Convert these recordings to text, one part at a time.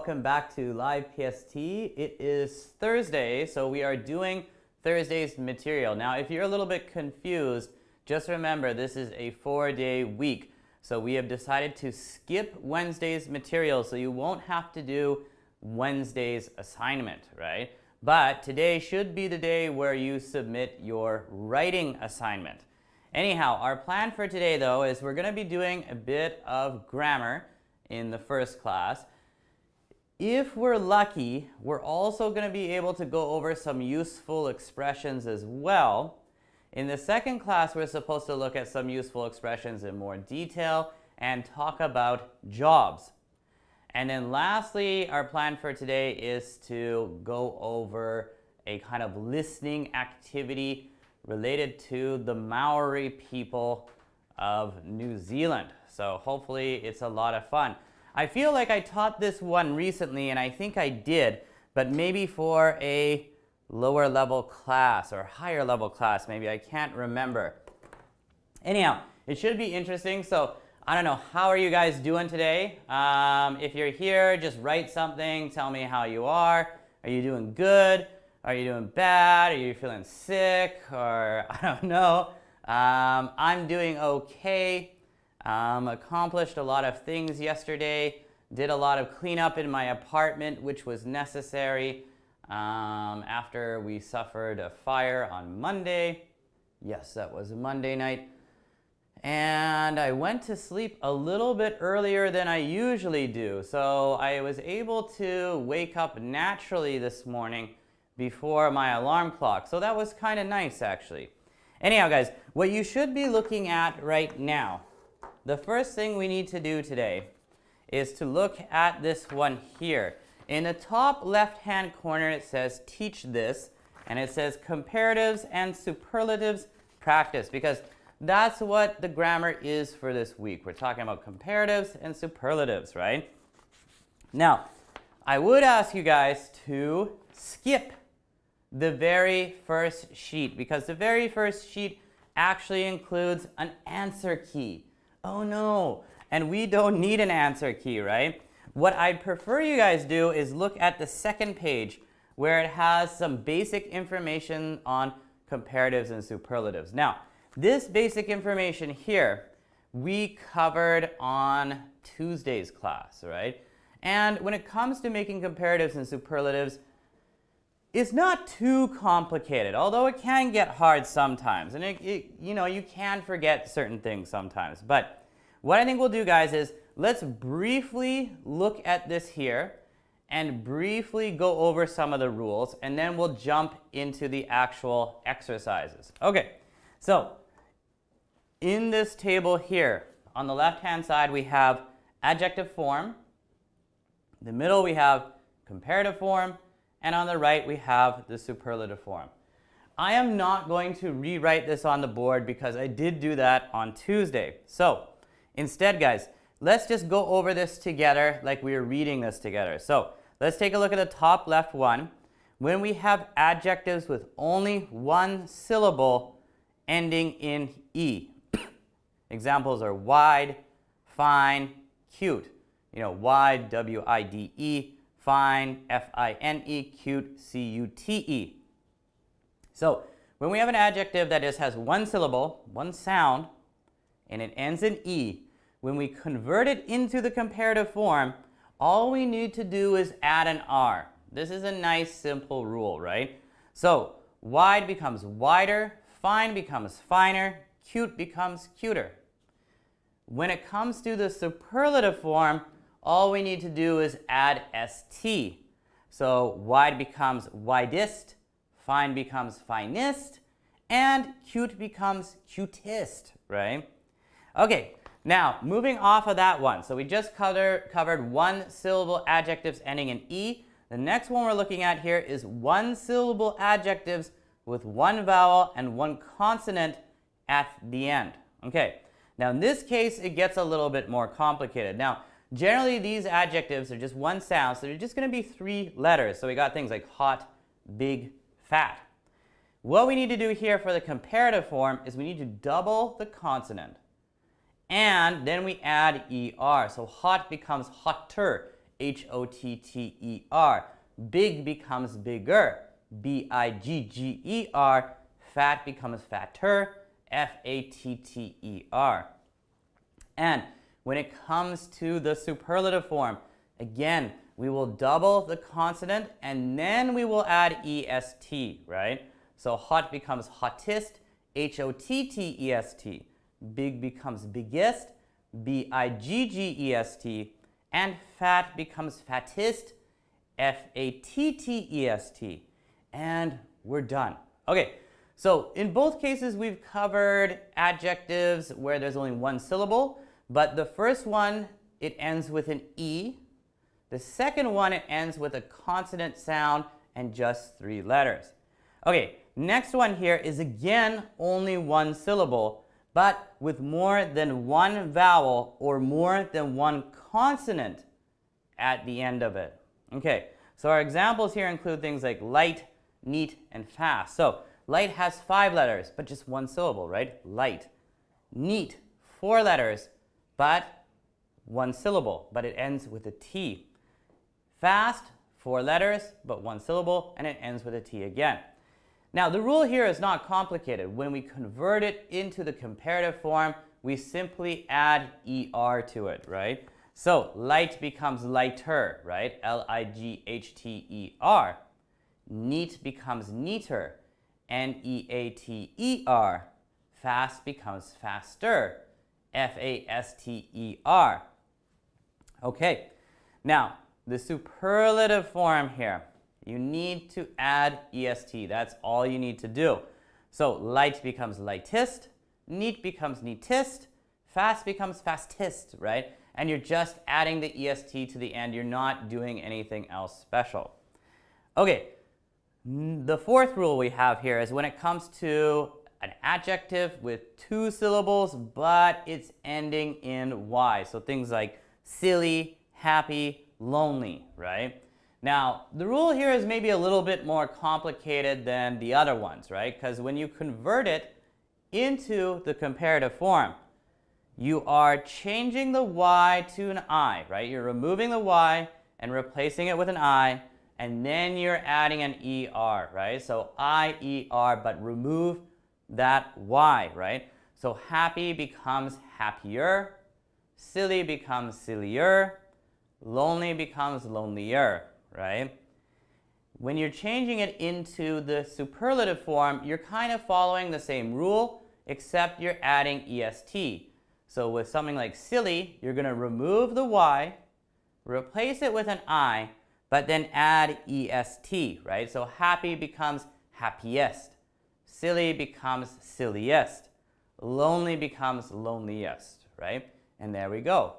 welcome back to Live PST. It is Thursday, so we are doing Thursday's material. Now, if you're a little bit confused, just remember this is a 4-day week. So we have decided to skip Wednesday's material so you won't have to do Wednesday's assignment, right? But today should be the day where you submit your writing assignment. Anyhow, our plan for today though is we're going to be doing a bit of grammar in the first class. If we're lucky, we're also going to be able to go over some useful expressions as well. In the second class, we're supposed to look at some useful expressions in more detail and talk about jobs. And then lastly, our plan for today is to go over a kind of listening activity related to the Maori people of New Zealand. So hopefully it's a lot of fun. I feel like I taught this one recently, and I think I did, but maybe for a lower level class or higher level class, maybe, I can't remember. Anyhow, it should be interesting. So I don't know, how are you guys doing today? If you're here, just write something, tell me how you are. Are you doing good? Are you doing bad? Are you feeling sick? Or I don't know. I'm doing okay. Accomplished a lot of things yesterday. Did a lot of cleanup in my apartment, which was necessary after we suffered a fire on Monday. Yes, that was a Monday night. And I went to sleep a little bit earlier than I usually do. So I was able to wake up naturally this morning before my alarm clock. So that was kind of nice, actually. Anyhow, guys, what you should be looking at right now, the first thing we need to do today is to look at this one here. In the top left-hand corner, it says teach this, and it says comparatives and superlatives practice, because that's what the grammar is for this week. We're talking about comparatives and superlatives, right? Now, I would ask you guys to skip the very first sheet, because the very first sheet actually includes an answer key. Oh no, and we don't need an answer key, right? What I'd prefer you guys do is look at the second page where it has some basic information on comparatives and superlatives. Now, this basic information here we covered on Tuesday's class, right? And when it comes to making comparatives and superlatives, it's not too complicated, although it can get hard sometimes. And you know, you can forget certain things sometimes. But what I think we'll do, guys, is let's briefly look at this here and briefly go over some of the rules, and then we'll jump into the actual exercises. Okay, so in this table here, on the left-hand side, we have adjective form. In the middle, we have comparative form. And on the right, we have the superlative form. I am not going to rewrite this on the board because I did do that on Tuesday. So instead, guys, let's just go over this together like we were reading this together. So let's take a look at the top left one. When we have adjectives with only one syllable ending in E. Examples are wide, fine, cute. You know, wide, W-I-D-E. Fine, F-I-N-E, cute, C-U-T-E. So when we have an adjective that just has one syllable, one sound, and it ends in E, when we convert it into the comparative form, all we need to do is add an R. This is a nice, simple rule, right? So wide becomes wider, fine becomes finer, cute becomes cuter. When it comes to the superlative form, all we need to do is add st. So wide becomes widest, fine becomes finest, and cute becomes cutest, right? Okay, now moving off of that one. So we just covered one syllable adjectives ending in E. The next one we're looking at here is one syllable adjectives with one vowel and one consonant at the end. Okay, now in this case, it gets a little bit more complicated. Now, generally, these adjectives are just one sound, so they're just going to be 3 letters. So we got things like hot, big, fat. What we need to do here for the comparative form is we need to double the consonant. And then we add ER. So hot becomes hotter. H-O-T-T-E-R. Big becomes bigger, B-I-G-G-E-R. Fat becomes fatter, F-A-T-T-E-R. And when it comes to the superlative form, again, we will double the consonant and then we will add est, right? So hot becomes hottest, H-O-T-T-E-S-T. Big becomes biggest, B-I-G-G-E-S-T. And fat becomes fattest, F-A-T-T-E-S-T. And we're done. Okay, so in both cases we've covered adjectives where there's only one syllable, but the first one, it ends with an E. The second one, it ends with a consonant sound and just 3 letters. Okay, next one here is again only one syllable, but with more than one vowel or more than one consonant at the end of it. Okay, so our examples here include things like light, neat, and fast. So light has 5 letters, but just one syllable, right? Light. Neat, 4 letters, but one syllable, but it ends with a T. Fast, 4 letters, but one syllable, and it ends with a T again. Now, the rule here is not complicated. When we convert it into the comparative form, we simply add ER to it, right? So, light becomes lighter, right? L-I-G-H-T-E-R. Neat becomes neater, N-E-A-T-E-R. Fast becomes faster, F-A-S-T-E-R. Okay, now, the superlative form here, you need to add est. That's all you need to do. So light becomes lightest, neat becomes neatest, fast becomes fastest, right? And you're just adding the est to the end. You're not doing anything else special. Okay, the fourth rule we have here is when it comes to an adjective with 2 syllables, but it's ending in Y. So things like silly, happy, lonely, right? Now, the rule here is maybe a little bit more complicated than the other ones, right? Because when you convert it into the comparative form, you are changing the Y to an I, right? You're removing the Y and replacing it with an I, and then you're adding an ER, right? So I-E-R, but remove that Y, right? So happy becomes happier, silly becomes sillier, lonely becomes lonelier, right? When you're changing it into the superlative form, you're kind of following the same rule, except you're adding est. So with something like silly, you're going to remove the Y, replace it with an I, but then add est, right? So happy becomes happiest, silly becomes silliest, lonely becomes loneliest, right? And there we go.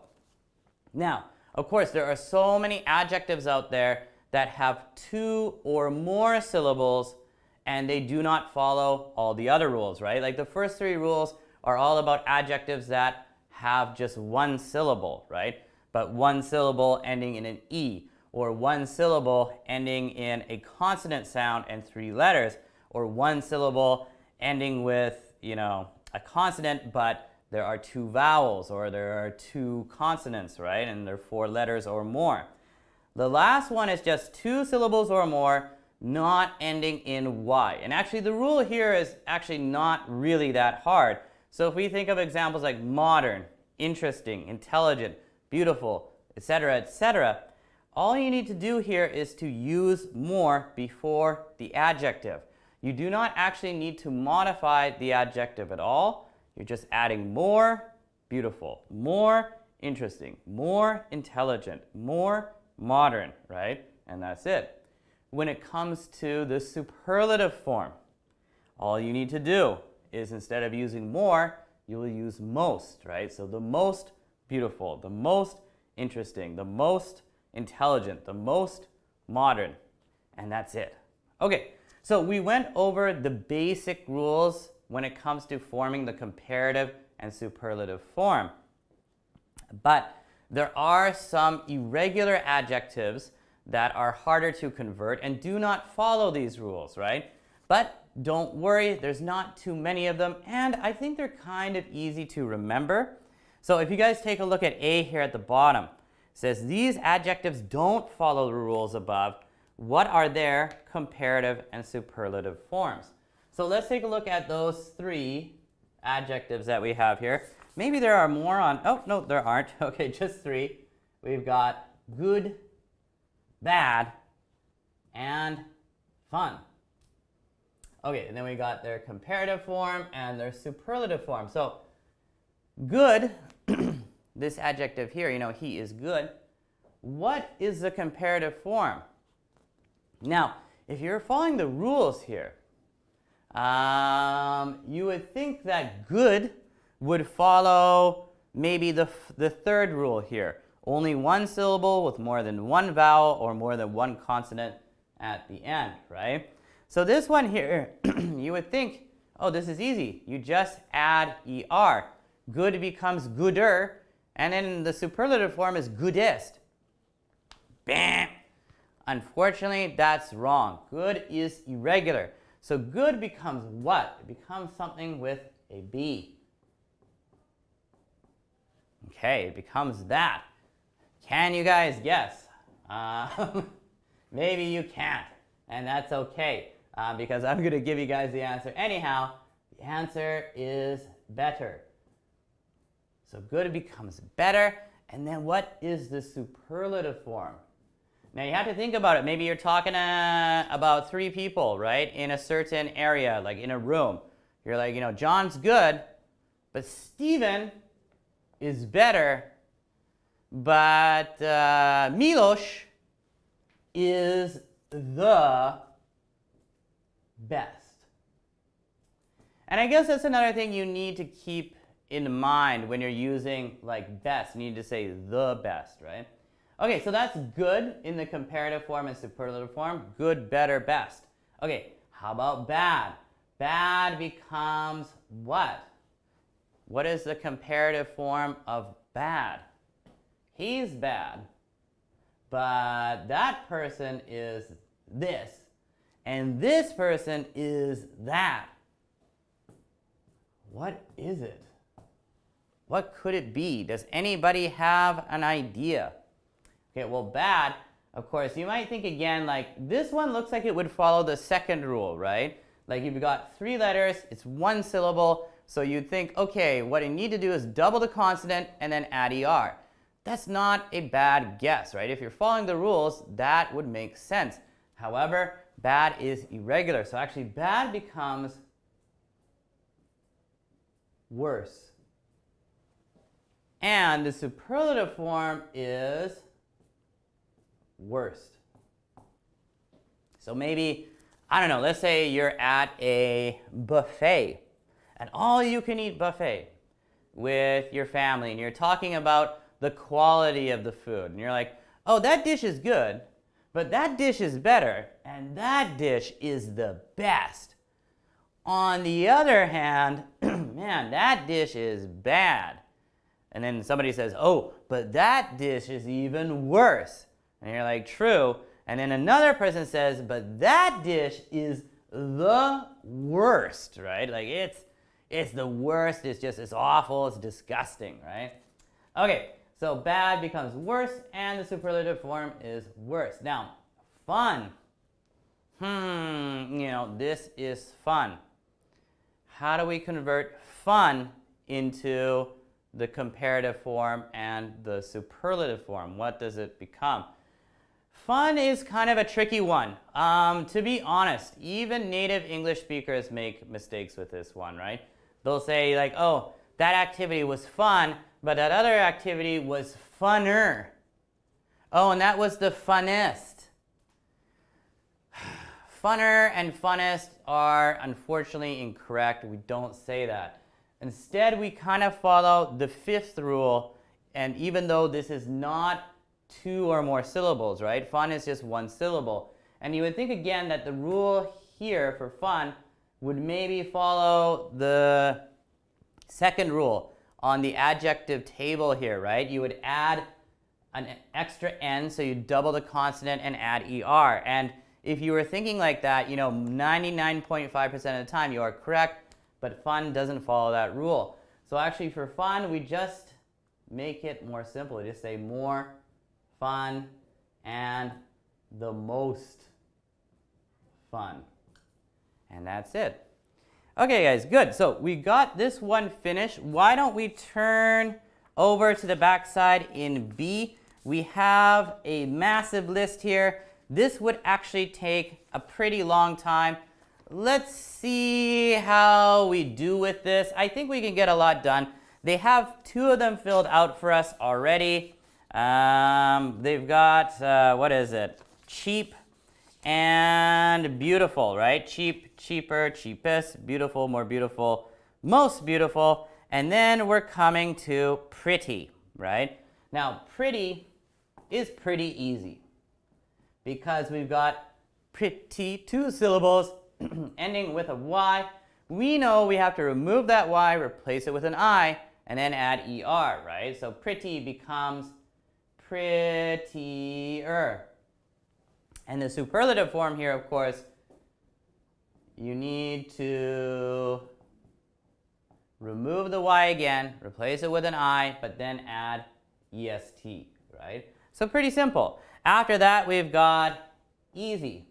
Now, of course, there are so many adjectives out there that have 2 or more syllables and they do not follow all the other rules, right? Like the first 3 rules are all about adjectives that have just 1 syllable, right? But 1 syllable ending in an E, or 1 syllable ending in a consonant sound and 3 letters, or 1 syllable ending with, a consonant but there are 2 vowels, or there are 2 consonants, right? And there are 4 letters or more. The last one is just 2 syllables or more, not ending in Y. And actually the rule here is actually not really that hard. So if we think of examples like modern, interesting, intelligent, beautiful, etc., etc., all you need to do here is to use more before the adjective. You do not actually need to modify the adjective at all. You're just adding more beautiful, more interesting, more intelligent, more modern, right? And that's it. When it comes to the superlative form, all you need to do is instead of using more, you will use most, right? So the most beautiful, the most interesting, the most intelligent, the most modern, and that's it. Okay, so we went over the basic rules when it comes to forming the comparative and superlative form. But there are some irregular adjectives that are harder to convert and do not follow these rules, right? But don't worry, there's not too many of them, and I think they're kind of easy to remember. So if you guys take a look at A here at the bottom, says these adjectives don't follow the rules above. What are their comparative and superlative forms? So let's take a look at those 3 adjectives that we have here. Maybe there are more on, oh, no, there aren't. Okay, just 3. We've got good, bad, and fun. Okay, and then we got their comparative form and their superlative form. So good, this adjective here, he is good. What is the comparative form? Now, if you're following the rules here, you would think that good would follow maybe the 3rd rule here. Only 1 syllable with more than 1 vowel or more than 1 consonant at the end, right? So this one here, you would think, oh, this is easy. You just add ER. Good becomes gooder, and then the superlative form is goodest. Bam! Unfortunately, that's wrong. Good is irregular. So good becomes what? It becomes something with a B. Okay, it becomes that. Can you guys guess? Maybe you can't, and that's okay, because I'm going to give you guys the answer anyhow. The answer is better. So good becomes better, and then what is the superlative form? Now you have to think about it. Maybe you're talking about 3 people, right, in a certain area, like in a room. You're like, John's good, but Stephen is better, but Milos is the best. And I guess that's another thing you need to keep in mind when you're using like best. You need to say the best, right? Okay, so that's good in the comparative form and superlative form. Good, better, best. Okay, how about bad? Bad becomes what? What is the comparative form of bad? He's bad, but that person is this, and this person is that. What is it? What could it be? Does anybody have an idea? Okay, well, bad, of course, you might think again, like, this one looks like it would follow the 2nd rule, right? Like, you've got 3 letters, it's 1 syllable, so you'd think, okay, what I need to do is double the consonant and then add ER. That's not a bad guess, right? If you're following the rules, that would make sense. However, bad is irregular, so actually bad becomes worse. And the superlative form is worst. So maybe, I don't know, let's say you're at a buffet, an all-you-can-eat buffet with your family, and you're talking about the quality of the food. And you're like, oh, that dish is good, but that dish is better, and that dish is the best. On the other hand, man, that dish is bad. And then somebody says, oh, but that dish is even worse. And you're like, true. And then another person says, but that dish is the worst, right? Like it's the worst, it's awful, it's disgusting, right? Okay, so bad becomes worse, and the superlative form is worse. Now, fun. This is fun. How do we convert fun into the comparative form and the superlative form? What does it become? Fun is kind of a tricky one. To be honest, even native English speakers make mistakes with this one, right? They'll say like, oh, that activity was fun, but that other activity was funner. Oh, and that was the funnest. Funner and funnest are unfortunately incorrect. We don't say that. Instead, we kind of follow the 5th rule, and even though this is not 2 or more syllables, right? Fun is just 1 syllable. And you would think again that the rule here for fun would maybe follow the 2nd rule on the adjective table here, right? You would add an extra N, so you double the consonant and add ER. And if you were thinking like that, 99.5% of the time you are correct, but fun doesn't follow that rule. So actually for fun, we just make it more simple. We just say more fun, and the most fun. And that's it. Okay, guys, good. So we got this one finished. Why don't we turn over to the back side in B? We have a massive list here. This would actually take a pretty long time. Let's see how we do with this. I think we can get a lot done. They have 2 of them filled out for us already. They've got, what is it? Cheap and beautiful, right? Cheap, cheaper, cheapest, beautiful, more beautiful, most beautiful. And then we're coming to pretty, right? Now, pretty is pretty easy because we've got pretty, 2 syllables ending with a Y. We know we have to remove that Y, replace it with an I, and then add ER, right? So pretty becomes prettier. And the superlative form here, of course, you need to remove the Y again, replace it with an I, but then add EST, right? So pretty simple. After that, we've got easy.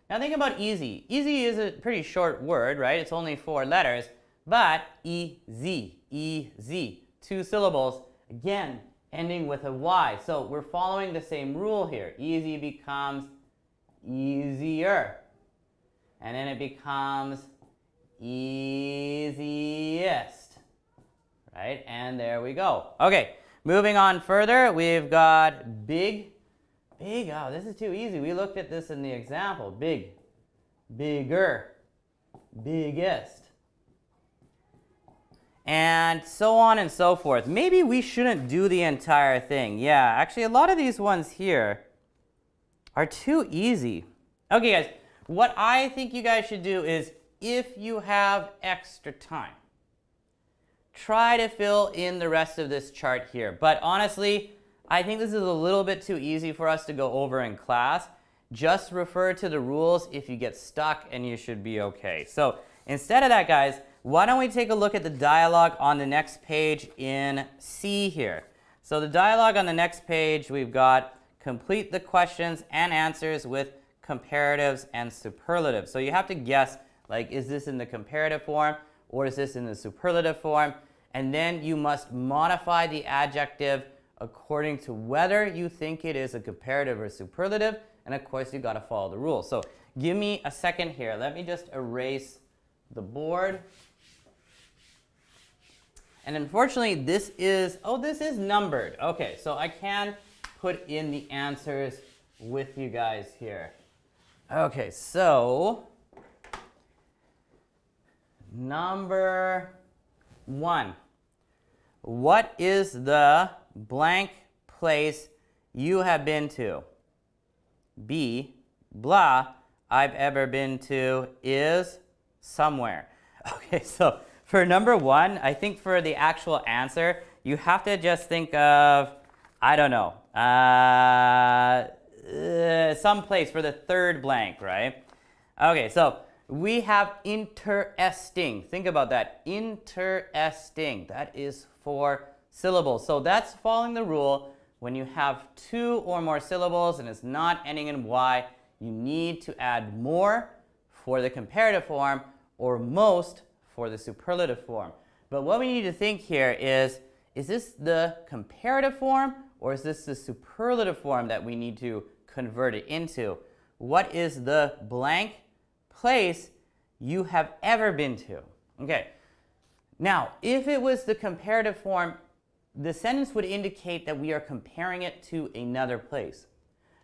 Now think about easy. Easy is a pretty short word, right? It's only 4 letters, but easy, easy, 2 syllables, again, ending with a Y. So we're following the same rule here. Easy becomes easier. And then it becomes easiest, right? And there we go. Okay, moving on further, we've got big. Big, oh, this is too easy. We looked at this in the example. Big, bigger, biggest. And so on and so forth. Maybe we shouldn't do the entire thing. Yeah, actually a lot of these ones here are too easy. Okay, guys, what I think you guys should do is, if you have extra time, try to fill in the rest of this chart here. But honestly, I think this is a little bit too easy for us to go over in class. Just refer to the rules if you get stuck, and you should be okay. So instead of that, guys, why don't we take a look at the dialogue on the next page in C here. So the dialogue on the next page, we've got complete the questions and answers with comparatives and superlatives. So you have to guess, like, is this in the comparative form or is this in the superlative form? And then you must modify the adjective according to whether you think it is a comparative or superlative. And of course, you got to follow the rules. So give me a second here. Let me just erase the board. And unfortunately, this is numbered. Okay, so I can put in the answers with you guys here. Okay, so number 1. What is the blank place you have been to? B, blah, I've ever been to is somewhere. Okay, so for number 1, I think for the actual answer, you have to just think of, I don't know, some place for the third blank, right? Okay, so we have interesting. Think about that. Interesting. That is 4 syllables. So that's following the rule. When you have 2 or more syllables and it's not ending in Y, you need to add more for the comparative form or most for the superlative form. But what we need to think here is this the comparative form or is this the superlative form that we need to convert it into? What is the blank place you have ever been to? Okay. Now, if it was the comparative form, the sentence would indicate that we are comparing it to another place.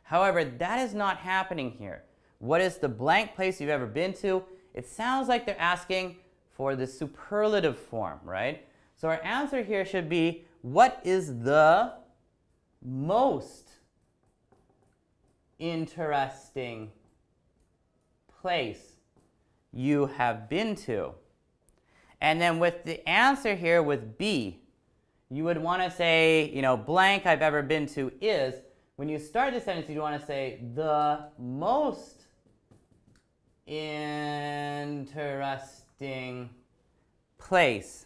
However, that is not happening here. What is the blank place you've ever been to? It sounds like they're asking for the superlative form, right? So our answer here should be, what is the most interesting place you have been to? And then with the answer here with B, you would want to say, blank I've ever been to is, when you start the sentence, you'd want to say the most interesting place.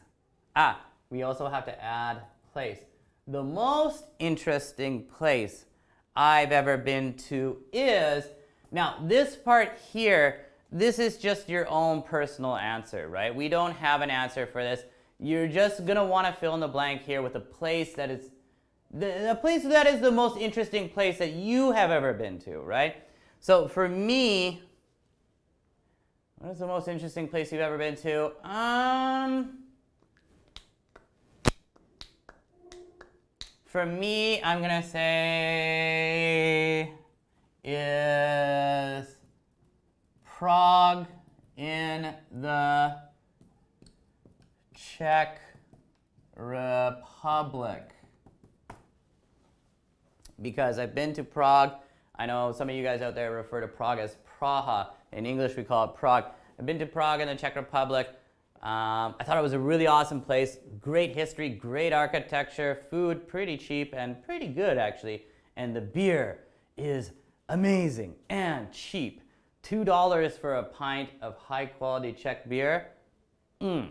We also have to add place. The most interesting place I've ever been to is, now this part here, this is just your own personal answer, right? We don't have an answer for this. You're just gonna want to fill in the blank here with a place that is the place that is the most interesting place that you have ever been to, right? So for me, what is the most interesting place you've ever been to? For me, I'm gonna say is Prague in the Czech Republic. Because I've been to Prague. I know some of you guys out there refer to Prague as Praha. In English, we call it Prague. I've been to Prague in the Czech Republic. I thought it was a really awesome place. Great history, great architecture, food pretty cheap and pretty good actually. And the beer is amazing and cheap. $2 for a pint of high quality Czech beer.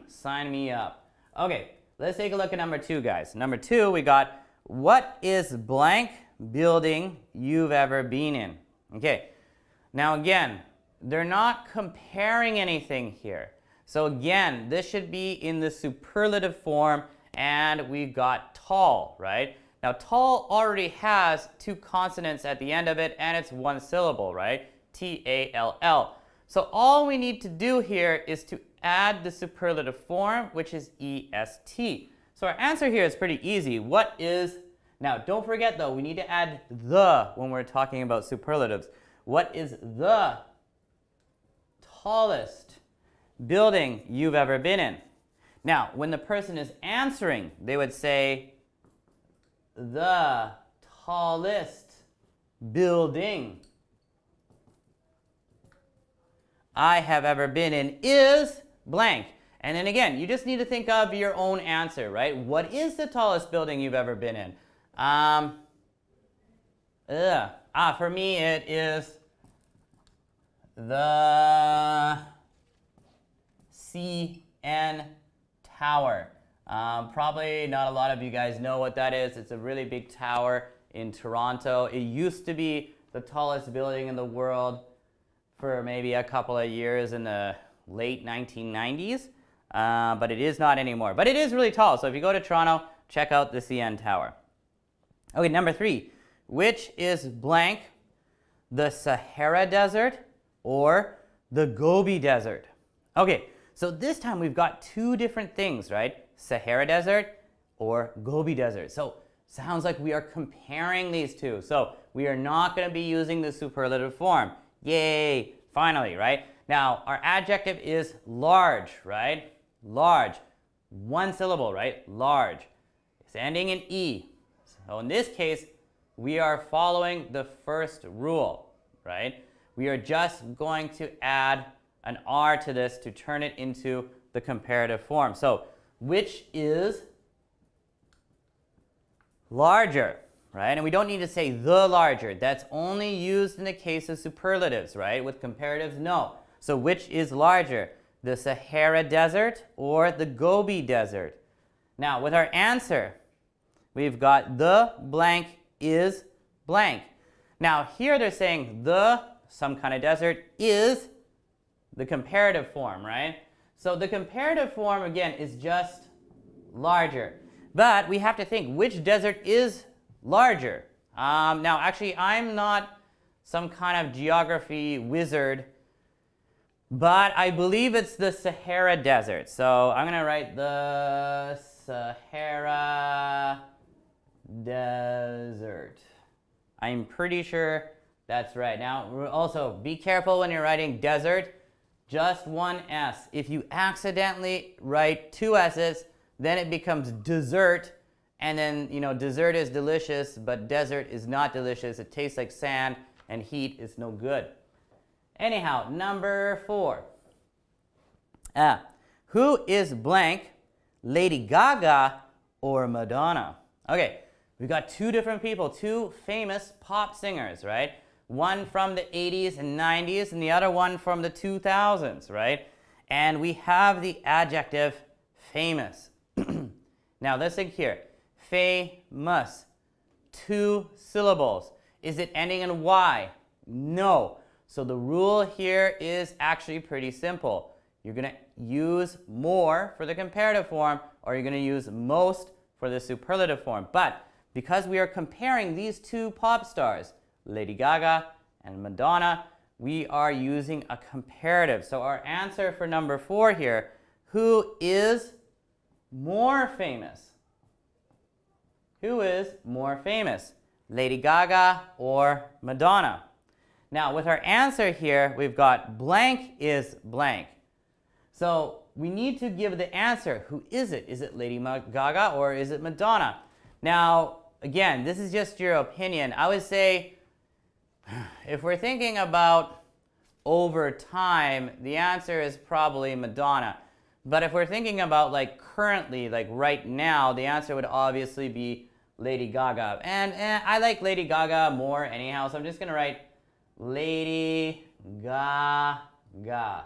Sign me up. Okay, let's take a look at number 2, guys. Number 2, we got, what is blank building you've ever been in? Okay, now again, they're not comparing anything here. So again, this should be in the superlative form, and we've got tall, right? Now tall already has 2 consonants at the end of it, and it's 1 syllable, right? T-A-L-L. So all we need to do here is to add the superlative form, which is E-S-T. So our answer here is pretty easy. What is, now don't forget though, we need to add the when we're talking about superlatives. What is the tallest building you've ever been in? Now, when the person is answering, they would say, the tallest building I have ever been in is blank. And then again, you just need to think of your own answer, right? What is the tallest building you've ever been in? For me, it is the CN Tower. Probably not a lot of you guys know what that is. It's a really big tower in Toronto. It used to be the tallest building in the world for maybe a couple of years in the late 1990s, but it is not anymore. But it is really tall, so if you go to Toronto, check out the CN Tower. Okay, number 3, which is blank, the Sahara Desert or the Gobi Desert? Okay, so this time we've got 2 different things, right? Sahara Desert or Gobi Desert. So sounds like we are comparing these 2. So we are not going to be using the superlative form. Yay, finally, right? Now, our adjective is large, right? Large. 1 syllable, right? Large. It's ending in E. So in this case, we are following the first rule, right? We are just going to add an R to this to turn it into the comparative form. So, which is larger, right? And we don't need to say the larger. That's only used in the case of superlatives, right? With comparatives, no. So which is larger, the Sahara Desert or the Gobi Desert? Now, with our answer, we've got the blank is blank. Now, here they're saying the some kind of desert is the comparative form, right? So the comparative form, again, is just larger. But we have to think, which desert is larger? Now, actually, I'm not some kind of geography wizard, but I believe it's the Sahara Desert. So I'm going to write the Sahara Desert. I'm pretty sure that's right. Now, also, be careful when you're writing desert. Just 1 S. If you accidentally write 2 S's, then it becomes dessert. And then, you know, dessert is delicious, but desert is not delicious. It tastes like sand, and heat is no good. Anyhow, number 4. Who is blank, Lady Gaga or Madonna? Okay, we've got 2 different people, 2 famous pop singers, right? One from the 80s and 90s, and the other one from the 2000s, right? And we have the adjective famous. Now, let's think here. famous. 2 syllables. Is it ending in Y? No. So the rule here is actually pretty simple. You're going to use more for the comparative form, or you're going to use most for the superlative form. But because we are comparing these 2 pop stars, Lady Gaga and Madonna, we are using a comparative. So our answer for number 4 here, who is more famous? Who is more famous? Lady Gaga or Madonna? Now, with our answer here, we've got blank is blank. So we need to give the answer. Who is it? Is it Lady Gaga or is it Madonna? Now, again, this is just your opinion. I would say, if we're thinking about over time, the answer is probably Madonna. But if we're thinking about like currently, like right now, the answer would obviously be Lady Gaga. And I like Lady Gaga more anyhow, so I'm just going to write Lady Gaga.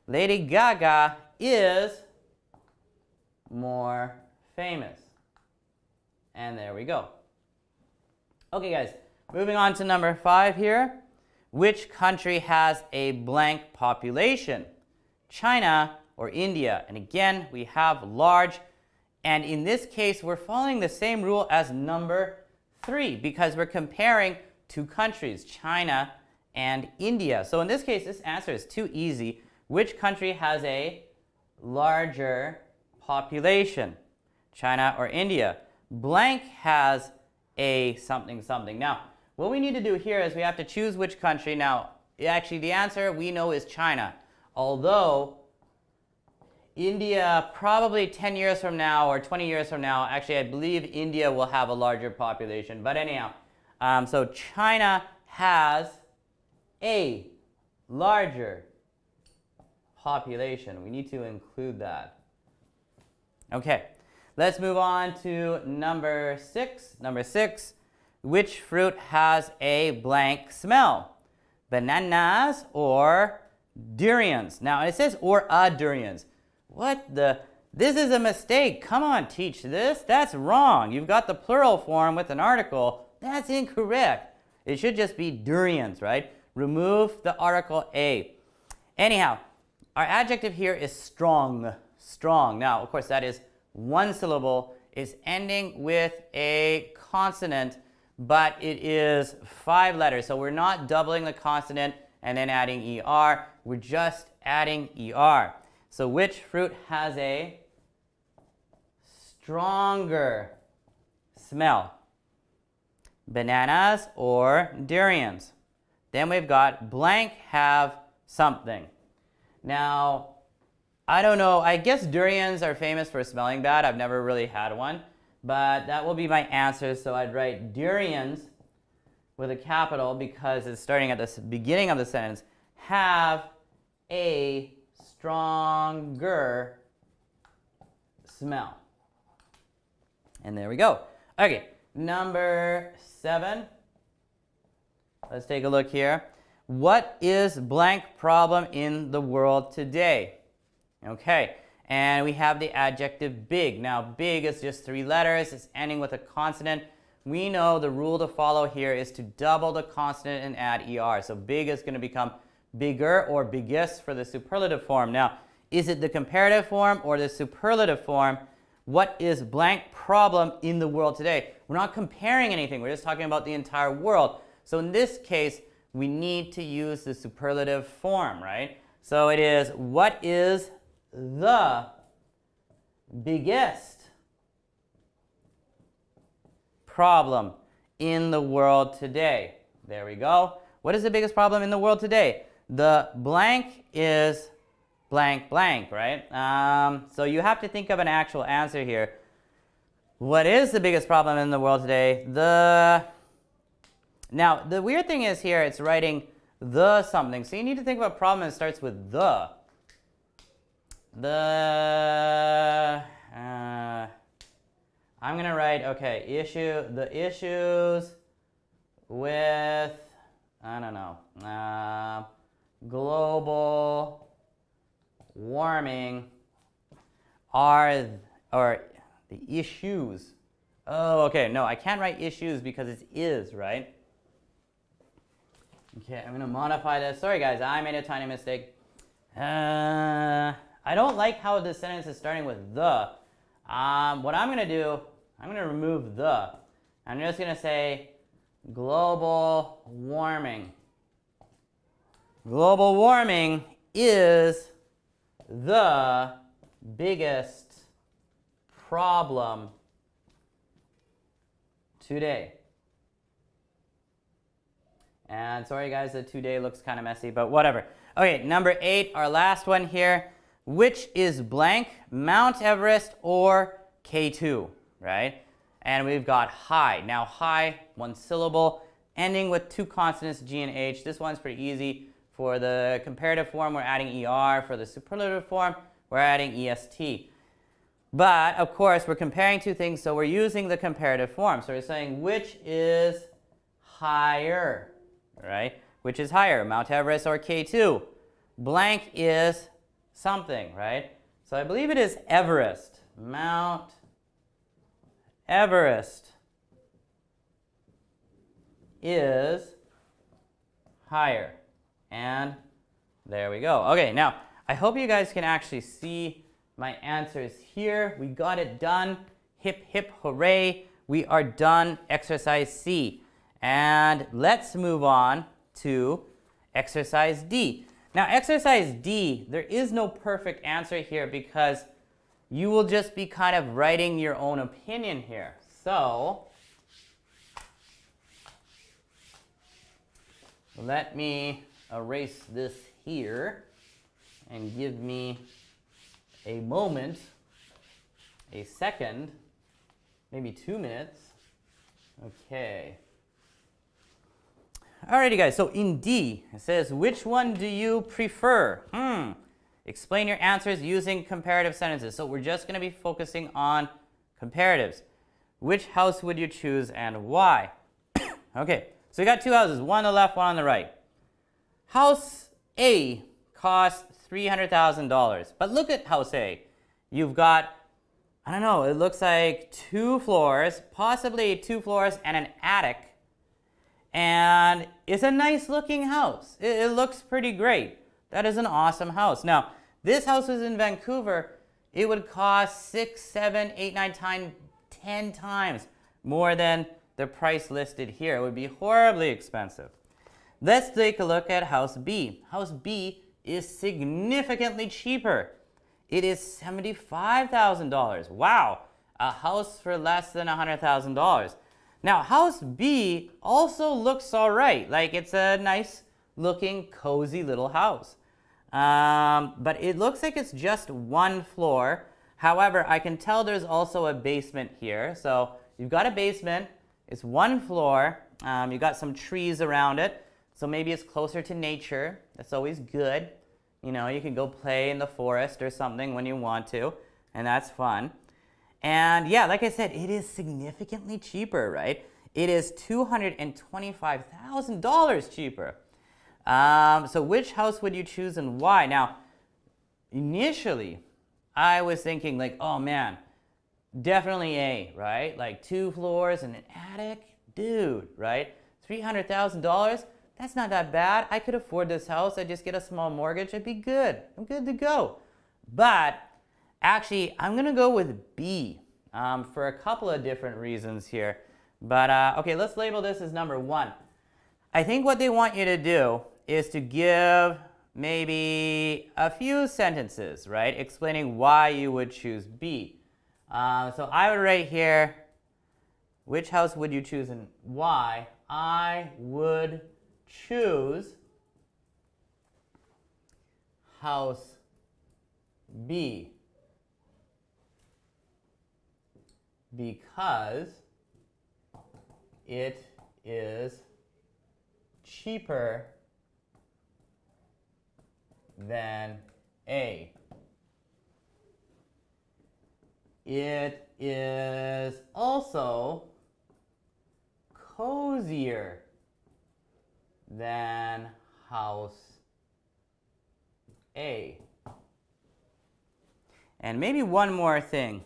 Lady Gaga is more famous. And there we go. Okay, guys, moving on to number 5 here. Which country has a blank population? China or India? And again, we have large. And in this case, we're following the same rule as number 3 because we're comparing 2 countries, China and India. So in this case, this answer is too easy. Which country has a larger population? China or India? Blank has a something something. Now, what we need to do here is we have to choose which country. Now, actually, the answer we know is China. Although, India, probably 10 years from now or 20 years from now, actually, I believe India will have a larger population. But anyhow, so China has a larger population. We need to include that. Okay, let's move on to number 6. Number 6, which fruit has a blank smell? Bananas or durians? Now, it says or a durians. What the? This is a mistake. Come on, teach this. That's wrong. You've got the plural form with an article. That's incorrect. It should just be durians, right? Remove the article a. Anyhow, our adjective here is strong. Strong. Now, of course, that is 1 syllable. It's ending with a consonant, but it is 5 letters. So we're not doubling the consonant and then adding ER. We're just adding ER. So which fruit has a stronger smell? Bananas or durians? Then we've got blank have something. Now, I don't know. I guess durians are famous for smelling bad. I've never really had one. But that will be my answer. So I'd write durians with a capital because it's starting at the beginning of the sentence. Have a stronger smell. And there we go. Okay, number 7. Let's take a look here. What is blank problem in the world today? Okay, and we have the adjective big. Now, big is just 3 letters. It's ending with a consonant. We know the rule to follow here is to double the consonant and add ER. So big is going to become bigger or biggest for the superlative form. Now, is it the comparative form or the superlative form? What is blank problem in the world today? We're not comparing anything. We're just talking about the entire world. So in this case, we need to use the superlative form, right? So it is, what is the biggest problem in the world today? There we go. What is the biggest problem in the world today? The blank is blank blank, right? So you have to think of an actual answer here. What is the biggest problem in the world today? Now, the weird thing is here, it's writing the something. So you need to think of a problem that starts with the. I'm going to write, okay, the issues with, I don't know, global warming are, or the issues Oh, okay. No, I can't write issues because it's is, right? Okay, I'm going to modify this. Sorry, guys, I made a tiny mistake. I don't like how this sentence is starting with the. What I'm going to do, I'm going to remove the. I'm just going to say global warming. Global warming is the biggest problem today. And sorry guys, the today looks kind of messy, but whatever. Okay, number 8, our last one here. Which is blank, Mount Everest or K2, right? And we've got high. Now high, one syllable, ending with two consonants, G and H. This one's pretty easy. For the comparative form, we're adding ER. For the superlative form, we're adding EST. But, of course, we're comparing two things, so we're using the comparative form. So we're saying, which is higher, right? Which is higher, Mount Everest or K2? Blank is something, right? So I believe it is Everest. Mount Everest is higher. And there we go. Okay, now I hope you guys can actually see my answers here. We got it done. Hip, hip, hooray. We are done exercise C. And let's move on to exercise D. Now, exercise D, there is no perfect answer here because you will just be kind of writing your own opinion here. So, let me erase this here and give me a moment, a second, maybe 2 minutes. Okay. Alrighty guys, so in D, it says, which one do you prefer? Explain your answers using comparative sentences. So we're just going to be focusing on comparatives. Which house would you choose and why? Okay, so we got two houses, one on the left, one on the right. House A cost $300,000. But look at house A. You've got, I don't know, it looks like 2 floors, possibly 2 floors and an attic. And it's a nice looking house. It looks pretty great. That is an awesome house. Now, this house was in Vancouver. It would cost 6, 7, 8, 9, 10 times more than the price listed here. It would be horribly expensive. Let's take a look at house B. House B is significantly cheaper. It is $75,000. Wow, a house for less than $100,000. Now, house B also looks all right. Like it's a nice looking, cozy little house. But it looks like it's just 1 floor. However, I can tell there's also a basement here. So you've got a basement, it's 1 floor, you've got some trees around it. So maybe it's closer to nature. That's always good. You know, you can go play in the forest or something when you want to, and that's fun. And yeah, like I said, it is significantly cheaper, right? It is $225,000 cheaper. So which house would you choose and why? Now, initially, I was thinking like, oh man, definitely A, right? Like 2 floors and an attic, dude, right? $300,000. That's not that bad. I could afford this house. I just get a small mortgage. I'd be good. I'm good to go. But actually, I'm going to go with B for a couple of different reasons here. But okay, let's label this as number 1. I think what they want you to do is to give maybe a few sentences, right, explaining why you would choose B. So I would write here, which house would you choose and why? I would choose house B because it is cheaper than A. It is also cozier than house A. And maybe one more thing.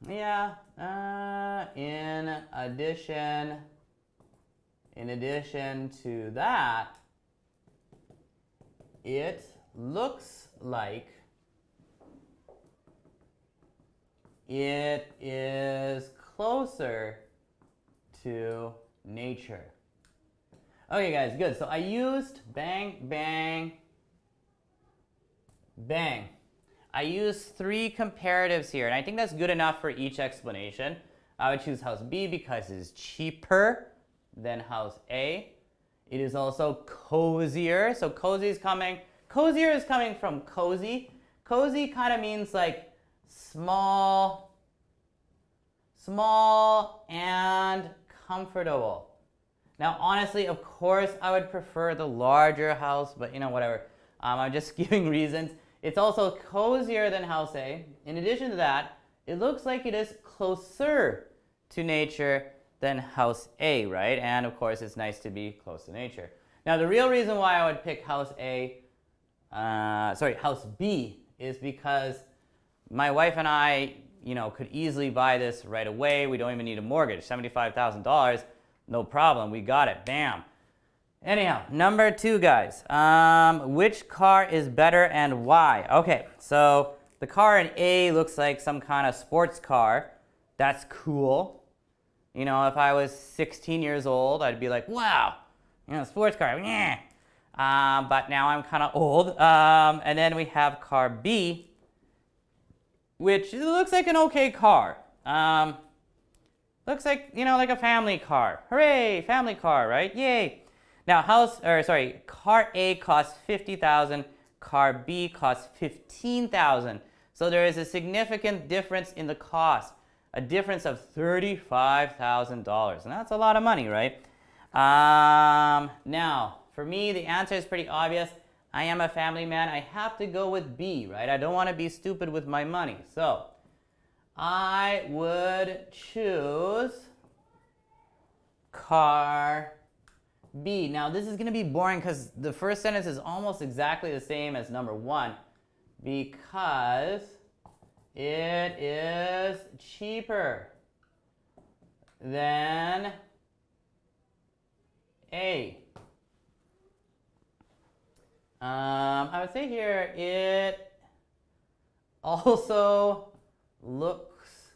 Yeah, in addition to that, it looks like it is closer to nature. Okay, guys, good. So I used bang, bang, bang. I used 3 comparatives here, and I think that's good enough for each explanation. I would choose house B because it is cheaper than house A. It is also cozier. So cozier is coming from cozy. Cozy kind of means like small and comfortable. Now, honestly, of course, I would prefer the larger house, but whatever. I'm just giving reasons. It's also cozier than house A. In addition to that, it looks like it is closer to nature than house A, right? And of course, it's nice to be close to nature. Now, the real reason why I would pick house B is because my wife and I, could easily buy this right away. We don't even need a mortgage. $75,000, no problem. We got it. Bam. Anyhow, number 2, guys. Which car is better and why? Okay, so the car in A looks like some kind of sports car. That's cool. If I was 16 years old, I'd be like, wow, sports car, yeah. But now I'm kind of old. And then we have car B, which looks like an okay car. Looks like, like a family car. Hooray, family car, right? Yay. Now, car A costs $50,000, car B costs $15,000. So there is a significant difference in the cost, a difference of $35,000, and that's a lot of money, right? Now, for me, the answer is pretty obvious. I am a family man. I have to go with B, right? I don't want to be stupid with my money. So I would choose car B. Now, this is going to be boring because the first sentence is almost exactly the same as number 1 because it is cheaper than A. I would say here it also looks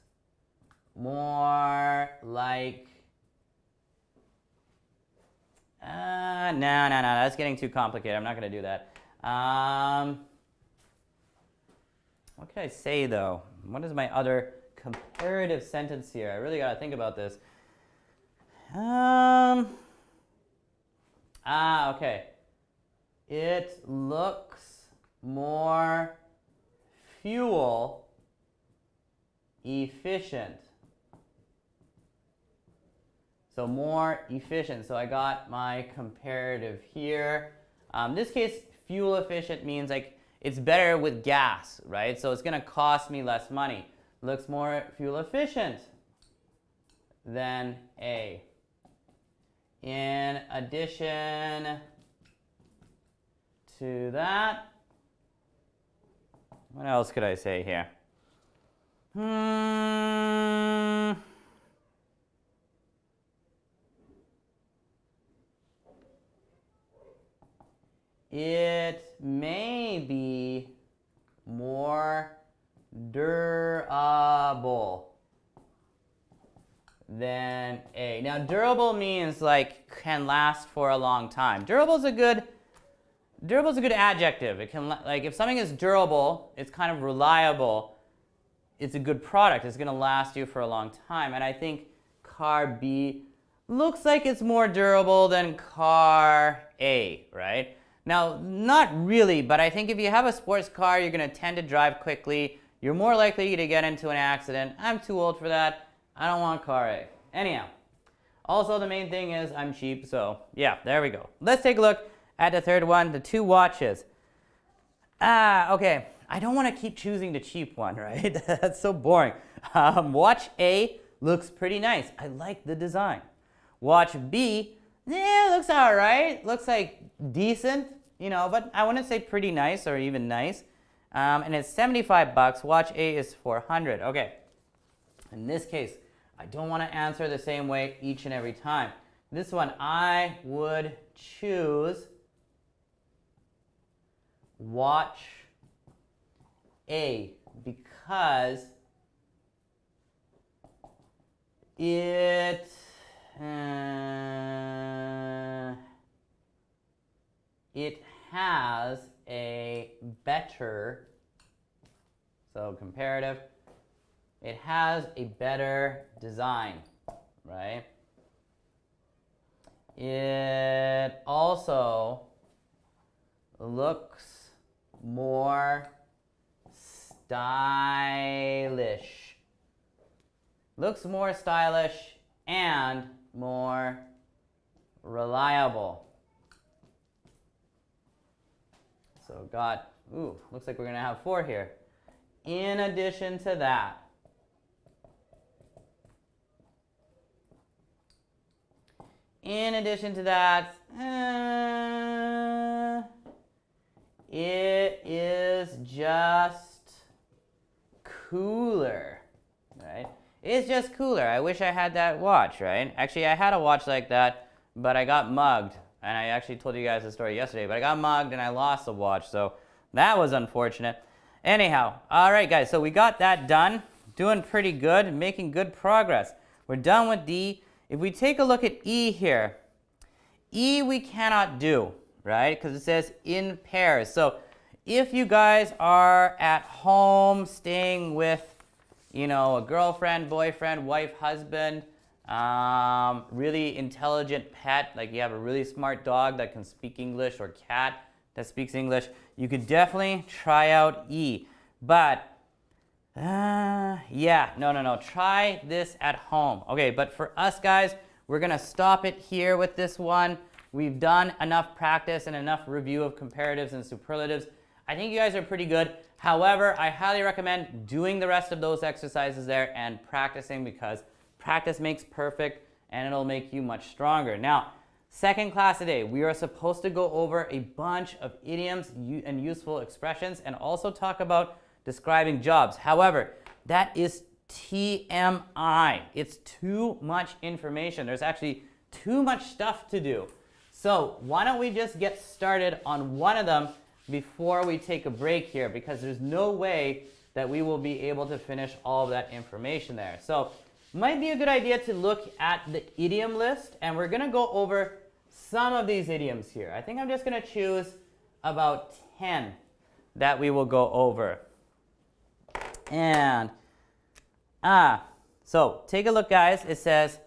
more like no, that's getting too complicated. I'm not going to do that. What can I say, though? What is my other comparative sentence here? I really got to think about this. Okay. It looks more fuel efficient. So more efficient. So I got my comparative here. In this case, fuel efficient means like it's better with gas, right? So it's going to cost me less money. Looks more fuel efficient than A. In addition to that, what else could I say here? It may be more durable than A. Now, durable means like can last for a long time. Durable is a good adjective. It can, like, if something is durable, it's kind of reliable. It's a good product. It's going to last you for a long time. And I think car B looks like it's more durable than car A, right? Now, not really, but I think if you have a sports car, you're going to tend to drive quickly. You're more likely to get into an accident. I'm too old for that. I don't want car A. Anyhow, also the main thing is I'm cheap, so yeah, there we go. Let's take a look at the third one, the 2 watches. Okay, I don't want to keep choosing the cheap one, right? That's so boring. Watch A looks pretty nice. I like the design. Watch B, looks all right. Looks like decent, but I wouldn't say pretty nice or even nice. And it's $75. Watch A is $400. Okay. In this case, I don't want to answer the same way each and every time. This one, I would choose watch A because it has a better, so comparative, it has a better design, right? It also looks more stylish. Looks more stylish and more reliable. So got, looks like we're going to have 4 here. In addition to that, it is just cooler, right? It's just cooler. I wish I had that watch, right? Actually, I had a watch like that, but I got mugged. And I actually told you guys the story yesterday, but I got mugged and I lost the watch, so that was unfortunate. Anyhow, all right, guys, so we got that done. Doing pretty good, making good progress. We're done with D. If we take a look at E here, E we cannot do, right? Because it says in pairs. So if you guys are at home staying with, you know, a girlfriend, boyfriend, wife, husband, really intelligent pet, like you have a really smart dog that can speak English or cat that speaks English, you could definitely try out E. But, yeah, no, try this at home. Okay, but for us guys, we're gonna stop it here with this one. We've done enough practice and enough review of comparatives and superlatives. I think you guys are pretty good. However, I highly recommend doing the rest of those exercises there and practicing, because practice makes perfect and it'll make you much stronger. Now, second class today, we are supposed to go over a bunch of idioms and useful expressions and also talk about describing jobs. However, that is TMI. It's too much information. There's actually too much stuff to do. So why don't we just get started on one of them before we take a break here, because there's no way that we will be able to finish all of that information there. So might be a good idea to look at the idiom list, and we're going to go over some of these idioms here. I think I'm just going to choose about 10 that we will go over. And, so take a look, guys. It says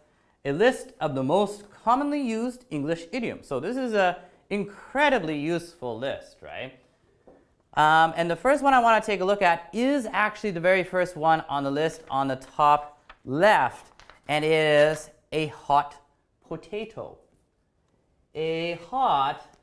a list of the most commonly used English idioms. So this is an incredibly useful list, right? And the first one I want to take a look at is actually the very first one on the list on the top left, and it is a hot potato. A hot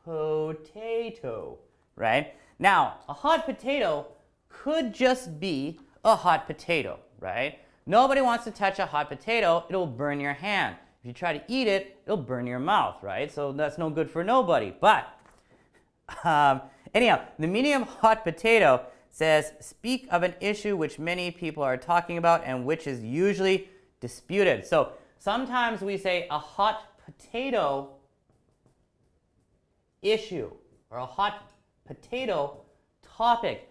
potato, right? Now, a hot potato could just be a hot potato, right? Nobody wants to touch a hot potato. It'll burn your hand. If you try to eat it, it'll burn your mouth, right? So that's no good for nobody. But anyhow, the meaning of hot potato says, speak of an issue which many people are talking about and which is usually disputed. So sometimes we say a hot potato issue or a hot potato topic.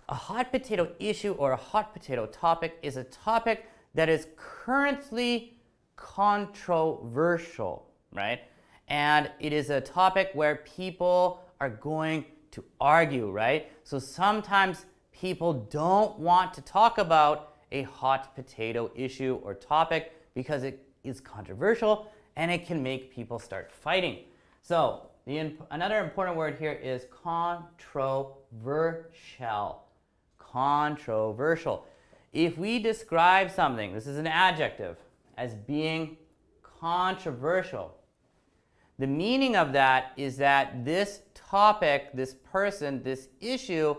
A hot potato issue or a hot potato topic is a topic that is currently controversial, right? And it is a topic where people are going to argue, right? So sometimes people don't want to talk about a hot potato issue or topic because it is controversial and it can make people start fighting. So another important word here is controversial. Controversial. If we describe something, this is an adjective, as being controversial, the meaning of that is that this topic, this person, this issue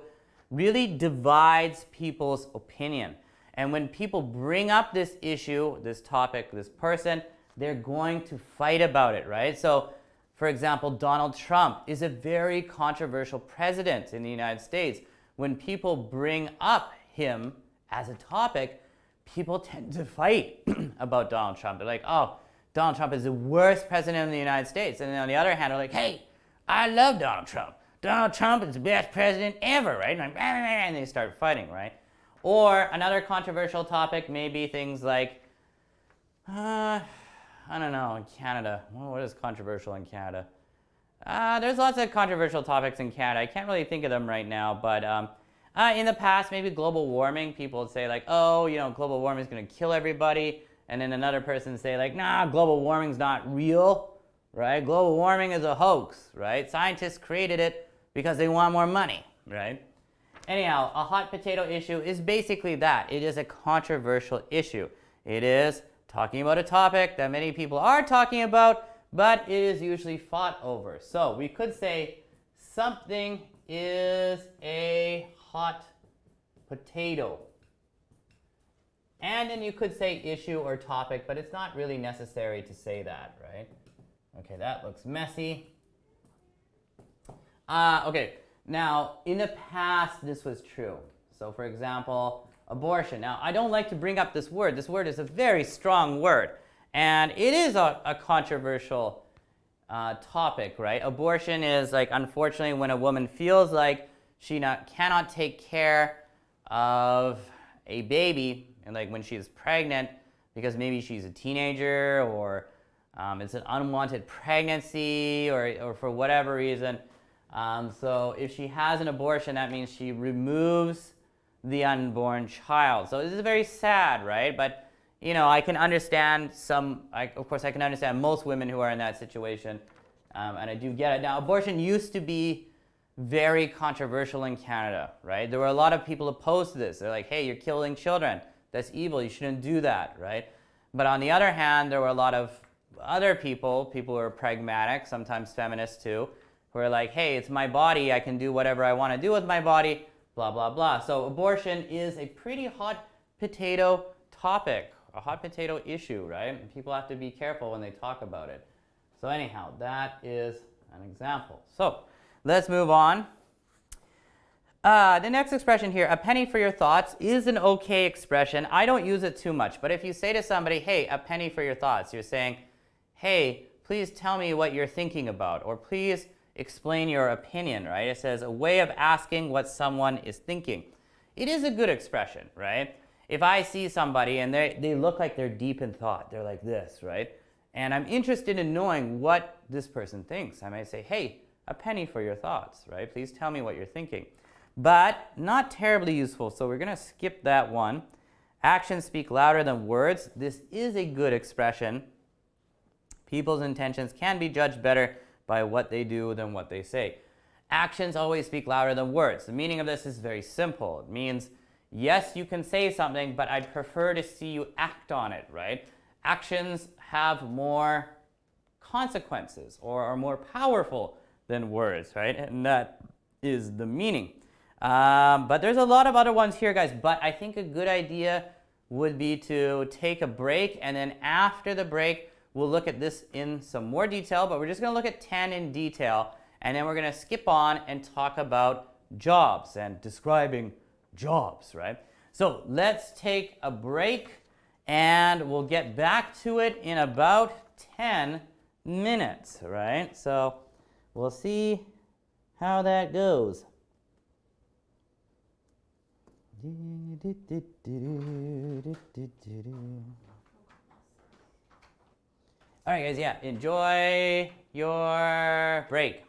really divides people's opinion. And when people bring up this issue, this topic, this person, they're going to fight about it, right? So, for example, Donald Trump is a very controversial president in the United States. When people bring up him as a topic, people tend to fight about Donald Trump. They're like, oh, Donald Trump is the worst president in the United States. And then on the other hand, they're like, hey, I love Donald Trump. Donald Trump is the best president ever, right? And they start fighting, right? Or another controversial topic may be things like, I don't know, in Canada. Well, what is controversial in Canada? There's lots of controversial topics in Canada. I can't really think of them right now, but in the past, maybe global warming, people would say like, oh, you know, global warming is going to kill everybody. And then another person would say like, nah, global warming's not real, right? Global warming is a hoax, right? Scientists created it because they want more money, right? Anyhow, a hot potato issue is basically that. It is a controversial issue. It is talking about a topic that many people are talking about, but it is usually fought over. So we could say something is a hot potato. And then you could say issue or topic, but it's not really necessary to say that, right? Okay, that looks messy. Okay, now in the past this was true. So for example, abortion. Now I don't like to bring up this word. This word is a very strong word. And it is a controversial topic, right? Abortion is like, unfortunately, when a woman feels like she cannot take care of a baby, and like when she's pregnant, because maybe she's a teenager or it's an unwanted pregnancy or for whatever reason. So if she has an abortion, that means she removes the unborn child. So this is very sad, right? But you know, I can understand of course I can understand most women who are in that situation, and I do get it. Now, abortion used to be very controversial in Canada, right? There were a lot of people opposed to this. They're like, hey, you're killing children. That's evil. You shouldn't do that, right? But on the other hand, there were a lot of other people who are pragmatic, sometimes feminists too, who are like, hey, it's my body. I can do whatever I want to do with my body, blah, blah, blah. So abortion is a pretty hot potato topic, a hot potato issue, right? And people have to be careful when they talk about it. So anyhow, that is an example. So let's move on. The next expression here, a penny for your thoughts, is an okay expression. I don't use it too much, but if you say to somebody, hey, a penny for your thoughts, you're saying, hey, please tell me what you're thinking about, or please explain your opinion, right? It says a way of asking what someone is thinking. It is a good expression, right? If I see somebody and they look like they're deep in thought, they're like this, right? And I'm interested in knowing what this person thinks. I might say, hey, a penny for your thoughts, right? Please tell me what you're thinking. But not terribly useful, so we're going to skip that one. Actions speak louder than words. This is a good expression. People's intentions can be judged better by what they do than what they say. Actions always speak louder than words. The meaning of this is very simple. It means, yes, you can say something, but I'd prefer to see you act on it, right? Actions have more consequences or are more powerful than words, right? And that is the meaning. But there's a lot of other ones here, guys. But I think a good idea would be to take a break, and then after the break, we'll look at this in some more detail. But we're just going to look at 10 in detail, and then we're going to skip on and talk about jobs and describing jobs, right? So let's take a break, and we'll get back to it in about 10 minutes, right? So we'll see how that goes. All right, guys, yeah, enjoy your break.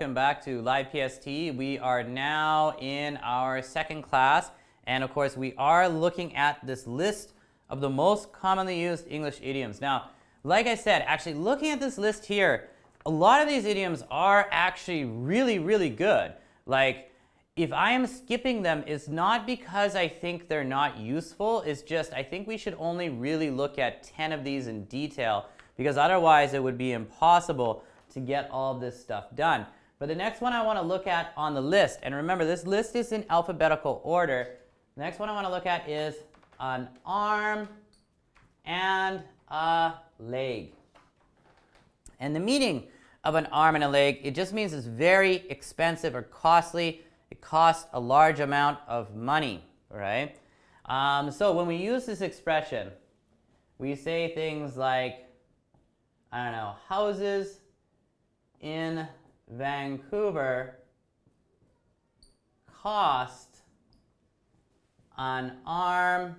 Welcome back to Live PST. We are now in our second class, and of course we are looking at this list of the most commonly used English idioms. Now, like I said, actually looking at this list here, a lot of these idioms are actually really good. Like, if I am skipping them, it's not because I think they're not useful, it's just I think we should only really look at 10 of these in detail, because otherwise it would be impossible to get all of this stuff done. But the next one I want to look at on the list, and remember this list is in alphabetical order. The next one I want to look at is an arm and a leg. And the meaning of an arm and a leg, it just means it's very expensive or costly. It costs a large amount of money, right? So when we use this expression, we say things like, I don't know, houses in Vancouver cost an arm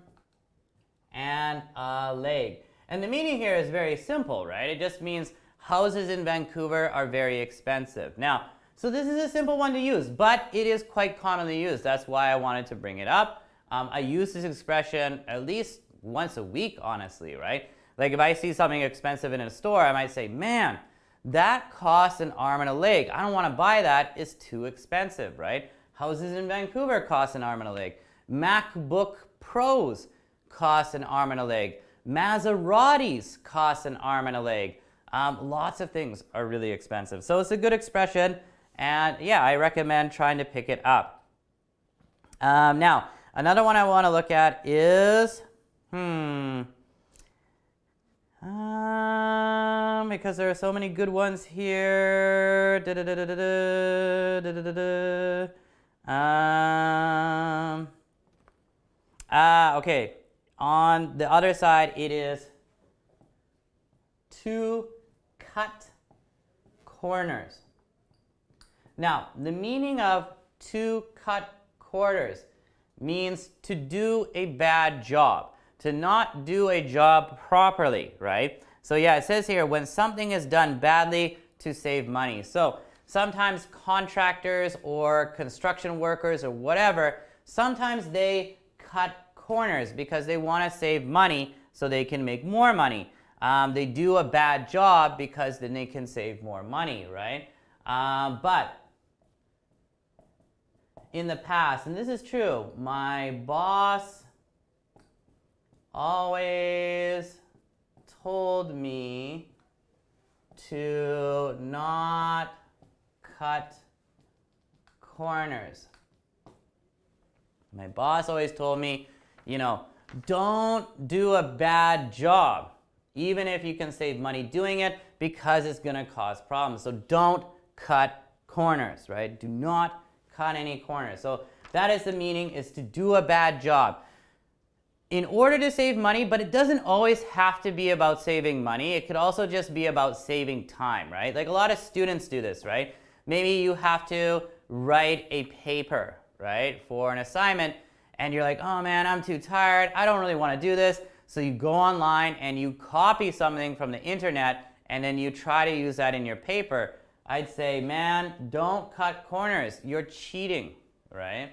and a leg. And the meaning here is very simple, right? It just means houses in Vancouver are very expensive. Now, so this is a simple one to use, but it is quite commonly used. That's why I wanted to bring it up. I use this expression at least once a week, honestly, right? Like if I see something expensive in a store, I might say, man, that costs an arm and a leg. I don't want to buy that. It's too expensive, right? Houses in Vancouver cost an arm and a leg. MacBook Pros cost an arm and a leg. Maseratis cost an arm and a leg. Lots of things are really expensive. So it's a good expression, and yeah, I recommend trying to pick it up. Now, another one I want to look at is, because there are so many good ones here. Okay, on the other side, it is to cut corners. Now, the meaning of to cut corners means to do a bad job, to not do a job properly, right? So yeah, it says here, when something is done badly to save money. So sometimes contractors or construction workers or whatever, sometimes they cut corners because they want to save money so they can make more money. They do a bad job because then they can save more money, right? But in the past, and this is true, my boss always told me to not cut corners. My boss always told me, you know, don't do a bad job, even if you can save money doing it, because it's going to cause problems. So don't cut corners, right? Do not cut any corners. So that is the meaning, is to do a bad job in order to save money, but it doesn't always have to be about saving money. It could also just be about saving time, right? Like a lot of students do this, right? Maybe you have to write a paper, right, for an assignment, and you're like, oh man, I'm too tired, I don't really want to do this. So you go online and you copy something from the internet, and then you try to use that in your paper. I'd say, man, don't cut corners. You're cheating, right?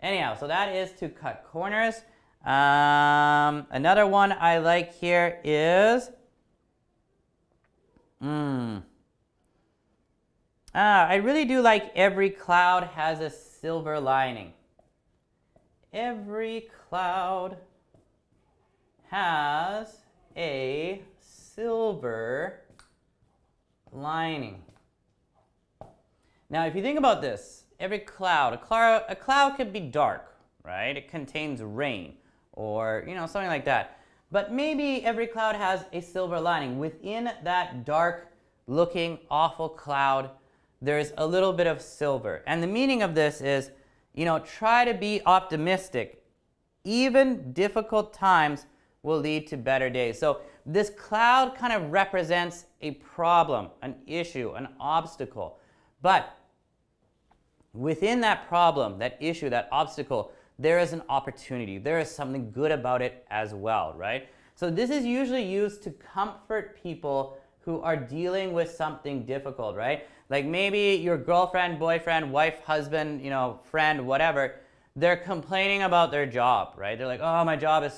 Anyhow, so that is to cut corners. Another one I like here is, I really do like every cloud has a silver lining. Every cloud has a silver lining. Now, if you think about this, every cloud, a cloud could be dark, right? It contains rain or, you know, something like that. But maybe every cloud has a silver lining. Within that dark looking awful cloud, there's a little bit of silver. And the meaning of this is, you know, try to be optimistic. Even difficult times will lead to better days. So this cloud kind of represents a problem, an issue, an obstacle. But within that problem, that issue, that obstacle, there is an opportunity. There is something good about it as well, right? So this is usually used to comfort people who are dealing with something difficult, right? Like maybe your girlfriend, boyfriend, wife, husband, you know, friend, whatever, they're complaining about their job, right? They're like, oh, my job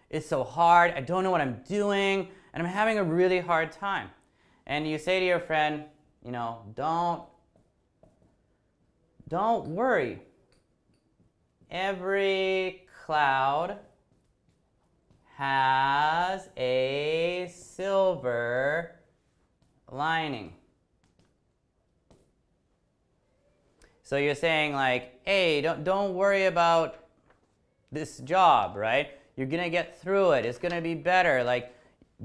is so hard. I don't know what I'm doing, and I'm having a really hard time. And you say to your friend, you know, don't worry. Every cloud has a silver lining. So you're saying like, hey, don't worry about this job, right? You're gonna get through it. It's gonna be better. Like,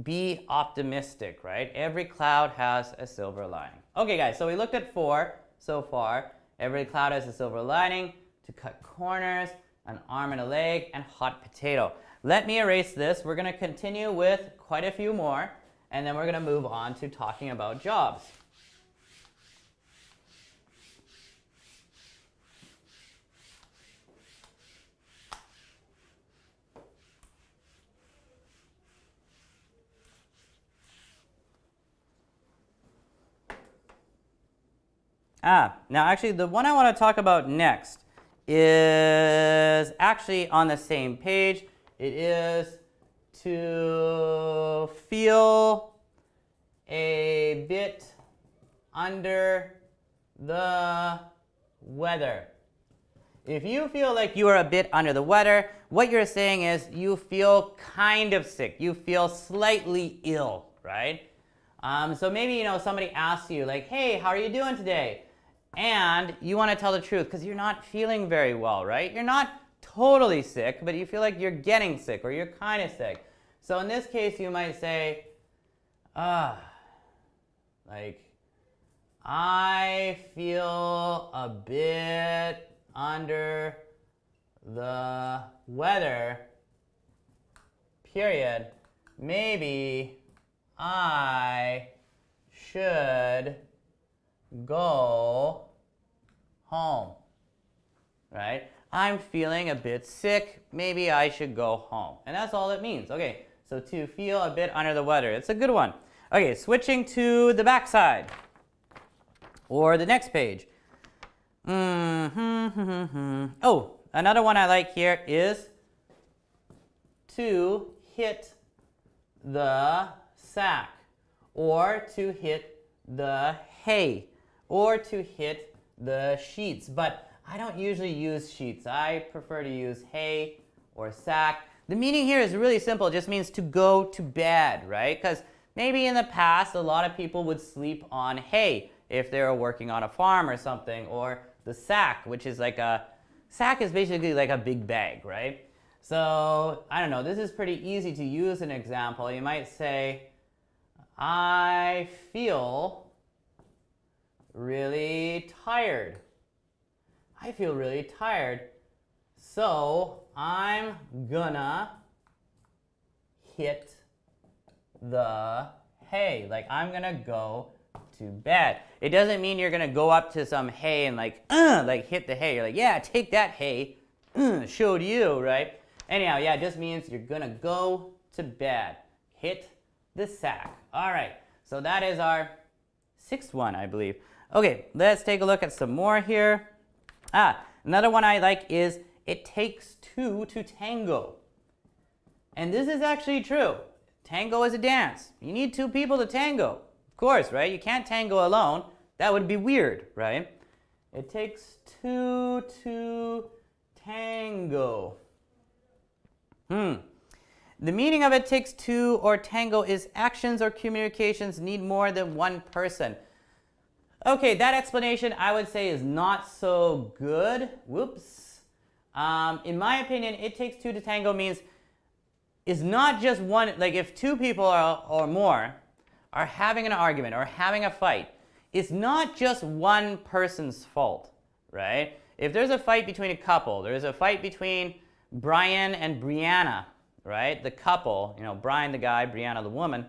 be optimistic, right? Every cloud has a silver lining. Okay, guys, so we looked at 4 so far. Every cloud has a silver lining, to cut corners, an arm and a leg, and hot potato. Let me erase this. We're gonna continue with quite a few more, and then we're gonna move on to talking about jobs. Now actually the one I want to talk about next is actually on the same page. It is to feel a bit under the weather. If you feel like you are a bit under the weather, what you're saying is you feel kind of sick. You feel slightly ill, right? So maybe, you know, somebody asks you like, hey, how are you doing today? And you want to tell the truth because you're not feeling very well, right? You're not totally sick, but you feel like you're getting sick or you're kind of sick. So in this case, you might say, like, I feel a bit under the weather, period. Maybe I should go home, right? I'm feeling a bit sick. Maybe I should go home. And that's all it means. Okay, so to feel a bit under the weather. It's a good one. Okay, switching to the back side or the next page. Oh, another one I like here is to hit the sack or to hit the hay or to hit the sheets. But I don't usually use sheets. I prefer to use hay or sack. The meaning here is really simple. It just means to go to bed, right? Because maybe in the past, a lot of people would sleep on hay if they were working on a farm or something, or the sack, which is like sack is basically like a big bag, right? So, I don't know, this is pretty easy to use an example. You might say, I feel really tired. I feel really tired. So, I'm gonna hit the hay. Like, I'm gonna go to bed. It doesn't mean you're gonna go up to some hay and like hit the hay. You're like, yeah, take that hay. Showed you, right? Anyhow, yeah, it just means you're gonna go to bed. Hit the sack. All right, so that is our 6th one, I believe. Okay, let's take a look at some more here. Another one I like is it takes 2 to tango. And this is actually true. Tango is a dance. You need 2 people to tango. Of course, right? You can't tango alone. That would be weird, right? It takes 2 to tango. The meaning of it takes 2 or tango is actions or communications need more than one person. Okay, that explanation I would say is not so good. Whoops. In my opinion, it takes 2 to tango means it's not just one, like if 2 people or more are having an argument or having a fight, it's not just one person's fault, right? If there's a fight between a couple, there's a fight between Brian and Brianna, right? The couple, you know, Brian the guy, Brianna the woman.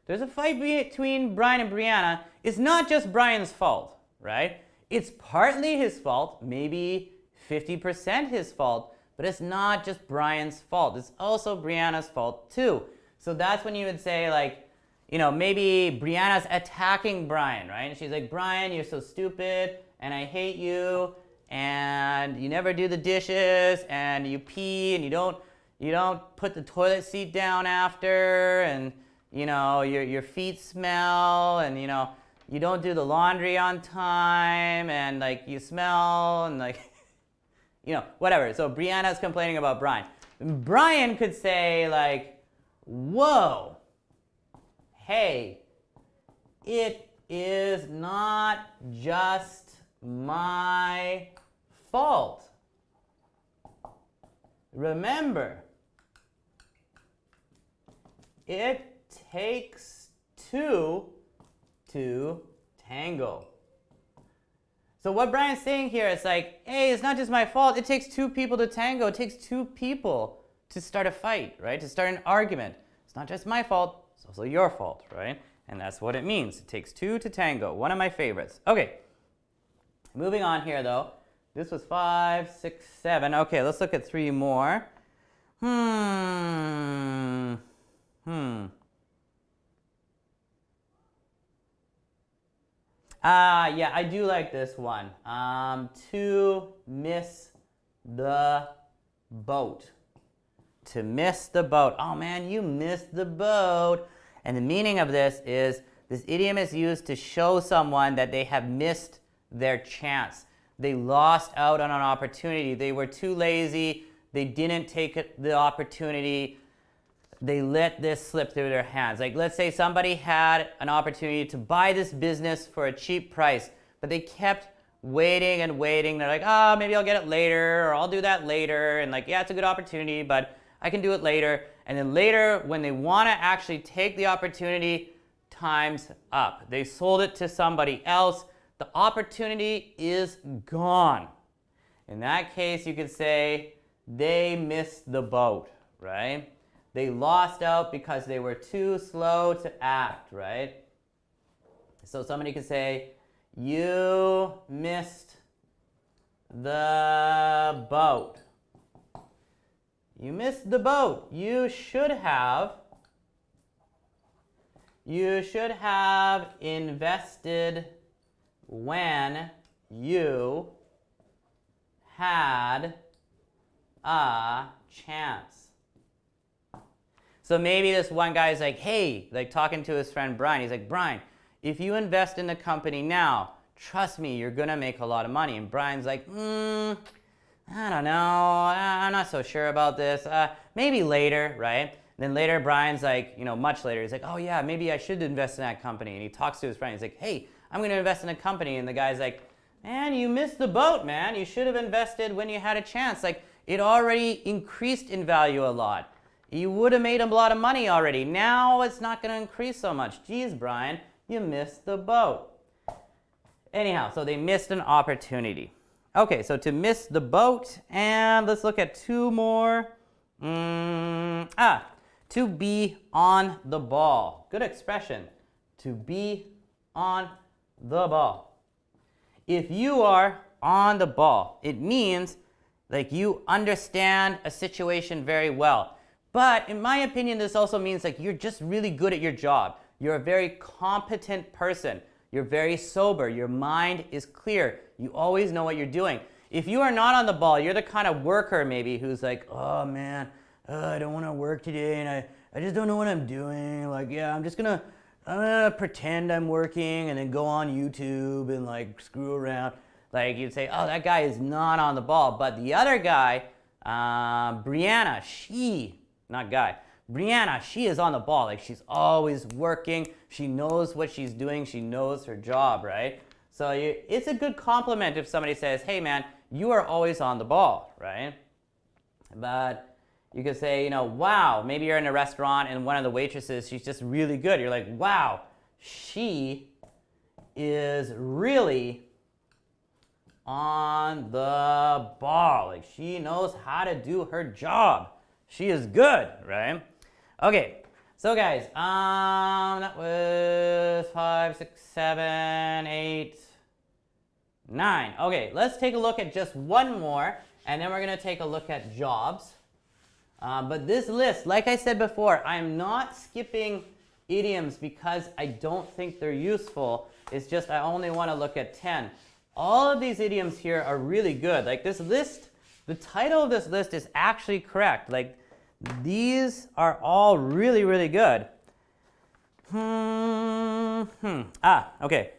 There's a fight between Brian and Brianna. It's not just Brian's fault, right? It's partly his fault, maybe 50% his fault, but it's not just Brian's fault. It's also Brianna's fault too. So that's when you would say like, maybe Brianna's attacking Brian, right? And she's like, Brian, you're so stupid, and I hate you, and you never do the dishes, and you pee, and you don't put the toilet seat down after, and your feet smell, and you don't do the laundry on time, and like you smell, and like whatever. So Brianna's complaining about Brian. Brian could say like, whoa, hey, it is not just my fault. Remember, it takes two to tango. So what Brian's saying here is like, hey, it's not just my fault. It takes two people to tango. It takes two people to start a fight, right? To start an argument. It's not just my fault. It's also your fault, right? And that's what it means. It takes two to tango. One of my favorites. Okay. Moving on here, though. This was 5, 6, 7. Okay, let's look at 3 more. Yeah, I do like this one. To miss the boat. To miss the boat. Oh man, you missed the boat. And the meaning of this idiom is used to show someone that they have missed their chance. They lost out on an opportunity. They were too lazy. They didn't take the opportunity. They let this slip through their hands. Like, let's say somebody had an opportunity to buy this business for a cheap price, but they kept waiting and waiting. They're like, oh, maybe I'll get it later, or I'll do that later. And like, yeah, it's a good opportunity, but I can do it later. And then later, when they want to actually take the opportunity, time's up. They sold it to somebody else. The opportunity is gone. In that case, you could say they missed the boat, right? They lost out because they were too slow to act, right? So somebody could say, you missed the boat. You missed the boat. You should have invested when you had a chance. So maybe this one guy is like, hey, like talking to his friend Brian. He's like, Brian, if you invest in the company now, trust me, you're going to make a lot of money. And Brian's like, I don't know. I'm not so sure about this. Maybe later, right? Then later, Brian's like, much later, he's like, oh yeah, maybe I should invest in that company. And he talks to his friend. He's like, hey, I'm going to invest in a company. And the guy's like, man, you missed the boat, man. You should have invested when you had a chance. Like, it already increased in value a lot. You would have made a lot of money already. Now it's not going to increase so much. Geez, Brian, you missed the boat. Anyhow, so they missed an opportunity. Okay, so to miss the boat, and let's look at 2 more. To be on the ball. Good expression. To be on the ball. If you are on the ball, it means like you understand a situation very well. But in my opinion, this also means like you're just really good at your job. You're a very competent person. You're very sober. Your mind is clear. You always know what you're doing. If you are not on the ball, you're the kind of worker maybe who's like, oh man, I don't want to work today and I just don't know what I'm doing. Like, yeah, I'm gonna pretend I'm working and then go on YouTube and like screw around. Like you'd say, oh, that guy is not on the ball. But the other guy, Brianna, Brianna, she is on the ball. Like she's always working. She knows what she's doing. She knows her job, right? So it's a good compliment if somebody says, hey man, you are always on the ball, right? But you could say, wow, maybe you're in a restaurant and one of the waitresses, she's just really good. You're like, wow, she is really on the ball. Like she knows how to do her job. She is good, right? Okay, so guys, that was 5, 6, 7, 8, 9. Okay, let's take a look at just one more, and then we're gonna take a look at jobs. But this list, like I said before, I'm not skipping idioms because I don't think they're useful. It's just I only want to look at 10. All of these idioms here are really good. Like this list, the title of this list is actually correct. Like these are all really, really good. Okay.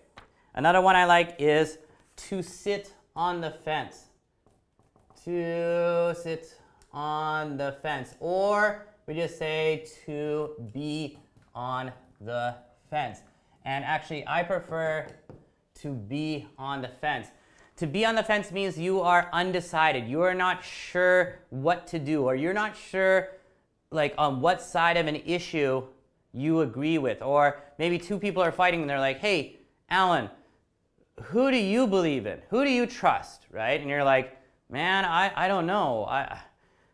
Another one I like is to sit on the fence. To sit on the fence. Or we just say to be on the fence. And actually, I prefer to be on the fence. To be on the fence means you are undecided. You are not sure what to do, or you're not sure like on what side of an issue you agree with. Or maybe two people are fighting and they're like, hey, Allan, who do you believe in? Who do you trust, right? And you're like, man, I don't know.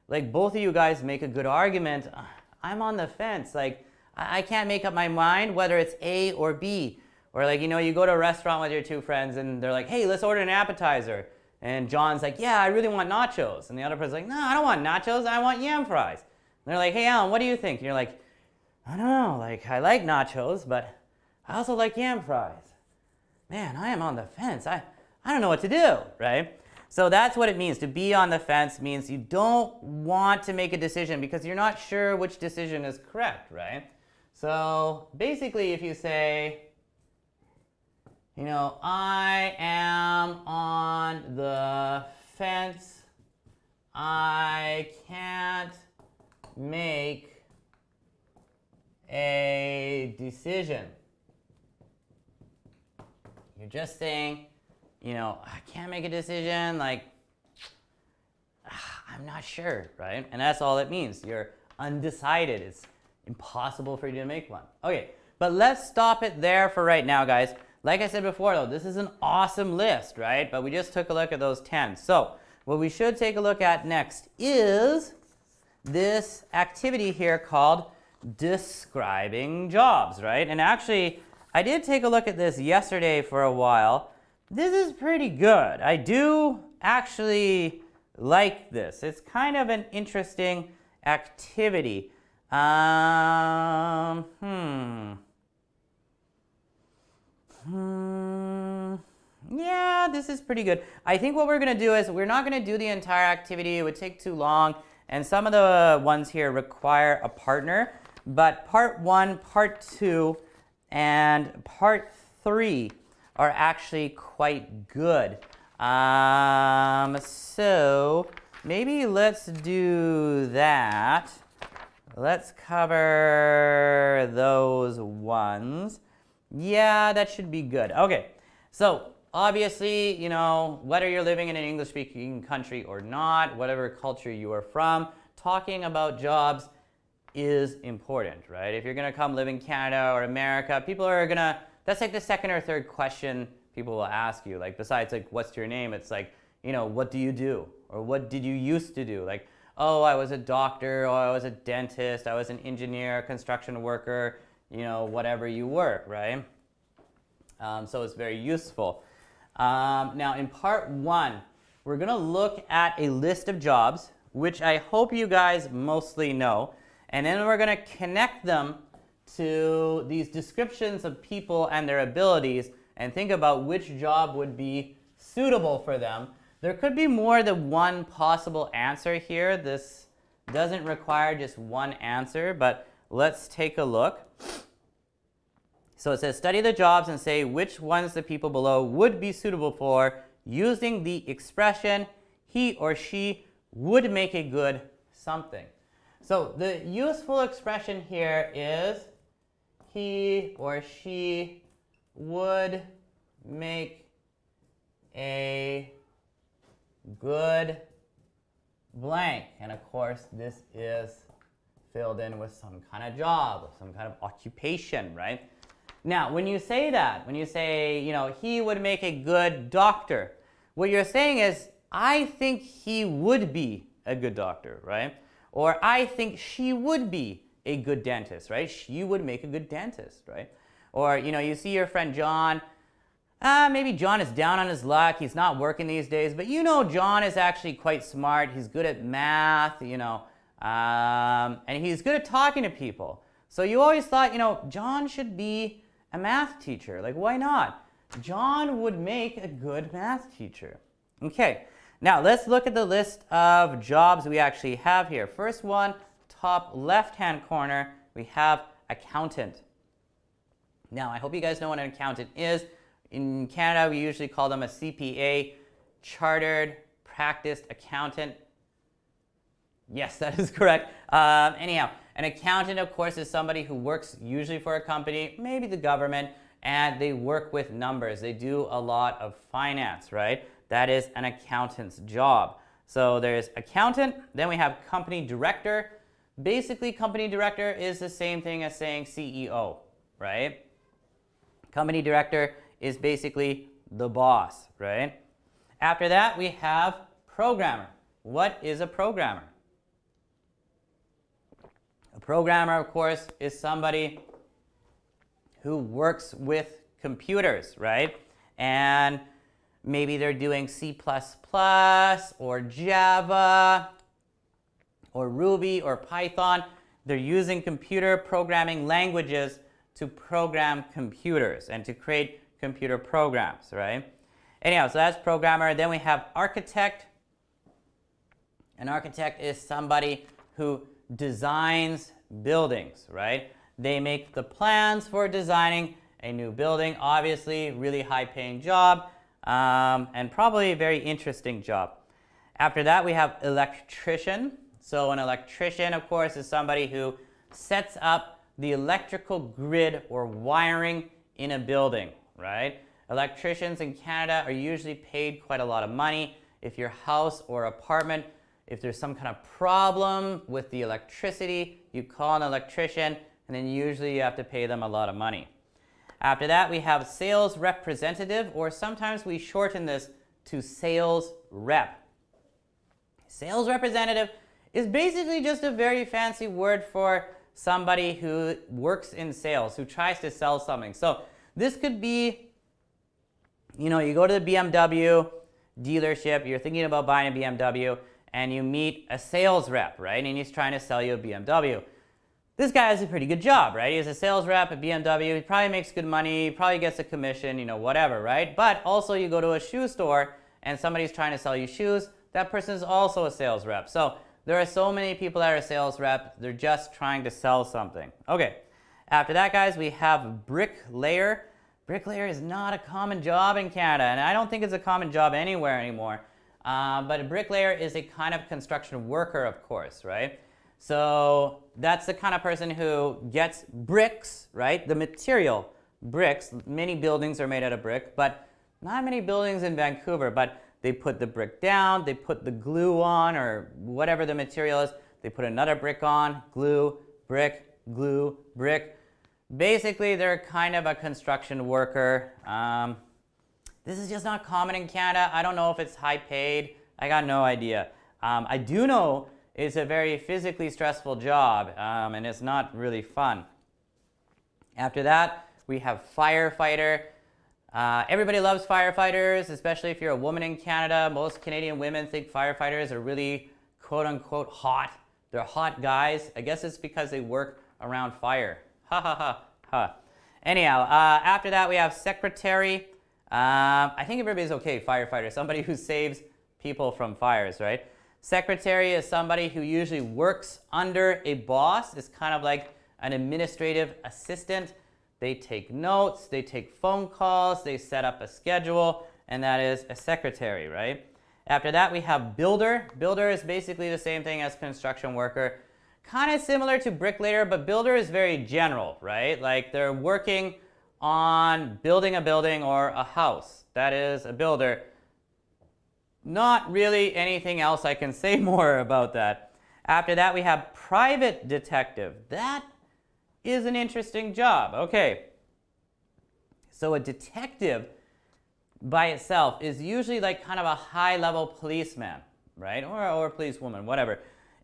Like both of you guys make a good argument. I'm on the fence. Like I can't make up my mind whether it's A or B. Or like, you know, you go to a restaurant with your two friends and they're like, hey, let's order an appetizer. And John's like, yeah, I really want nachos. And the other person's like, no, I don't want nachos. I want yam fries. And they're like, hey, Allan, what do you think? And you're like, I don't know. Like, I like nachos, but I also like yam fries. Man, I am on the fence. I don't know what to do, right? So that's what it means. To be on the fence means you don't want to make a decision because you're not sure which decision is correct, right? So basically, if you say, you know, I am on the fence, I can't make a decision. You're just saying, you know, I can't make a decision, like, I'm not sure, right? And that's all it means. You're undecided. It's impossible for you to make one. Okay, but let's stop it there for right now, guys. Like I said before, though, this is an awesome list, right? But we just took a look at those 10. So what we should take a look at next is this activity here called describing jobs, right? And actually, I did take a look at this yesterday for a while. This is pretty good. I do actually like this. It's kind of an interesting activity. Yeah, this is pretty good. I think what we're going to do is we're not going to do the entire activity. It would take too long. And some of the ones here require a partner. But part 1, part 2, and part 3 are actually quite good. So maybe let's do that. Let's cover those ones. Yeah, that should be good. Okay, so obviously, you know, whether you're living in an English-speaking country or not, whatever culture you are from, talking about jobs is important, right? If you're gonna come live in Canada or America, people are gonna, that's like the second or third question people will ask you. Like besides like, what's your name? It's like, you know, what do you do? Or what did you used to do? Like, oh, I was a doctor, or I was a dentist, I was an engineer, construction worker, you know, whatever you work, right? So it's very useful. Now in part 1, we're gonna look at a list of jobs, which I hope you guys mostly know. And then we're going to connect them to these descriptions of people and their abilities and think about which job would be suitable for them. There could be more than one possible answer here. This doesn't require just one answer, but let's take a look. So it says, study the jobs and say which ones the people below would be suitable for using the expression, he or she would make a good something. So the useful expression here is he or she would make a good blank. And of course, this is filled in with some kind of job, some kind of occupation, right? Now, when you say that, when you say, you know, he would make a good doctor, what you're saying is, I think he would be a good doctor, right? Or I think she would be a good dentist, right? She would make a good dentist, right? Or, you know, you see your friend John. Maybe John is down on his luck. He's not working these days. But you know John is actually quite smart. He's good at math, you know. And he's good at talking to people. So you always thought, John should be a math teacher. Like, why not? John would make a good math teacher. Okay, now let's look at the list of jobs we actually have here. First one, top left-hand corner, we have accountant. Now, I hope you guys know what an accountant is. In Canada, we usually call them a CPA, Chartered Practiced Accountant. Yes, that is correct. Anyhow, an accountant, of course, is somebody who works usually for a company, maybe the government, and they work with numbers. They do a lot of finance, right? That is an accountant's job. So there's accountant, then we have company director. Basically, company director is the same thing as saying CEO, right? Company director is basically the boss, right? After that, we have programmer. What is a programmer? A programmer, of course, is somebody who works with computers, right? And maybe they're doing C++ or Java or Ruby or Python. They're using computer programming languages to program computers and to create computer programs, right? Anyhow, so that's programmer. Then we have architect. An architect is somebody who designs buildings, right? They make the plans for designing a new building. Obviously, really high-paying job, and probably a very interesting job. After that, we have electrician. So an electrician, of course, is somebody who sets up the electrical grid or wiring in a building, right? Electricians in Canada are usually paid quite a lot of money. If your house or apartment, if there's some kind of problem with the electricity, you call an electrician, and then usually you have to pay them a lot of money. After that, we have sales representative, or sometimes we shorten this to sales rep. Sales representative is basically just a very fancy word for somebody who works in sales, who tries to sell something. So this could be, you go to the BMW dealership, you're thinking about buying a BMW, and you meet a sales rep, right? And he's trying to sell you a BMW. This guy has a pretty good job, right? He's a sales rep at BMW. He probably makes good money. He probably gets a commission, whatever, right? But also you go to a shoe store and somebody's trying to sell you shoes. That person is also a sales rep. So there are so many people that are sales rep. They're just trying to sell something. Okay. After that, guys, we have bricklayer. Bricklayer is not a common job in Canada, and I don't think it's a common job anywhere anymore. But a bricklayer is a kind of construction worker, of course, right? So that's the kind of person who gets bricks, right? The material, bricks. Many buildings are made out of brick, but not many buildings in Vancouver. But they put the brick down, they put the glue on, or whatever the material is. They put another brick on, glue, brick, glue, brick. Basically, they're kind of a construction worker. This is just not common in Canada. I don't know if it's high paid. I got no idea. I do know it's a very physically stressful job, and it's not really fun. After that, we have firefighter. Everybody loves firefighters, especially if you're a woman in Canada. Most Canadian women think firefighters are really quote-unquote hot. They're hot guys. I guess it's because they work around fire. Ha ha ha ha. Anyhow, after that we have secretary. I think everybody's okay, firefighter, somebody who saves people from fires, right? Secretary is somebody who usually works under a boss. It's kind of like an administrative assistant. They take notes, they take phone calls, they set up a schedule, and that is a secretary, right? After that, we have builder. Builder is basically the same thing as construction worker. Kind of similar to bricklayer, but builder is very general, right? Like they're working on building a building or a house. That is a builder. Not really anything else I can say more about that. After that, we have private detective. That is an interesting job. Okay. So a detective by itself is usually like kind of a high-level policeman, right? Or policewoman, whatever.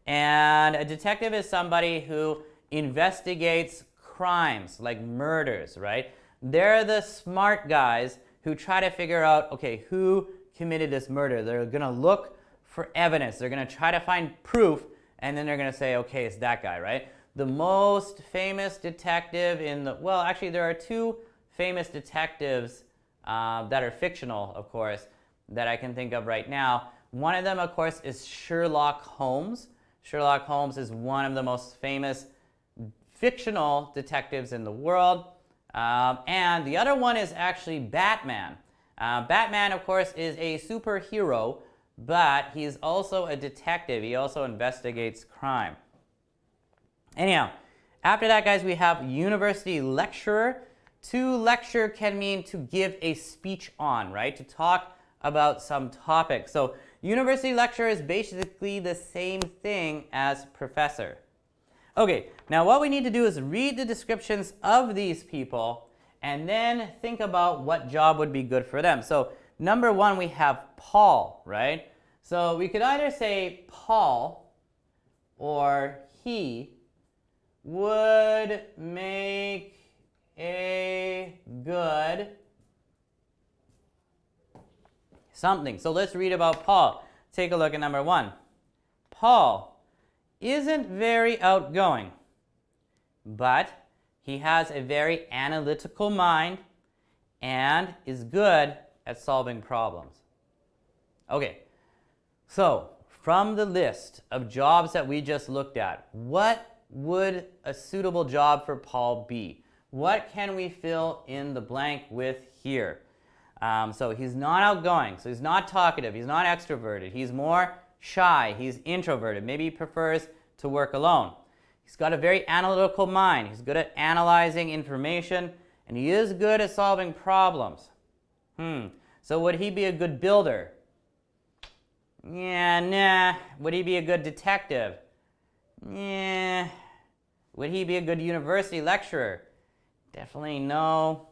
And a detective is somebody who investigates crimes like murders, right? They're the smart guys who try to figure out, okay, who committed this murder. They're going to look for evidence. They're going to try to find proof, and then they're going to say, okay, it's that guy, right? the most famous detective in the, well, actually there are two famous detectives that are fictional, of course, that I can think of right now. One of them, of course, is Sherlock Holmes. Sherlock Holmes is one of the most famous fictional detectives in the world. And the other one is actually Batman. Batman, of course, is a superhero, but he's also a detective. He also investigates crime. Anyhow, after that, guys, we have university lecturer. To lecture can mean to give a speech on, right? To talk about some topic. So university lecturer is basically the same thing as professor. Okay, now what we need to do is read the descriptions of these people and then think about what job would be good for them. So number one, we have Paul, right? So we could either say Paul or he would make a good something. So let's read about Paul. Take a look at number one. Paul isn't very outgoing, but he has a very analytical mind and is good at solving problems. Okay, so from the list of jobs that we just looked at, what would a suitable job for Paul be? What can we fill in the blank with here? So he's not outgoing, so he's not talkative, he's not extroverted, he's more shy, he's introverted, maybe he prefers to work alone. He's got a very analytical mind, he's good at analyzing information, and he is good at solving problems. So would he be a good builder? Yeah, nah. Would he be a good detective? Yeah. Would he be a good university lecturer? Definitely no.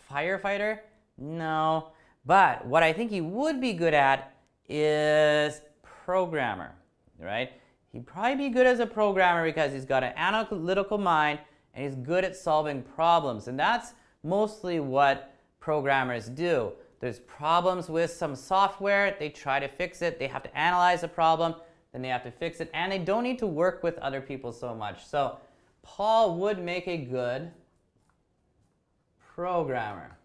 Firefighter? No. But what I think he would be good at is programmer, right? He'd probably be good as a programmer because he's got an analytical mind and he's good at solving problems. And that's mostly what programmers do. There's problems with some software, they try to fix it, they have to analyze the problem, then they have to fix it, and they don't need to work with other people so much. So Paul would make a good programmer.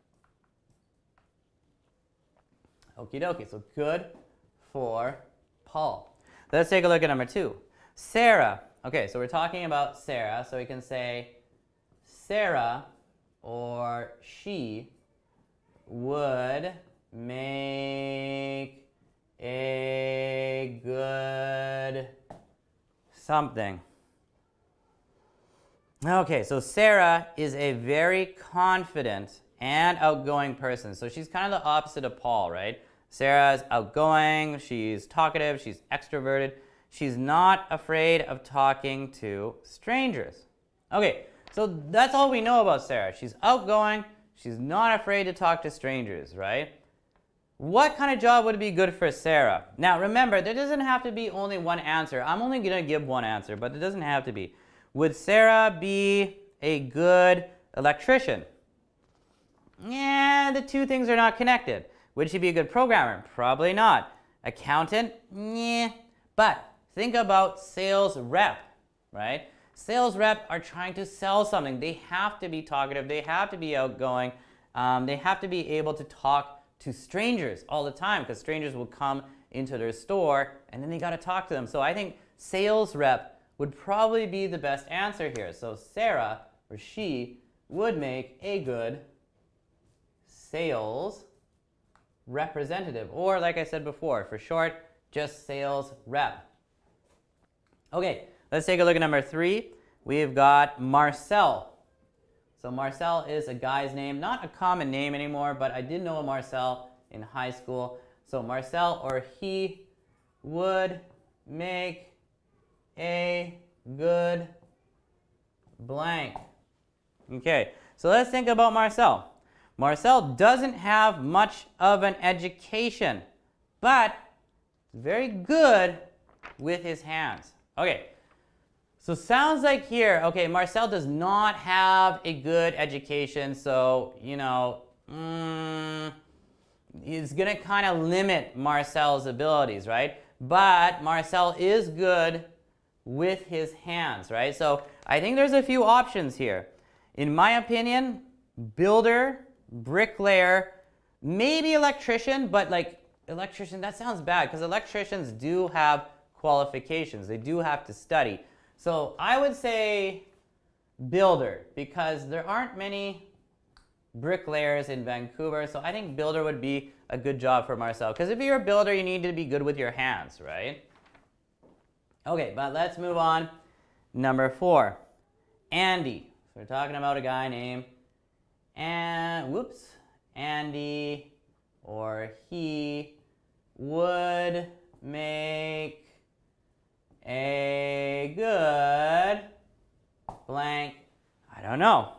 Okie dokie, so good for Paul. Let's take a look at number two. Sarah. Okay, so we're talking about Sarah, so we can say Sarah or she would make a good something. Okay, so Sarah is a very confident and outgoing person. So she's kind of the opposite of Paul, right? Sarah's outgoing, she's talkative, she's extroverted. She's not afraid of talking to strangers. Okay, so that's all we know about Sarah. She's outgoing, she's not afraid to talk to strangers, right? What kind of job would be good for Sarah? Now remember, there doesn't have to be only one answer. I'm only going to give one answer, but it doesn't have to be. Would Sarah be a good electrician? Yeah, the two things are not connected. Would she be a good programmer? Probably not. Accountant? Yeah. But think about sales rep, right? Sales rep are trying to sell something. They have to be talkative. They have to be outgoing. They have to be able to talk to strangers all the time because strangers will come into their store and then they got to talk to them. So I think sales rep would probably be the best answer here. So Sarah, or she, would make a good sales representative, or like I said before, for short, just sales rep. Okay, let's take a look at number three. We've got Marcel. So Marcel is a guy's name, not a common name anymore, but I did know a Marcel in high school. So Marcel or he would make a good blank. Okay, so let's think about Marcel. Marcel doesn't have much of an education, but very good with his hands. Okay, so sounds like here, okay, Marcel does not have a good education, so, you know, he's going to kind of limit Marcel's abilities, right? But Marcel is good with his hands, right? So I think there's a few options here. In my opinion, builder, bricklayer, maybe electrician, but like electrician, that sounds bad because electricians do have qualifications. They do have to study. So I would say builder because there aren't many bricklayers in Vancouver. So I think builder would be a good job for Marcel. Because if you're a builder, you need to be good with your hands, right? Okay, but let's move on. Number 4, Andy. So we're talking about a guy named Andy, or he would make a good blank. I don't know.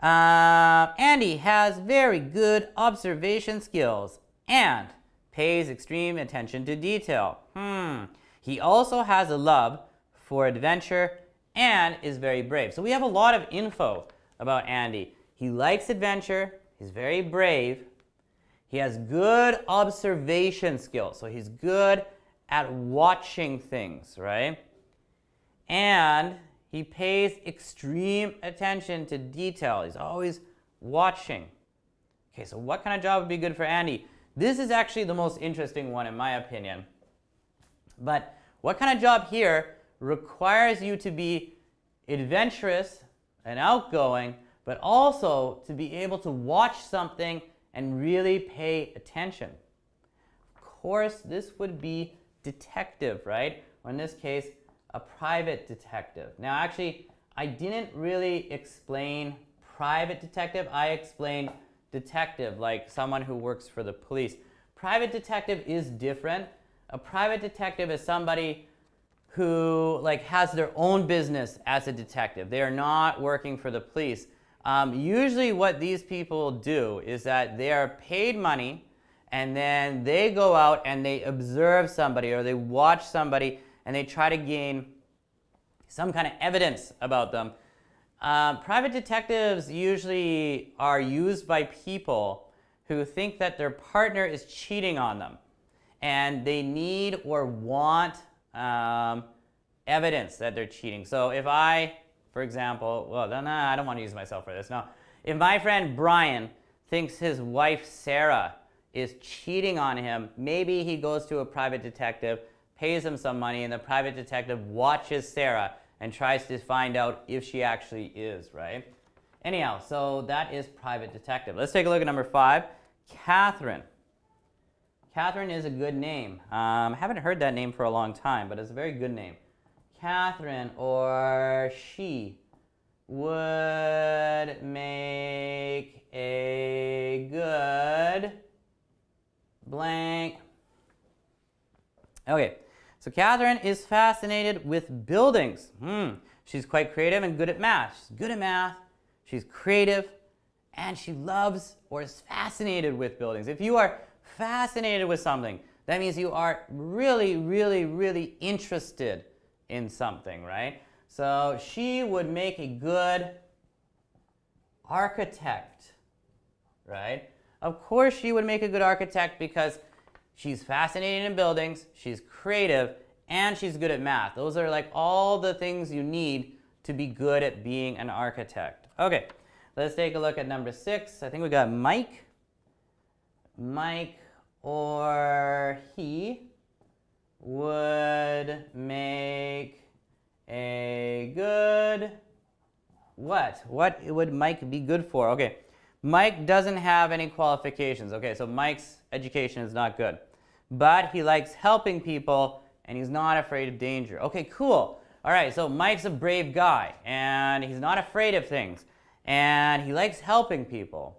Andy has very good observation skills and pays extreme attention to detail. He also has a love for adventure and is very brave. So we have a lot of info about Andy. He likes adventure, he's very brave, he has good observation skills, so he's good at watching things, right? And he pays extreme attention to detail. He's always watching. Okay, so what kind of job would be good for Andy? This is actually the most interesting one in my opinion. But what kind of job here requires you to be adventurous and outgoing, but also to be able to watch something and really pay attention? Of course, this would be detective, right? Or in this case, a private detective. Now, actually, I didn't really explain private detective. I explained detective, like someone who works for the police. Private detective is different. A private detective is somebody who has their own business as a detective. They are not working for the police. Usually what these people do is that they are paid money and then they go out and they observe somebody or they watch somebody and they try to gain some kind of evidence about them. Private detectives usually are used by people who think that their partner is cheating on them and they need or want evidence that they're cheating. So if I, for example, I don't want to use myself for this. No, if my friend Brian thinks his wife Sarah is cheating on him, maybe he goes to a private detective, pays him some money, and the private detective watches Sarah and tries to find out if she actually is, right? Anyhow, so that is private detective. Let's take a look at number 5, Catherine. Catherine is a good name. I haven't heard that name for a long time, but it's a very good name. Catherine, or she, would make a good blank. Okay, so Catherine is fascinated with buildings. She's quite creative and good at math. She's good at math, she's creative, and she loves or is fascinated with buildings. If you are fascinated with something, that means you are really, really, really interested in something, right? So she would make a good architect, right? Of course she would make a good architect because she's fascinated in buildings, she's creative, and she's good at math. Those are like all the things you need to be good at being an architect. Okay, let's take a look at number 6. I think we got Mike. Mike, or he, would make a good what? What would Mike be good for? Okay, Mike doesn't have any qualifications. Okay, so Mike's education is not good, but he likes helping people and he's not afraid of danger. Okay, cool. All right, so Mike's a brave guy and he's not afraid of things and he likes helping people.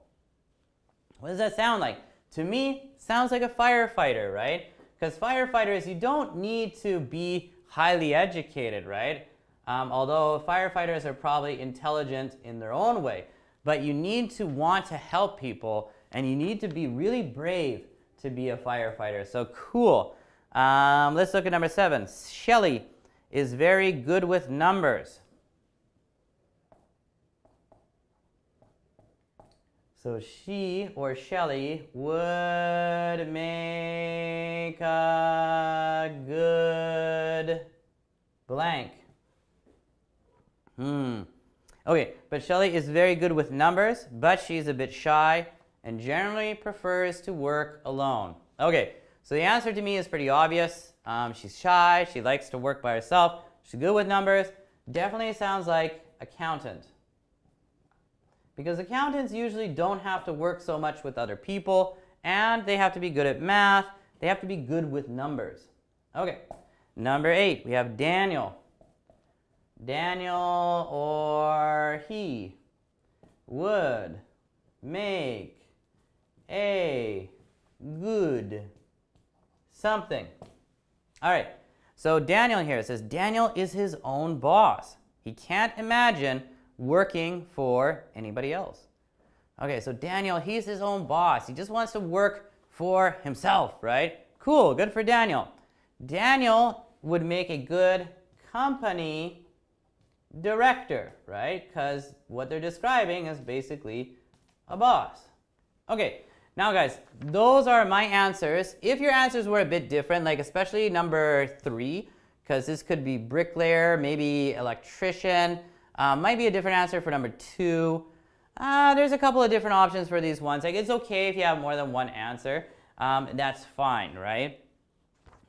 What does that sound like? To me, sounds like a firefighter, right? Because firefighters, you don't need to be highly educated, right? Although firefighters are probably intelligent in their own way, but you need to want to help people and you need to be really brave to be a firefighter. So cool. Let's look at number 7. Shelley is very good with numbers. So she, or Shelley, would make a good blank. Okay, but Shelly is very good with numbers, but she's a bit shy and generally prefers to work alone. Okay, so the answer to me is pretty obvious. She's shy, she likes to work by herself, she's good with numbers. Definitely sounds like accountant. Because accountants usually don't have to work so much with other people, and they have to be good at math, they have to be good with numbers. Okay, number 8, we have Daniel. Daniel, or he, would make a good something. All right, so Daniel here says Daniel is his own boss. He can't imagine working for anybody else. Okay, so Daniel, he's his own boss. He just wants to work for himself, right? Cool, good for Daniel. Daniel would make a good company director, right? Because what they're describing is basically a boss. Okay, now guys, those are my answers. If your answers were a bit different, like especially number 3, because this could be bricklayer, maybe electrician, might be a different answer for number 2. There's a couple of different options for these ones. Like, it's okay if you have more than one answer. That's fine, right?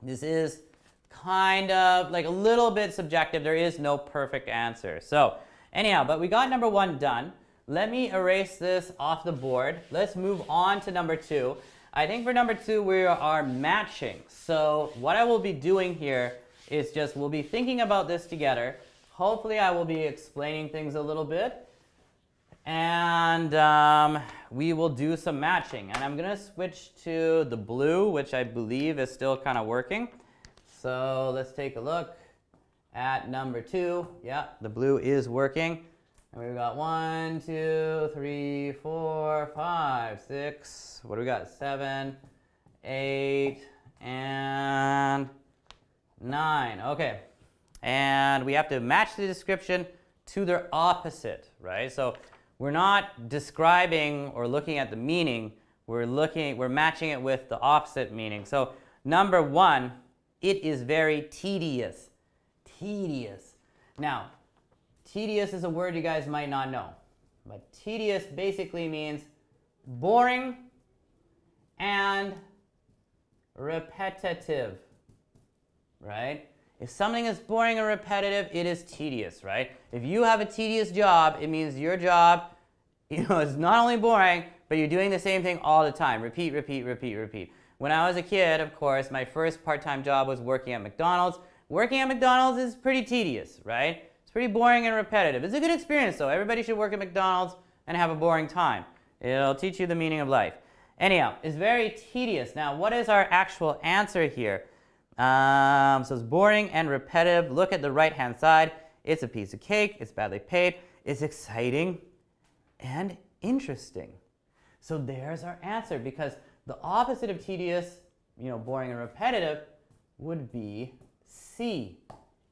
This is kind of like a little bit subjective. There is no perfect answer. So anyhow, but we got number 1 done. Let me erase this off the board. Let's move on to number 2. I think for number 2, we are matching. So what I will be doing here is just, we'll be thinking about this together. Hopefully I will be explaining things a little bit. And we will do some matching. And I'm going to switch to the blue, which I believe is still kind of working. So let's take a look at number 2. Yeah, the blue is working. And we've got 1, 2, 3, 4, 5, 6. What do we got? 7, 8, and 9. Okay. And we have to match the description to their opposite, right? So we're not describing or looking at the meaning. We're matching it with the opposite meaning. So number 1, it is very tedious. Tedious. Now, tedious is a word you guys might not know. But tedious basically means boring and repetitive, right? If something is boring and repetitive, it is tedious, right? If you have a tedious job, it means your job, is not only boring, but you're doing the same thing all the time. Repeat, repeat, repeat, repeat. When I was a kid, of course, my first part-time job was working at McDonald's. Working at McDonald's is pretty tedious, right? It's pretty boring and repetitive. It's a good experience, though. Everybody should work at McDonald's and have a boring time. It'll teach you the meaning of life. Anyhow, it's very tedious. Now, what is our actual answer here? So it's boring and repetitive. Look at the right-hand side. It's a piece of cake. It's badly paid. It's exciting and interesting. So there's our answer, because the opposite of tedious, boring and repetitive, would be C,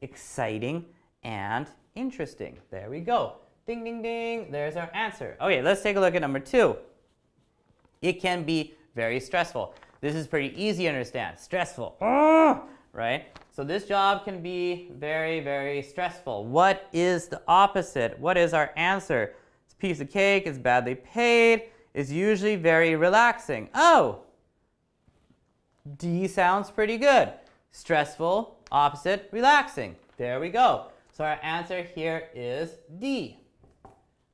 exciting and interesting. There we go. Ding, ding, ding. There's our answer. Okay, let's take a look at number 2. It can be very stressful. This is pretty easy to understand. Stressful, right? So this job can be very, very stressful. What is the opposite? What is our answer? It's a piece of cake. It's badly paid. It's usually very relaxing. Oh, D sounds pretty good. Stressful, opposite, relaxing. There we go. So our answer here is D.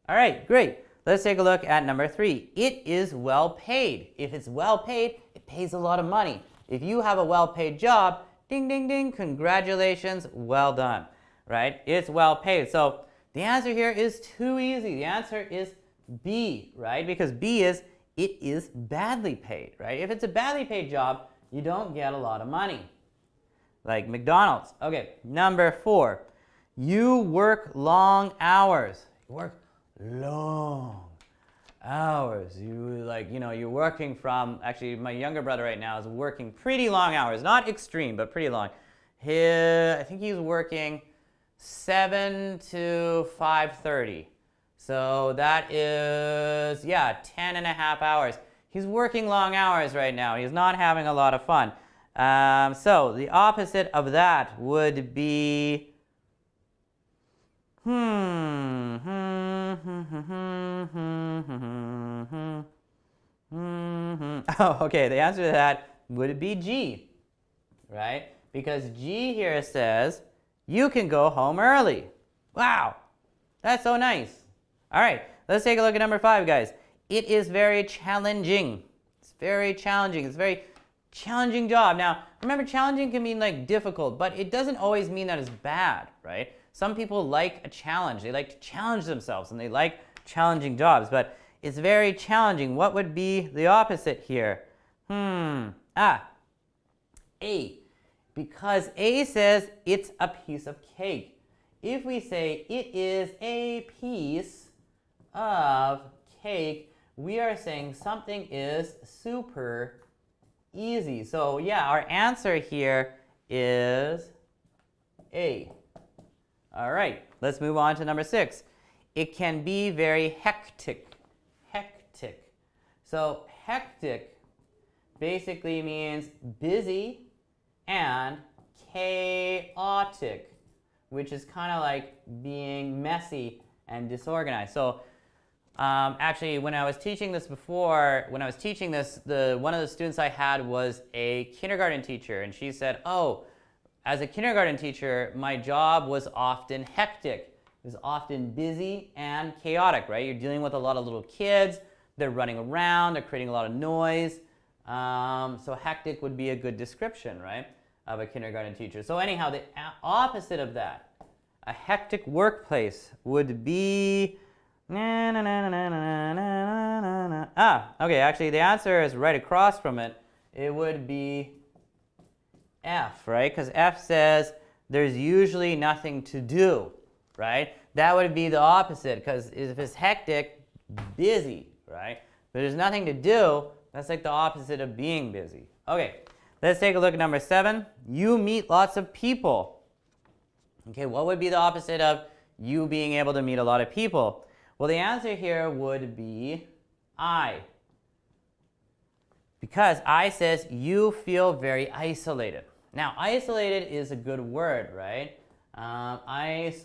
All right, great. Let's take a look at number 3. It is well paid. If it's well paid, it pays a lot of money. If you have a well-paid job, ding, ding, ding, congratulations, well done, right? It's well paid. So the answer here is too easy. The answer is B, right? Because B is, it is badly paid, right? If it's a badly paid job, you don't get a lot of money. Like McDonald's. Okay, number 4. You work long hours. You work long hours. You're working from, actually my younger brother right now is working pretty long hours. Not extreme, but pretty long. I think he's working 7 to 5:30. So that is, 10 and a half hours. He's working long hours right now. He's not having a lot of fun. So the opposite of that would be, Oh, okay, the answer to that would be G, right? Because G here says, you can go home early. Wow, that's so nice. All right, let's take a look at number 5, guys. It is very challenging. It's very challenging. It's a very challenging job. Now, remember, challenging can mean like difficult, but it doesn't always mean that it's bad, right? Some people like a challenge. They like to challenge themselves, and they like challenging jobs, but it's very challenging. What would be the opposite here? A. Because A says it's a piece of cake. If we say it is a piece of cake, we are saying something is super easy. So yeah, our answer here is A. All right, let's move on to number 6. It can be very hectic. Hectic. So hectic basically means busy and chaotic, which is kind of like being messy and disorganized. So actually, when I was teaching this before, one of the students I had was a kindergarten teacher, and she said, oh, as a kindergarten teacher, my job was often hectic. It was often busy and chaotic, right? You're dealing with a lot of little kids. They're running around. They're creating a lot of noise. So hectic would be a good description, right, of a kindergarten teacher. So anyhow, the opposite of that, a hectic workplace would be... okay, actually the answer is right across from it. It would be F, right? Because F says there's usually nothing to do, right? That would be the opposite, because if it's hectic, busy, right? But there's nothing to do, that's like the opposite of being busy. Okay, let's take a look at number 7. You meet lots of people. Okay, what would be the opposite of you being able to meet a lot of people? Well, the answer here would be I. Because I says you feel very isolated. Now, isolated is a good word, right? Isolated.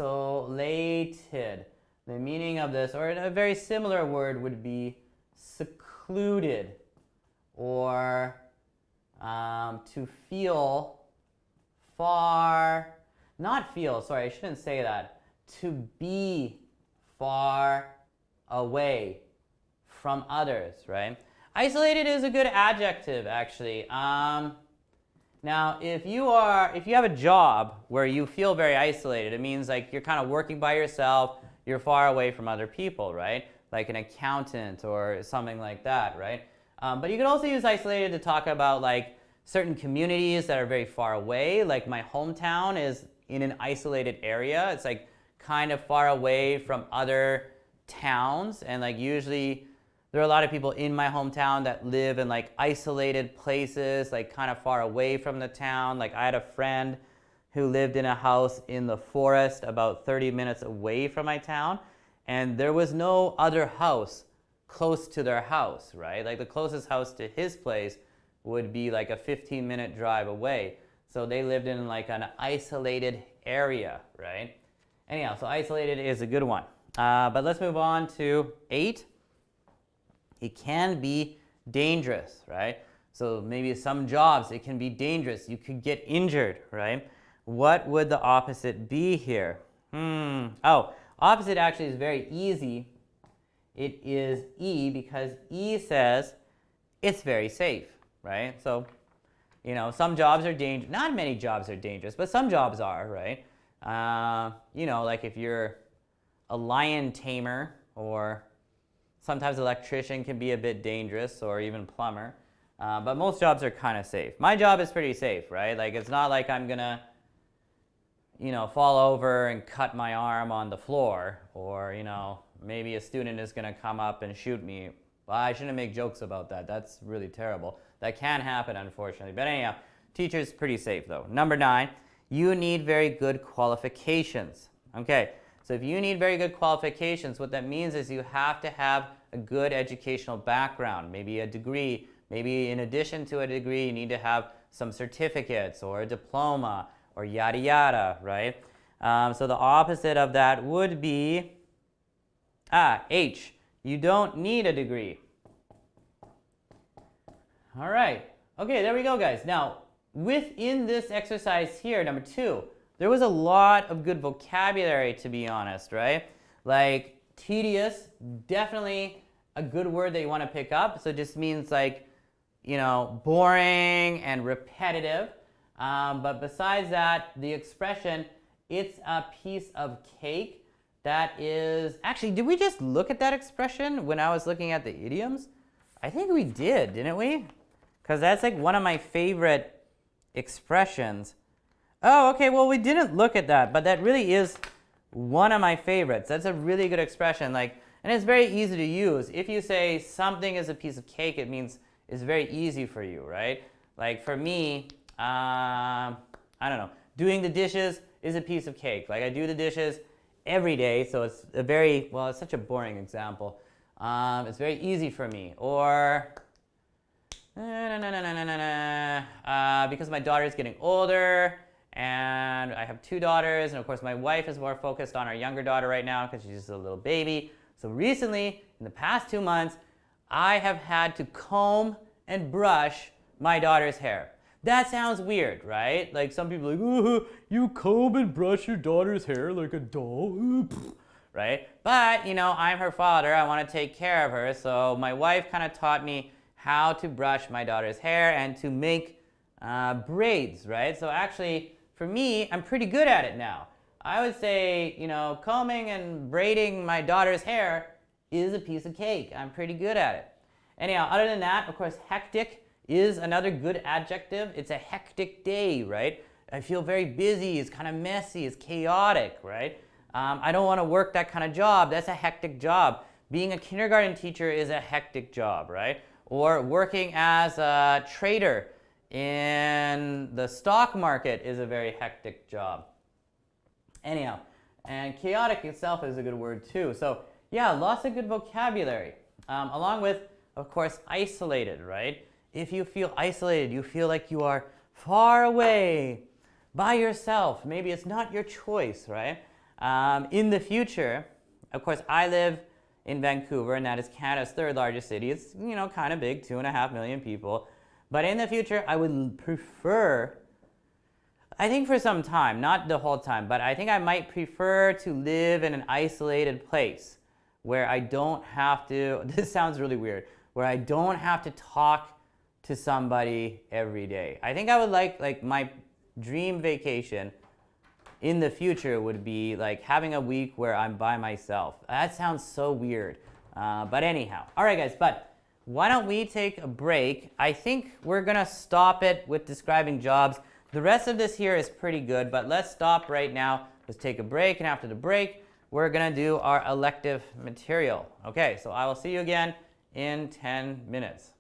The meaning of this, or a very similar word, would be secluded, or to feel far, not feel, sorry, I shouldn't say that, to be far away from others, right? Isolated is a good adjective, actually. Now, if you have a job where you feel very isolated, it means like you're kind of working by yourself, you're far away from other people, right? Like an accountant or something like that, right? But you could also use isolated to talk about like certain communities that are very far away. Like my hometown is in an isolated area. It's like kind of far away from other towns, and like usually there are a lot of people in my hometown that live in like isolated places, like kind of far away from the town. Like I had a friend who lived in a house in the forest about 30 minutes away from my town, and there was no other house close to their house, right? Like the closest house to his place would be like a 15-minute drive away. So they lived in like an isolated area, right? Anyhow, so isolated is a good one. But let's move on to 8. It can be dangerous, right? So maybe some jobs, it can be dangerous. You could get injured, right? What would the opposite be here? Oh, opposite actually is very easy. It is E, because E says it's very safe, right? So, you know, some jobs are dangerous. Not many jobs are dangerous, but some jobs are, right? You know, like if you're a lion tamer, or sometimes electrician can be a bit dangerous, or even plumber. But most jobs are kind of safe. My job is pretty safe, right? Like it's not like I'm gonna, you know, fall over and cut my arm on the floor, or, you know, maybe a student is gonna come up and shoot me. Well, I shouldn't make jokes about that. That's really terrible. That can happen, unfortunately. But anyhow, teacher's pretty safe though. Number 9, you need very good qualifications. Okay, so if you need very good qualifications, what that means is you have to have a good educational background, maybe a degree, maybe in addition to a degree, you need to have some certificates or a diploma or yada yada, right? So the opposite of that would be H. You don't need a degree. All right. Okay, there we go, guys. Now, within this exercise here, number 2, there was a lot of good vocabulary, to be honest, right? Like tedious, definitely a good word that you want to pick up. So it just means like, you know, boring and repetitive. But besides that, the expression, it's a piece of cake, that is, actually, did we just look at that expression when I was looking at the idioms? I think we did, didn't we? Because that's like one of my favorite expressions. Oh, okay, well, we didn't look at that, but that really is one of my favorites. That's a really good expression, like, and it's very easy to use. If you say something is a piece of cake, it means it's very easy for you, right? Like for me, I don't know, doing the dishes is a piece of cake. Like I do the dishes every day, so it's a very, well, it's such a boring example. It's very easy for me. Or because my daughter is getting older, and I have 2 daughters, and of course my wife is more focused on our younger daughter right now because she's just a little baby. So recently, in the past 2 months, I have had to comb and brush my daughter's hair. That sounds weird, right? Like some people are like, oh, you comb and brush your daughter's hair like a doll, right? But, you know, I'm her father. I want to take care of her. So my wife kind of taught me how to brush my daughter's hair and to make braids, right? So actually, for me, I'm pretty good at it now. I would say, you know, combing and braiding my daughter's hair is a piece of cake. I'm pretty good at it. Anyhow, other than that, of course, hectic is another good adjective. It's a hectic day, right? I feel very busy, it's kind of messy, it's chaotic, right? I don't want to work that kind of job. That's a hectic job. Being a kindergarten teacher is a hectic job, right? Or working as a trader in the stock market is a very hectic job. Anyhow, and chaotic itself is a good word too. So yeah, lots of good vocabulary. Along with, of course, isolated, right? If you feel isolated, you feel like you are far away by yourself. Maybe it's not your choice, right? In the future, of course, I live in Vancouver, and that is Canada's 3rd largest city. It's, you know, kind of big, 2.5 million people. But in the future, I would prefer, I think for some time, not the whole time, but I think I might prefer to live in an isolated place where I don't have to, this sounds really weird, where I don't have to talk to somebody every day. I think I would like my dream vacation in the future would be like having a week where I'm by myself. That sounds so weird. But anyhow, all right guys, but why don't we take a break? I think we're gonna stop it with describing jobs. The rest of this here is pretty good, but let's stop right now. Let's take a break, and after the break, we're gonna do our elective material. Okay, so I will see you again in 10 minutes.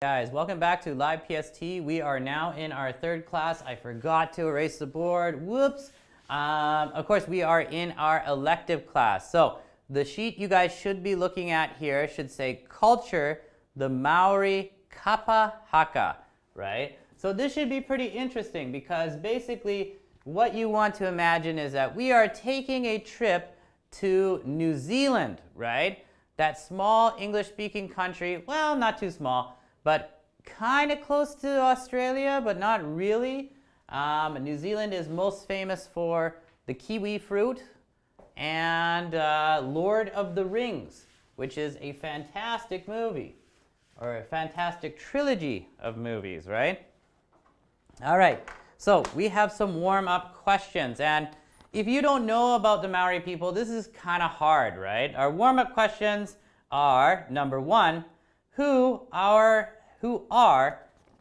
Guys, welcome back to Live PST. We are now in our third class. I forgot to erase the board. Whoops. Of course, we are in our elective class. So the sheet you guys should be looking at here should say Culture, the Maori Kapa Haka, right? So this should be pretty interesting because basically what you want to imagine is that we are taking a trip to New Zealand, right? That small English-speaking country, well, not too small, but kind of close to Australia, but not really. New Zealand is most famous for the kiwi fruit and Lord of the Rings, which is a fantastic movie, or a fantastic trilogy of movies, right? All right, so we have some warm-up questions, and if you don't know about the Maori people, this is kind of hard, right? Our warm-up questions are, number one, who are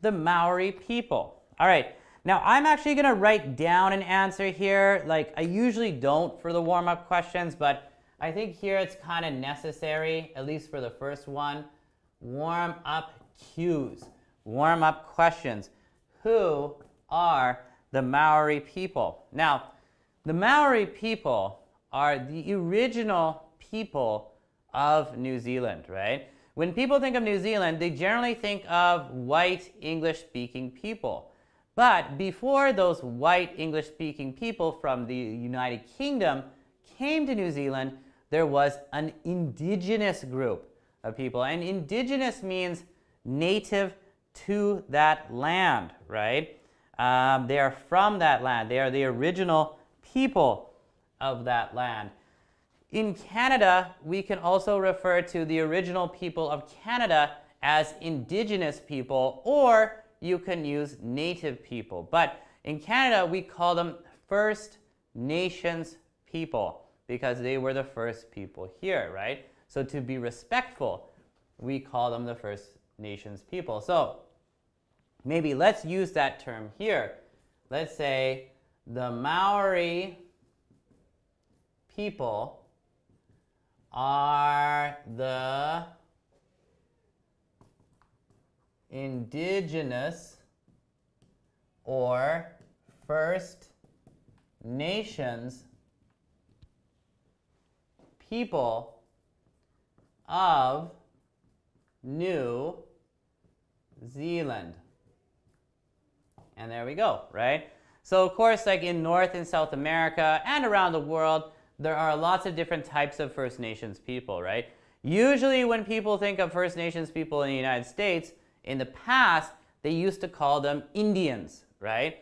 the Maori people? All right, now I'm actually gonna write down an answer here. Like I usually don't for the warm-up questions, but I think here it's kind of necessary, at least for the first one. Warm-up cues, warm-up questions. Who are the Maori people? Now, the Maori people are the original people of New Zealand, right? When people think of New Zealand, they generally think of white English-speaking people. But before those white English-speaking people from the United Kingdom came to New Zealand, there was an indigenous group of people. And indigenous means native to that land, right? They are from that land. They are the original people of that land. In Canada, we can also refer to the original people of Canada as Indigenous people, or you can use Native people. But in Canada, we call them First Nations people because they were the first people here, right? So to be respectful, we call them the First Nations people. So maybe let's use that term here. Let's say the Maori people are the Indigenous or First Nations people of New Zealand. And there we go, right? So of course, like in North and South America and around the world, there are lots of different types of First Nations people, right? Usually when people think of First Nations people in the United States, in the past, they used to call them Indians, right?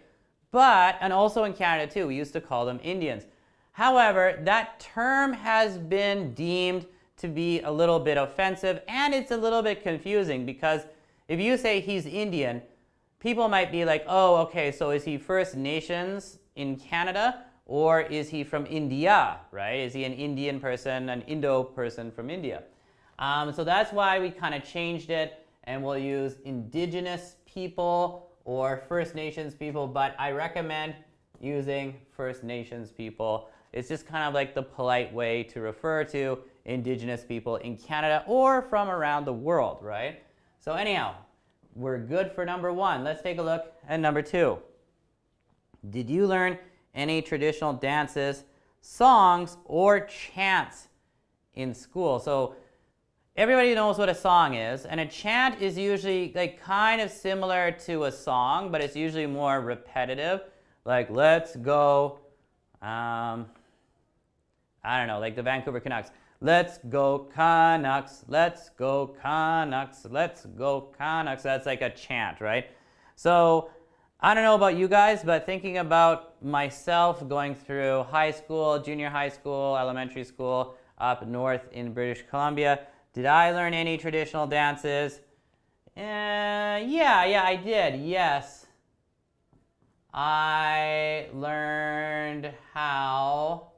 And also in Canada too, we used to call them Indians. However, that term has been deemed to be a little bit offensive, and it's a little bit confusing because if you say he's Indian, people might be like, oh, okay, so is he First Nations in Canada? Or is he from India, right? Is he an Indian person, an Indo person from India? So that's why we kind of changed it, and we'll use Indigenous people or First Nations people, but I recommend using First Nations people. It's just kind of like the polite way to refer to Indigenous people in Canada or from around the world, right? So anyhow, we're good for number one. Let's take a look at number two. Did you learn any traditional dances, songs, or chants in school? So everybody knows what a song is, and a chant is usually like kind of similar to a song, but it's usually more repetitive. Like, let's go, I don't know, like the Vancouver Canucks. Let's go Canucks, let's go Canucks, let's go Canucks. That's like a chant, right? So I don't know about you guys, but thinking about myself going through high school, junior high school, elementary school, up north in British Columbia, did I learn any traditional dances? Yeah, I did, yes. I learned how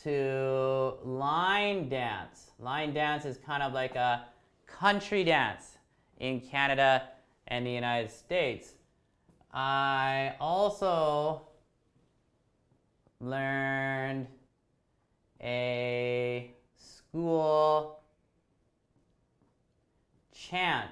to line dance. Line dance is kind of like a country dance in Canada and the United States. I also learned a school chant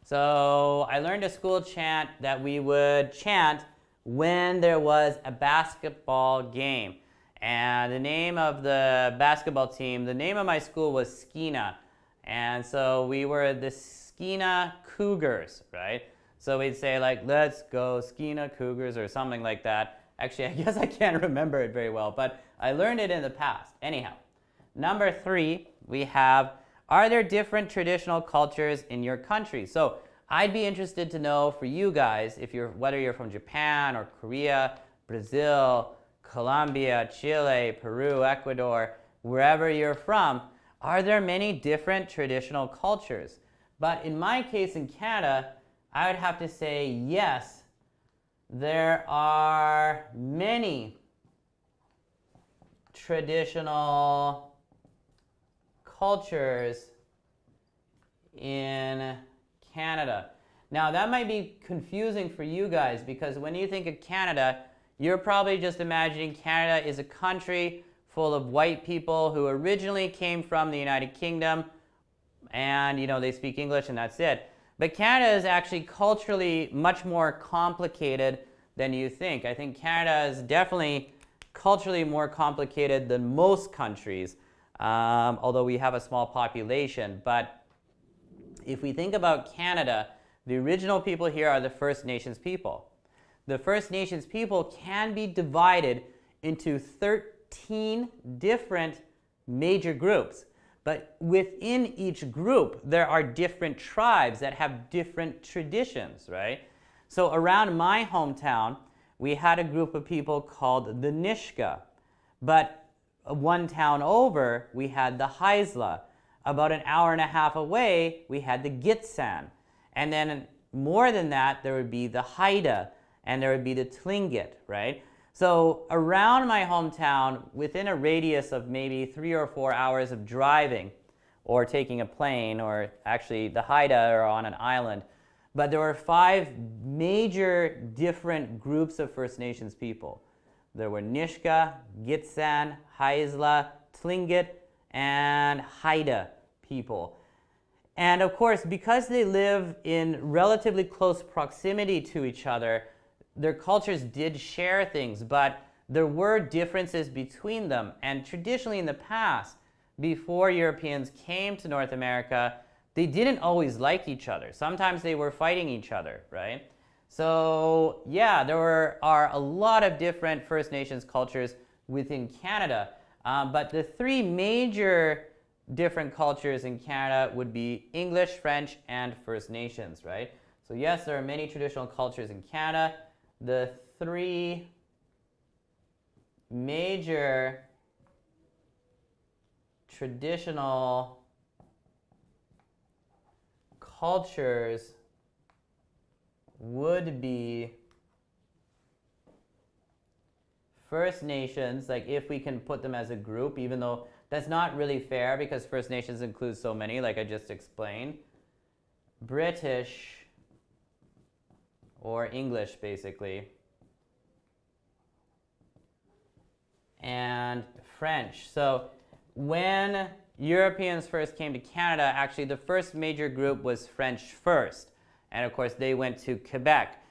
So I learned a school chant that we would chant when there was a basketball game. And the name of the basketball team, the name of my school was Skeena. And so we were the Skeena Cougars, right? So we'd say like, let's go Skeena Cougars or something like that. Actually, I guess I can't remember it very well, but I learned it in the past. Anyhow, number 3, we have, are there different traditional cultures in your country? So I'd be interested to know for you guys, whether you're from Japan or Korea, Brazil, Colombia, Chile, Peru, Ecuador, wherever you're from, are there many different traditional cultures? But in my case in Canada, I would have to say yes, there are many traditional cultures in Canada. Now that might be confusing for you guys because when you think of Canada, you're probably just imagining Canada is a country full of white people who originally came from the United Kingdom and they speak English and that's it. But Canada is actually culturally much more complicated than you think. I think Canada is definitely culturally more complicated than most countries, although we have a small population. But if we think about Canada, the original people here are the First Nations people. The First Nations people can be divided into 13 different major groups. But within each group, there are different tribes that have different traditions, right? So around my hometown, we had a group of people called the Nishka. But one town over, we had the Haisla. About an hour and a half away, we had the Gitsan. And then more than that, there would be the Haida, and there would be the Tlingit, right? So around my hometown, within a radius of maybe 3 or 4 hours of driving, or taking a plane, or actually the Haida are on an island, but there were 5 major different groups of First Nations people. There were Nishka, Gitsan, Haisla, Tlingit, and Haida people. And of course, because they live in relatively close proximity to each other, their cultures did share things, but there were differences between them. And traditionally in the past, before Europeans came to North America, they didn't always like each other. Sometimes they were fighting each other, right? So yeah, there are a lot of different First Nations cultures within Canada. But the 3 major different cultures in Canada would be English, French, and First Nations, right? So yes, there are many traditional cultures in Canada. The 3 major traditional cultures would be First Nations, like if we can put them as a group, even though that's not really fair because First Nations includes so many, like I just explained. British, or English basically, and French. So when Europeans first came to Canada, actually the first major group was French first, and of course they went to Quebec.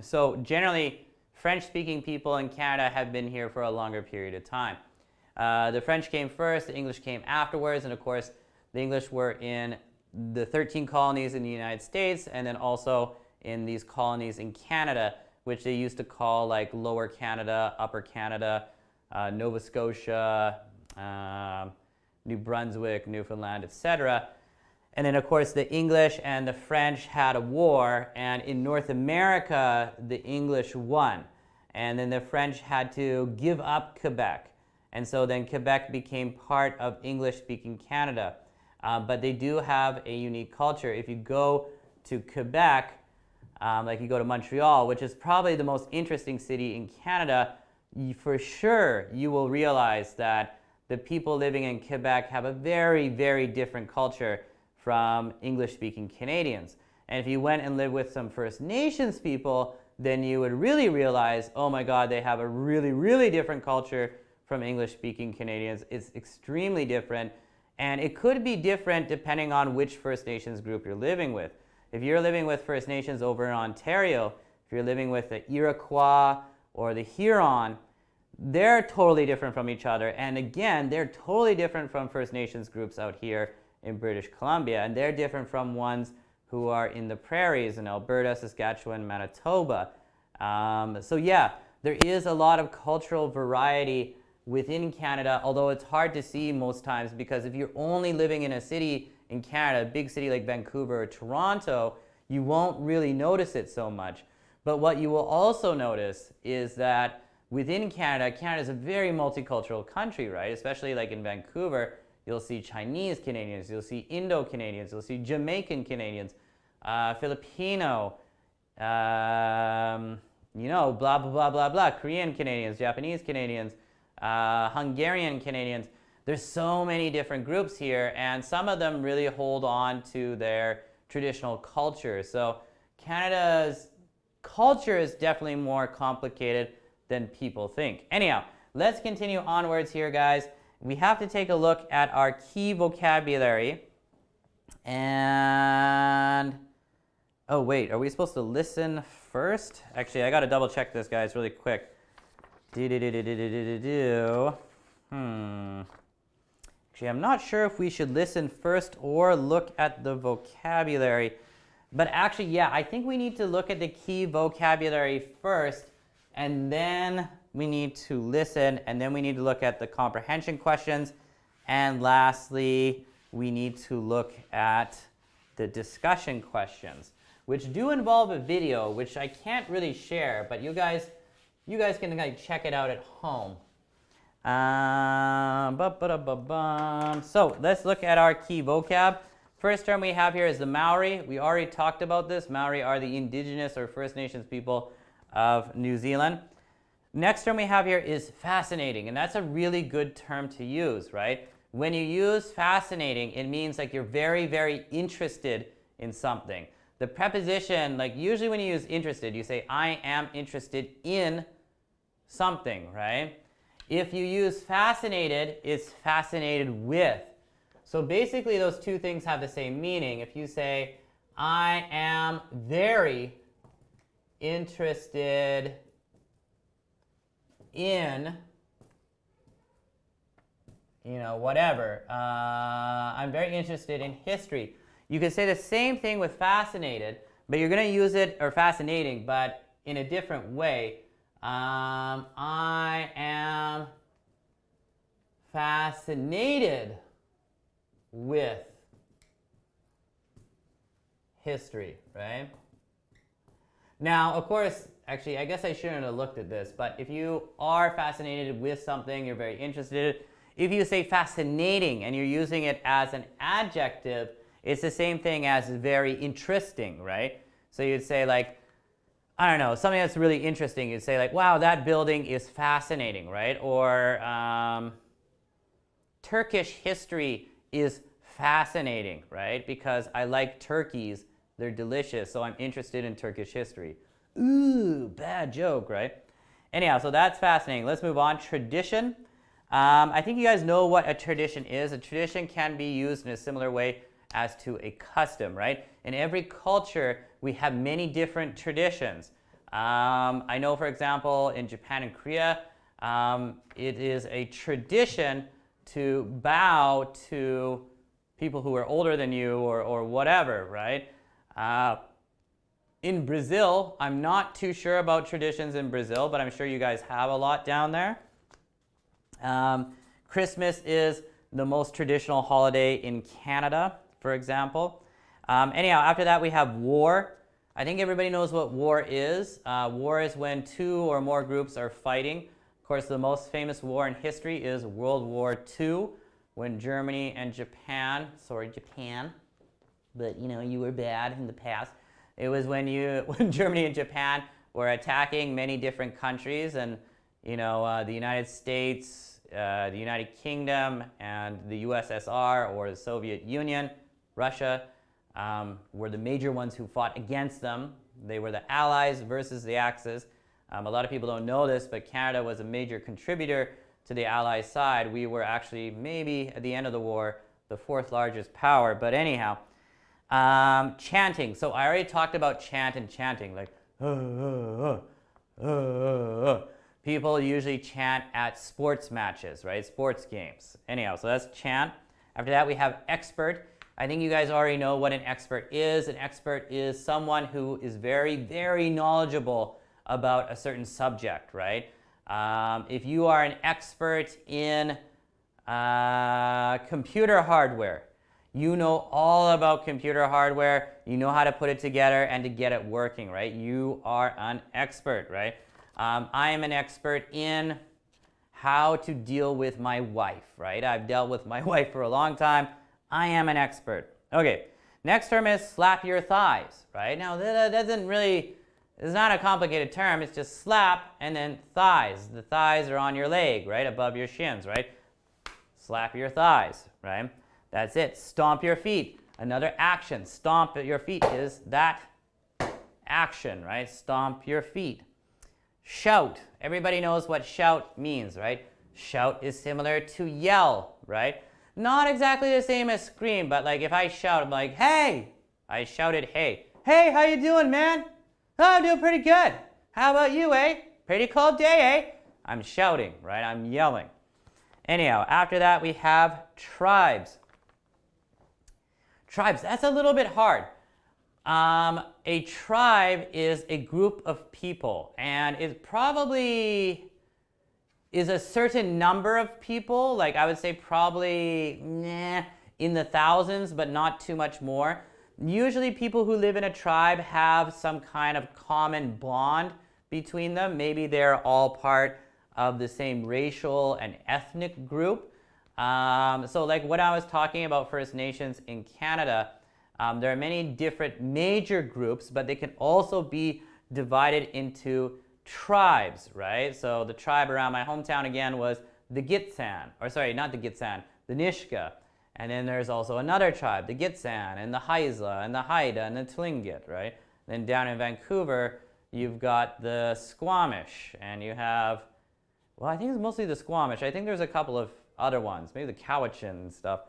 So generally French-speaking people in Canada have been here for a longer period of time. The French came first, the English came afterwards, and of course the English were in the 13 colonies in the United States and then also in these colonies in Canada, which they used to call like Lower Canada, Upper Canada, Nova Scotia, New Brunswick, Newfoundland, etc. And then of course the English and the French had a war, and in North America the English won. And then the French had to give up Quebec. And so then Quebec became part of English-speaking Canada. But they do have a unique culture. If you go to Quebec, like you go to Montreal, which is probably the most interesting city in Canada, for sure you will realize that the people living in Quebec have a very, very different culture from English-speaking Canadians. And if you went and lived with some First Nations people, then you would really realize, oh my God, they have a really, really different culture from English-speaking Canadians. It's extremely different. And it could be different depending on which First Nations group you're living with. if you're living with First Nations over in Ontario, if you're living with the Iroquois or the Huron, they're totally different from each other. And again, they're totally different from First Nations groups out here in British Columbia. And they're different from ones who are in the prairies in Alberta, Saskatchewan, Manitoba. So yeah, there is a lot of cultural variety within Canada, although it's hard to see most times, because if you're only living in a city in Canada, a big city like Vancouver or Toronto, you won't really notice it so much. But what you will also notice is that within Canada, Canada is a very multicultural country, right? Especially like in Vancouver, you'll see Chinese Canadians, you'll see Indo-Canadians, you'll see Jamaican Canadians, Filipino, you know, blah, blah, blah, blah, blah, Korean Canadians, Japanese Canadians, Hungarian Canadians. There's so many different groups here, and some of them really hold on to their traditional culture. So Canada's culture is definitely more complicated than people think. Anyhow, let's continue onwards here, guys. We have to take a look at our key vocabulary. And, oh wait, are we supposed to listen first? Actually, I gotta double check this, guys, really quick. Actually, I'm not sure if we should listen first or look at the vocabulary. But actually, yeah, I think we need to look at the key vocabulary first, and then we need to listen, and then we need to look at the comprehension questions. And lastly, we need to look at the discussion questions, which do involve a video, which I can't really share, but you guys can like check it out at home. So let's look at our key vocab. First term we have here is the Maori. We already talked about this. Maori are the Indigenous or First Nations people of New Zealand. Next term we have here is fascinating, and that's a really good term to use, right? When you use fascinating, it means like you're very, very interested in something. The preposition, like usually when you use interested, you say, I am interested in something, right? If you use fascinated, it's fascinated with. So basically those two things have the same meaning. If you say, I am very interested in, you know, whatever. I'm very interested in history. You can say the same thing with fascinated, but you're going to use it, or fascinating, but in a different way. I am fascinated with history, right? Now, of course, actually, I guess I shouldn't have looked at this, but if you are fascinated with something, you're very interested. If you say fascinating and you're using it as an adjective, it's the same thing as very interesting, right? So you'd say like, I don't know, something that's really interesting. You'd say like, wow, that building is fascinating, right? Or Turkish history is fascinating, right? Because I like turkeys, they're delicious, so I'm interested in Turkish history. Ooh, bad joke, right? Anyhow, so that's fascinating. Let's move on. Tradition. I think you guys know what a tradition is. A tradition can be used in a similar way as to a custom, right? In every culture, we have many different traditions. I know, for example, in Japan and Korea, it is a tradition to bow to people who are older than you or whatever, right? In Brazil, I'm not too sure about traditions in Brazil, but I'm sure you guys have a lot down there. Christmas is the most traditional holiday in Canada, for example. Anyhow, after that we have war. I think everybody knows what war is. War is when two or more groups are fighting. Of course, the most famous war in history is World War II, when Germany and Japan, but you know, you were bad in the past. It was when Germany and Japan were attacking many different countries, and you know, the United States, the United Kingdom, and the USSR, or the Soviet Union, Russia, were the major ones who fought against them. They were the Allies versus the Axis. A lot of people don't know this, but Canada was a major contributor to the Allies side. We were actually, maybe at the end of the war, the fourth largest power. But anyhow, Chanting. So I already talked about chant and chanting, like people usually chant at sports matches, right? Sports games. Anyhow, so that's chant. After that, we have expert. I think you guys already know what an expert is. An expert is someone who is very, very knowledgeable about a certain subject, right? If you are an expert in computer hardware, you know all about computer hardware, you know how to put it together and to get it working, right? You are an expert, right? I am an expert in how to deal with my wife, right? I've dealt with my wife for a long time. I am an expert. Okay, next term is slap your thighs, right? Now that doesn't really, it's not a complicated term, it's just slap and then thighs. The thighs are on your leg, right? Above your shins, right? Slap your thighs, right? That's it. Stomp your feet. Another action. Stomp your feet is that action, right? Stomp your feet. Shout. Everybody knows what shout means, right? Shout is similar to yell, right? Not exactly the same as scream, but like if I shout, I'm like, hey! I shouted, hey. Hey, how you doing, man? Oh, I'm doing pretty good. How about you, eh? Pretty cold day, eh? I'm shouting, right? I'm yelling. Anyhow, after that we have tribes. Tribes, that's a little bit hard. A tribe is a group of people, and it probably is a certain number of people, like I would say probably in the thousands, but not too much more. Usually people who live in a tribe have some kind of common bond between them. Maybe they're all part of the same racial and ethnic group. So like when I was talking about First Nations in Canada, there are many different major groups, but they can also be divided into tribes, right? So the tribe around my hometown again was the Gitxsan, or sorry, not the Gitxsan, the Nishka. And then there's also another tribe, the Gitxsan, and the Haisla, and the Haida, and the Tlingit, right? Then down in Vancouver, you've got the Squamish, and you have, well, I think it's mostly the Squamish. I think there's a couple of other ones, maybe the Cowichan and stuff.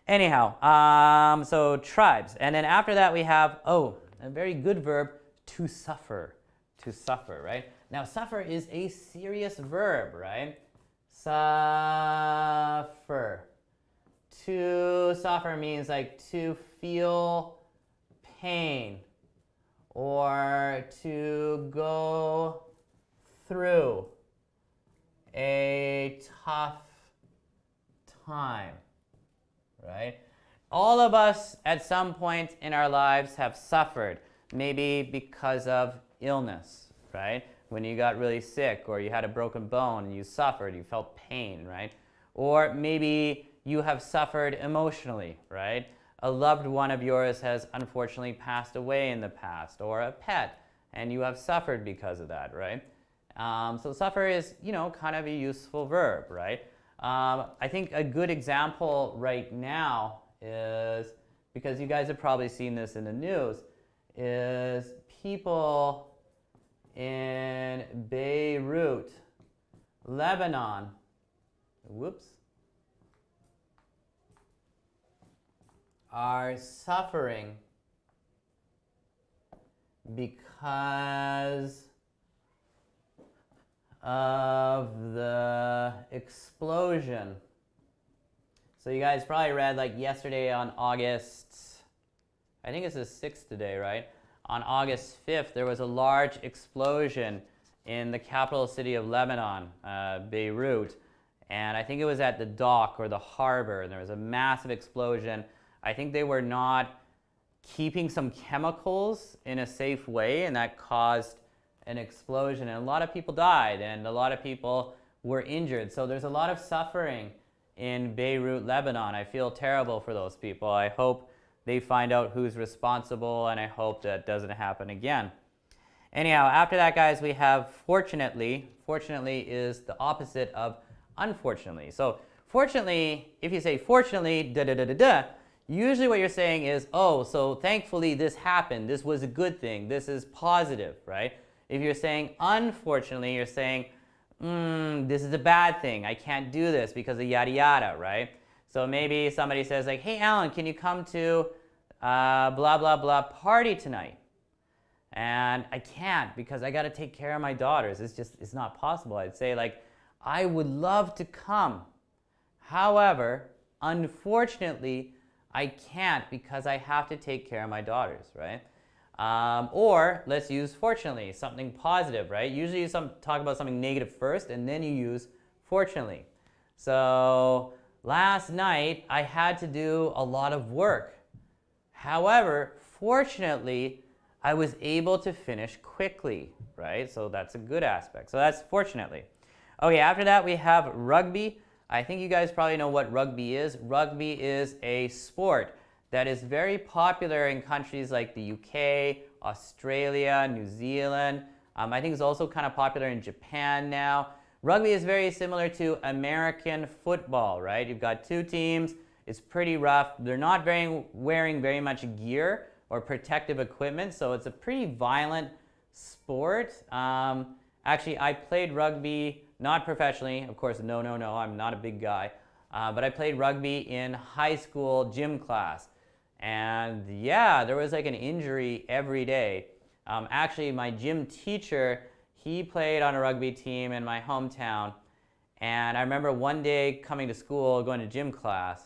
Anyhow, so tribes. And then after that we have, a very good verb, to suffer. To suffer, right? Now suffer is a serious verb, right? Suffer. To suffer means like to feel pain or to go through a tough time, right? All of us at some point in our lives have suffered, maybe because of illness, right? When you got really sick or you had a broken bone and you suffered, you felt pain, right? Or maybe you have suffered emotionally, right? A loved one of yours has unfortunately passed away in the past, or a pet, and you have suffered because of that, right? So suffer is, kind of a useful verb, right? I think a good example right now is, because you guys have probably seen this in the news, is people in Beirut, Lebanon, are suffering because of the explosion. So you guys probably read like yesterday on August, I think it's the 6th today, right? On August 5th, there was a large explosion in the capital city of Lebanon, Beirut. And I think it was at the dock or the harbor, and there was a massive explosion. I think they were not keeping some chemicals in a safe way, and that caused an explosion. And a lot of people died, and a lot of people were injured. So there's a lot of suffering in Beirut, Lebanon. I feel terrible for those people. I hope they find out who's responsible, and I hope that doesn't happen again. Anyhow, after that, guys, we have fortunately. Fortunately is the opposite of unfortunately. So fortunately, if you say fortunately, usually what you're saying is, so thankfully this happened. This was a good thing. This is positive, right? If you're saying unfortunately, you're saying, this is a bad thing. I can't do this because of yada yada, right? So maybe somebody says like, hey, Allan, can you come to blah, blah, blah party tonight. And I can't because I got to take care of my daughters. It's not possible. I'd say like, I would love to come. However, unfortunately, I can't because I have to take care of my daughters, right? Or let's use fortunately, something positive, right? Usually you talk about something negative first and then you use fortunately. So last night I had to do a lot of work. However, fortunately, I was able to finish quickly, right? So that's a good aspect. So that's fortunately. Okay, after that we have rugby. I think you guys probably know what rugby is. Rugby is a sport that is very popular in countries like the UK, Australia, New Zealand. I think it's also kind of popular in Japan now. Rugby is very similar to American football, right? You've got two teams. It's pretty rough. They're not wearing very much gear or protective equipment, so it's a pretty violent sport. Actually, I played rugby, not professionally, of course, no, I'm not a big guy, but I played rugby in high school gym class. And yeah, there was like an injury every day. Actually, my gym teacher, he played on a rugby team in my hometown. And I remember one day coming to school, going to gym class,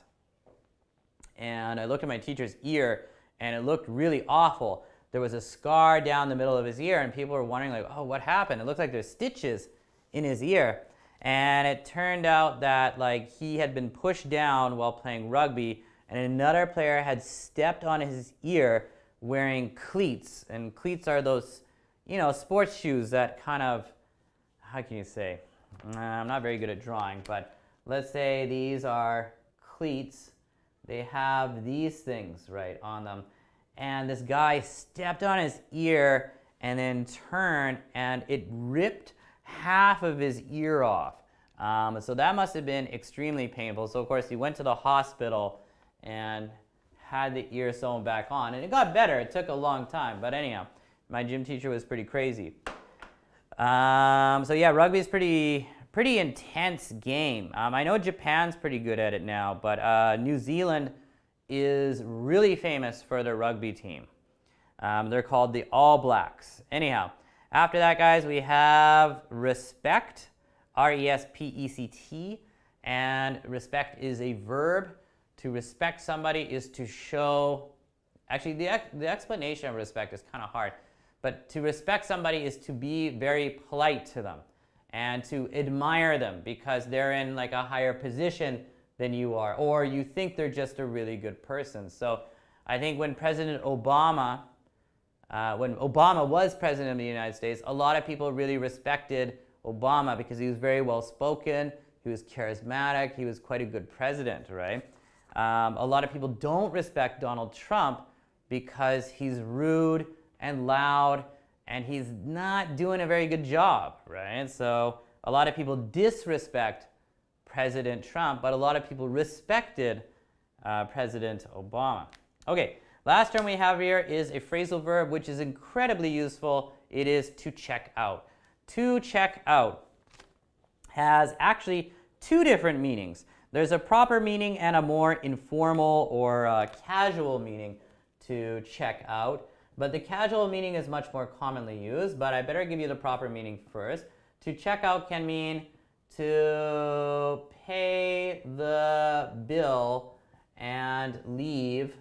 and I looked at my teacher's ear, and it looked really awful. There was a scar down the middle of his ear, and people were wondering like, oh, what happened? It looked like there's stitches in his ear. And it turned out that like he had been pushed down while playing rugby, and another player had stepped on his ear wearing cleats. And cleats are those, sports shoes that kind of, how can you say? I'm not very good at drawing, but let's say these are cleats. They have these things right on them. And this guy stepped on his ear and then turned, and it ripped half of his ear off. So that must have been extremely painful. So of course he went to the hospital and had the ear sewn back on, and it got better. It took a long time, but anyhow, my gym teacher was pretty crazy. So yeah, rugby is pretty intense game. I know Japan's pretty good at it now, but New Zealand is really famous for their rugby team. They're called the All Blacks. Anyhow, after that, guys, we have respect, R-E-S-P-E-C-T, and respect is a verb. To respect somebody is to show, actually the explanation of respect is kind of hard, but to respect somebody is to be very polite to them and to admire them because they're in like a higher position than you are, or you think they're just a really good person. So I think when President Obama, when Obama was president of the United States, a lot of people really respected Obama because he was very well spoken, he was charismatic, he was quite a good president, right? A lot of people don't respect Donald Trump because he's rude and loud and he's not doing a very good job, right? So a lot of people disrespect President Trump, but a lot of people respected President Obama. Okay, last term we have here is a phrasal verb which is incredibly useful. It is to check out. To check out has actually two different meanings. There's a proper meaning and a more informal or casual meaning to check out. But the casual meaning is much more commonly used, but I better give you the proper meaning first. To check out can mean to pay the bill and leave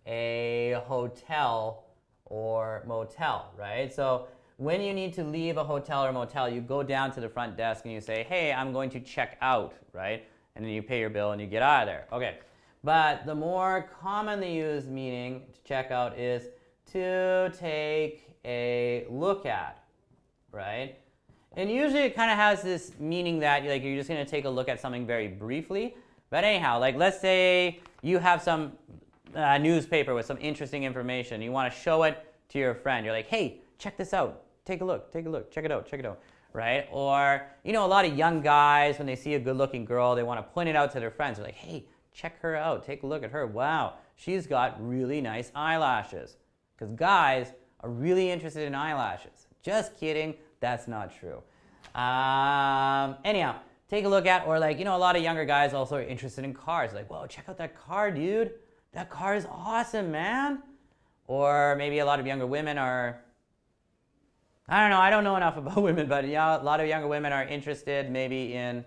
a hotel or motel, right? So when you need to leave a hotel or motel, you go down to the front desk and you say, hey, I'm going to check out, right? And then you pay your bill and you get out of there. Okay. But the more commonly used meaning to check out is to take a look at, right? And usually it kind of has this meaning that like you're just going to take a look at something very briefly. But anyhow, like let's say you have some newspaper with some interesting information. You want to show it to your friend. You're like, hey, check this out. Take a look, check it out, right? Or, a lot of young guys, when they see a good-looking girl, they want to point it out to their friends. They're like, hey, check her out, take a look at her. Wow, she's got really nice eyelashes. Because guys are really interested in eyelashes. Just kidding, that's not true. Anyhow, take a look at, or like, a lot of younger guys also are interested in cars. Like, whoa, check out that car, dude. that car is awesome, man. Or maybe a lot of younger women are, I don't know, I don't know enough about women, but yeah, a lot of younger women are interested maybe in,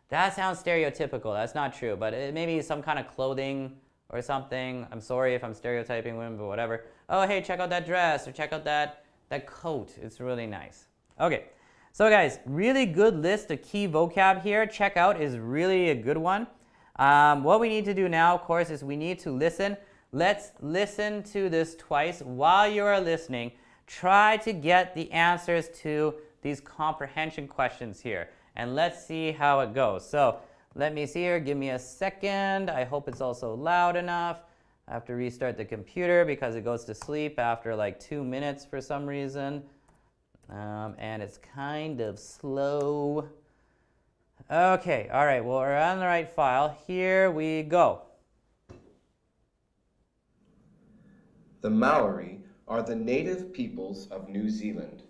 that sounds stereotypical, that's not true, but maybe some kind of clothing or something. I'm sorry if I'm stereotyping women, but whatever. Oh, hey, check out that dress, or check out that coat, it's really nice. Okay, so guys, really good list of key vocab here. Check out is really a good one. What we need to do now, of course, is we need to listen. Let's listen to this twice. While you are listening, try to get the answers to these comprehension questions here, and let's see how it goes. So let me see here, give me a second. I hope it's also loud enough. I have to restart the computer because it goes to sleep after like 2 minutes for some reason. And it's kind of slow. Okay, all right, well, we're on the right file. Here we go. The Maori are the native peoples of New Zealand.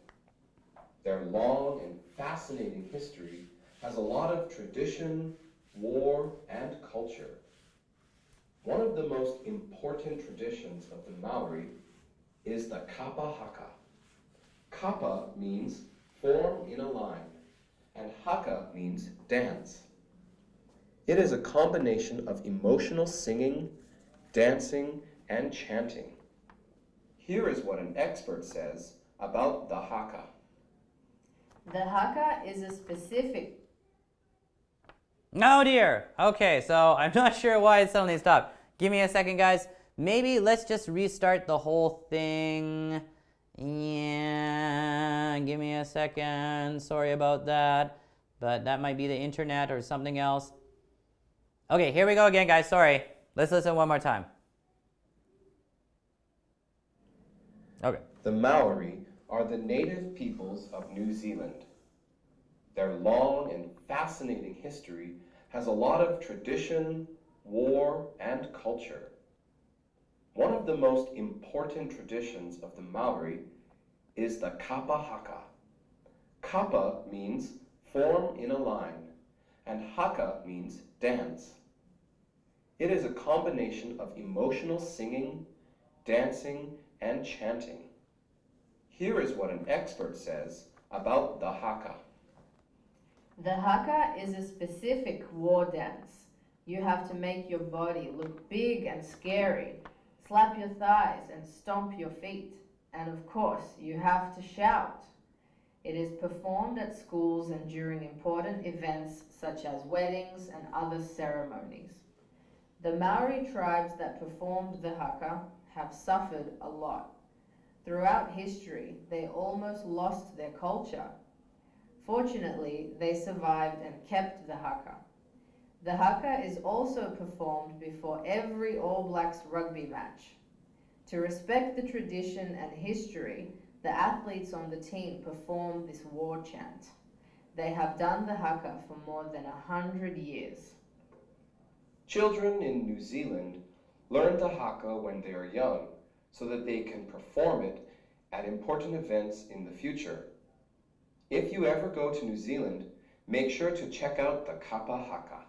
Their long and fascinating history has a lot of tradition, war, and culture. One of the most important traditions of the Maori is the kapa haka. Kapa means form in a line, and haka means dance. It is a combination of emotional singing, dancing, and chanting. Here is what an expert says about the haka. The haka is a specific... Oh dear. Okay, so I'm not sure why it suddenly stopped. Give me a second, guys. Maybe let's just restart the whole thing. Yeah, give me a second. Sorry about that. But that might be the internet or something else. Okay, here we go again, guys. Sorry. Let's listen one more time. Okay. The Maori are the native peoples of New Zealand. Their long and fascinating history has a lot of tradition, war, and culture. One of the most important traditions of the Maori is the kapa haka. Kapa means form in a line, and haka means dance. It is a combination of emotional singing, dancing, and chanting. Here is what an expert says about the haka. The haka is a specific war dance. You have to make your body look big and scary, slap your thighs and stomp your feet, and of course, you have to shout. It is performed at schools and during important events such as weddings and other ceremonies. The Maori tribes that performed the haka have suffered a lot. Throughout history, they almost lost their culture. Fortunately, they survived and kept the haka. The haka is also performed before every All Blacks rugby match. To respect the tradition and history, the athletes on the team perform this war chant. They have done the haka for more than 100 years. Children in New Zealand learn the haka when they are young so that they can perform it at important events in the future. If you ever go to New Zealand, make sure to check out the kapa haka.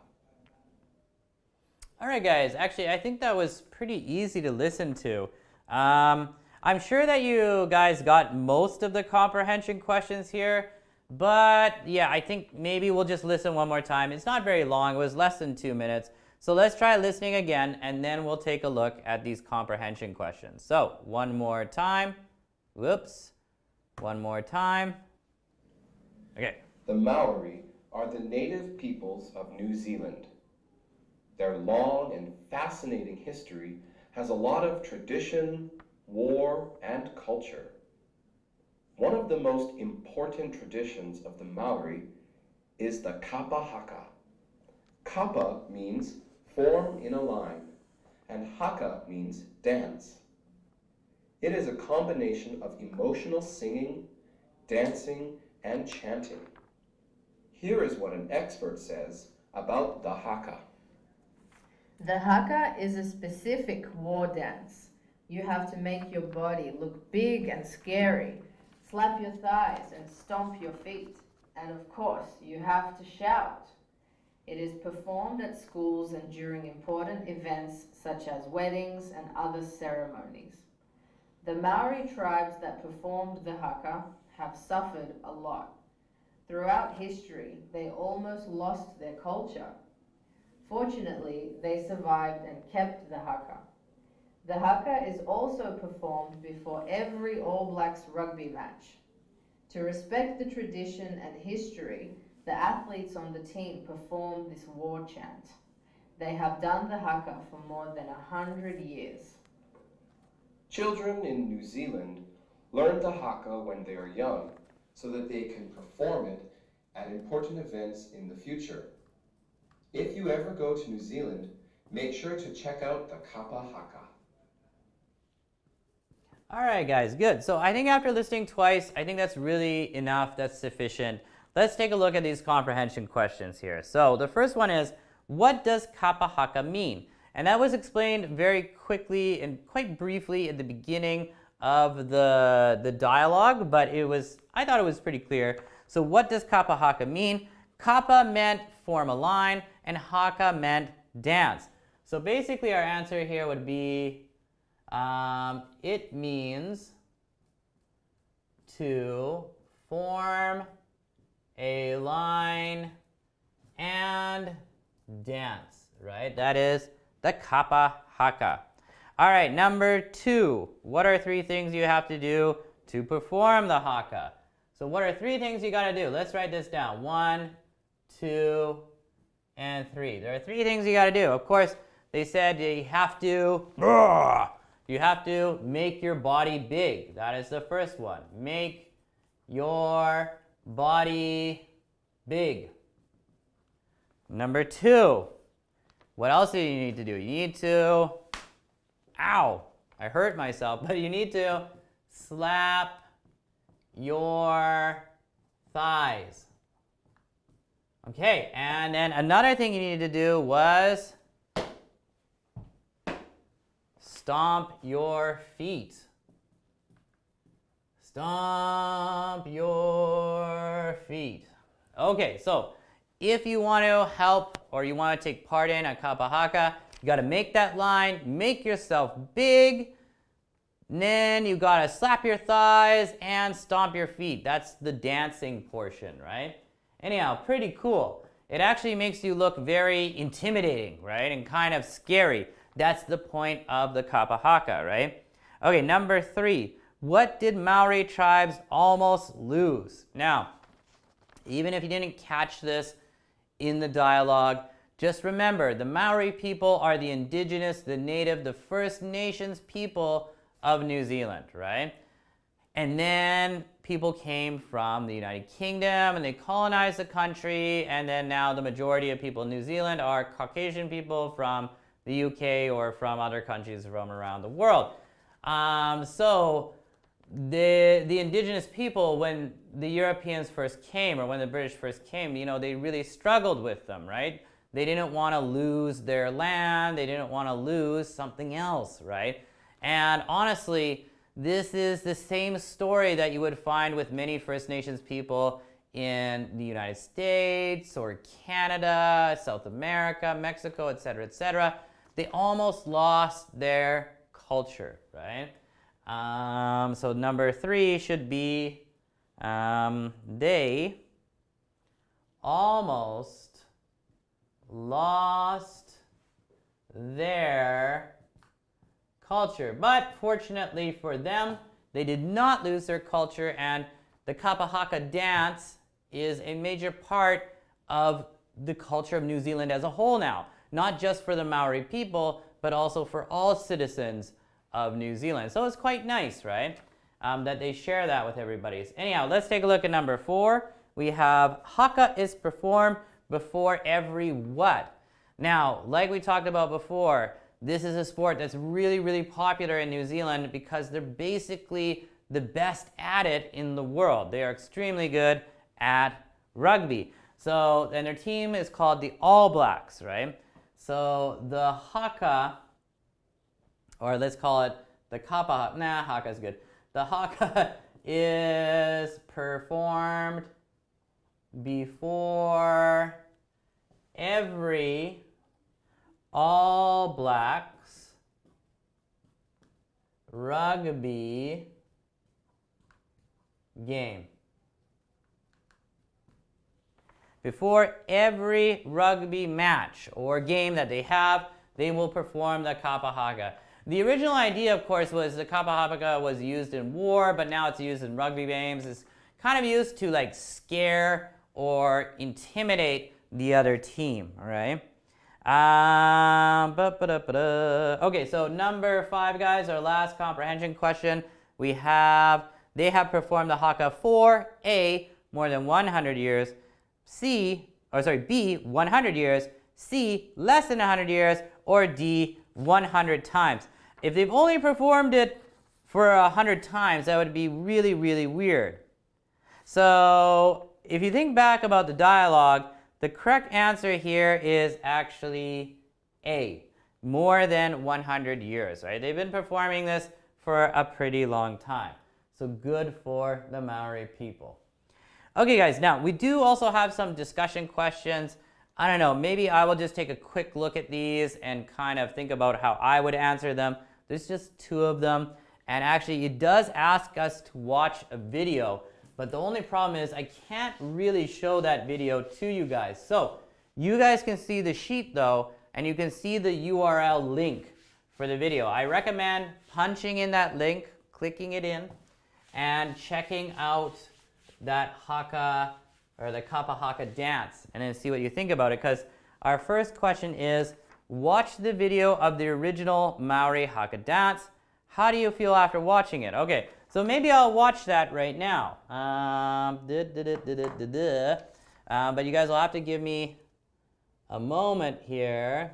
All right, guys. Actually, I think that was pretty easy to listen to. I'm sure that you guys got most of the comprehension questions here, but yeah, I think maybe we'll just listen one more time. It's not very long. It was less than 2 minutes. So let's try listening again, and then we'll take a look at these comprehension questions. So one more time. Whoops. One more time. Okay. The Maori are the native peoples of New Zealand. Their long and fascinating history has a lot of tradition, war, and culture. One of the most important traditions of the Maori is the kapa haka. Kapa means form in a line, and haka means dance. It is a combination of emotional singing, dancing, and chanting. Here is what an expert says about the haka. The haka is a specific war dance. You have to make your body look big and scary, slap your thighs and stomp your feet, and of course, you have to shout. It is performed at schools and during important events such as weddings and other ceremonies. The Maori tribes that performed the haka have suffered a lot. Throughout history, they almost lost their culture. Fortunately, they survived and kept the haka. The haka is also performed before every All Blacks rugby match. To respect the tradition and history, the athletes on the team perform this war chant. They have done the haka for more than 100 years. Children in New Zealand learn the haka when they are young so that they can perform it at important events in the future. If you ever go to New Zealand, make sure to check out the kapa haka. All right, guys, good. So I think after listening twice, I think that's really enough. That's sufficient. Let's take a look at these comprehension questions here. So the first one is, what does kapa haka mean? And that was explained very quickly and quite briefly at the beginning of the dialogue, but I thought it was pretty clear. So what does kapa haka mean? Kapa meant form a line, and haka meant dance. So basically our answer here would be, it means to form a line and dance, right? That is the kapa haka. All right, number 2. What are 3 things you have to do to perform the haka? So what are 3 things you got to do? Let's write this down. 1, 2, and 3. There are 3 things you got to do. Of course, they said you have to make your body big. That is the first one. Make your body big. Number 2, what else do you need to do? You need to, ow, I hurt myself, but you need to slap your thighs. Okay, and then another thing you needed to do was stomp your feet. Stomp your feet. Okay, so if you want to help or you want to take part in a kapa haka, you got to make that line, make yourself big, then you got to slap your thighs and stomp your feet. That's the dancing portion, right? Anyhow, pretty cool. It actually makes you look very intimidating, right? And kind of scary. That's the point of the kapa haka, right? Okay, number 3. What did Maori tribes almost lose? Now, even if you didn't catch this in the dialogue, just remember the Maori people are the indigenous, the native, the First Nations people of New Zealand, right? And then people came from the United Kingdom and they colonized the country, and then now the majority of people in New Zealand are Caucasian people from the UK or from other countries from around the world. So the indigenous people, when the Europeans first came, or when the British first came, they really struggled with them, right? They didn't want to lose their land. They didn't want to lose something else, right? And honestly, this is the same story that you would find with many First Nations people in the United States or Canada, South America, Mexico, etc., etc. They almost lost their culture, right? So number 3 should be they almost lost their culture. But fortunately for them, they did not lose their culture, and the kapa haka dance is a major part of the culture of New Zealand as a whole now. Not just for the Maori people, but also for all citizens of New Zealand. So it's quite nice, right? That they share that with everybody. Anyhow, let's take a look at number 4. We have haka is performed before every what? Now, like we talked about before, this is a sport that's really, really popular in New Zealand because they're basically the best at it in the world. They are extremely good at rugby. So, and their team is called the All Blacks, right? So the haka, or let's call it the kapa, haka is good. The haka is performed before every All Blacks rugby game. Before every rugby match or game that they have, they will perform the kapa haka. The original idea, of course, was the kapa haka was used in war, but now it's used in rugby games. It's kind of used to like scare or intimidate the other team, all right? Okay, so number 5, guys, our last comprehension question. They have performed the haka for A, more than 100 years, B, 100 years, C, less than 100 years, or D, 100 times. If they've only performed it for 100 times, that would be really, really weird. So if you think back about the dialogue, the correct answer here is actually A, more than 100 years, right? They've been performing this for a pretty long time. So good for the Maori people. Okay, guys, now we do also have some discussion questions. I don't know, maybe I will just take a quick look at these and kind of think about how I would answer them. There's just 2 of them. And actually, it does ask us to watch a video, but the only problem is I can't really show that video to you guys. So you guys can see the sheet though, and you can see the URL link for the video. I recommend punching in that link, clicking it in, and checking out that haka or the kapa haka dance and then see what you think about it, because our first question is, watch the video of the original Maori haka dance. How do you feel after watching it? Okay, so maybe I'll watch that right now. But you guys will have to give me a moment here.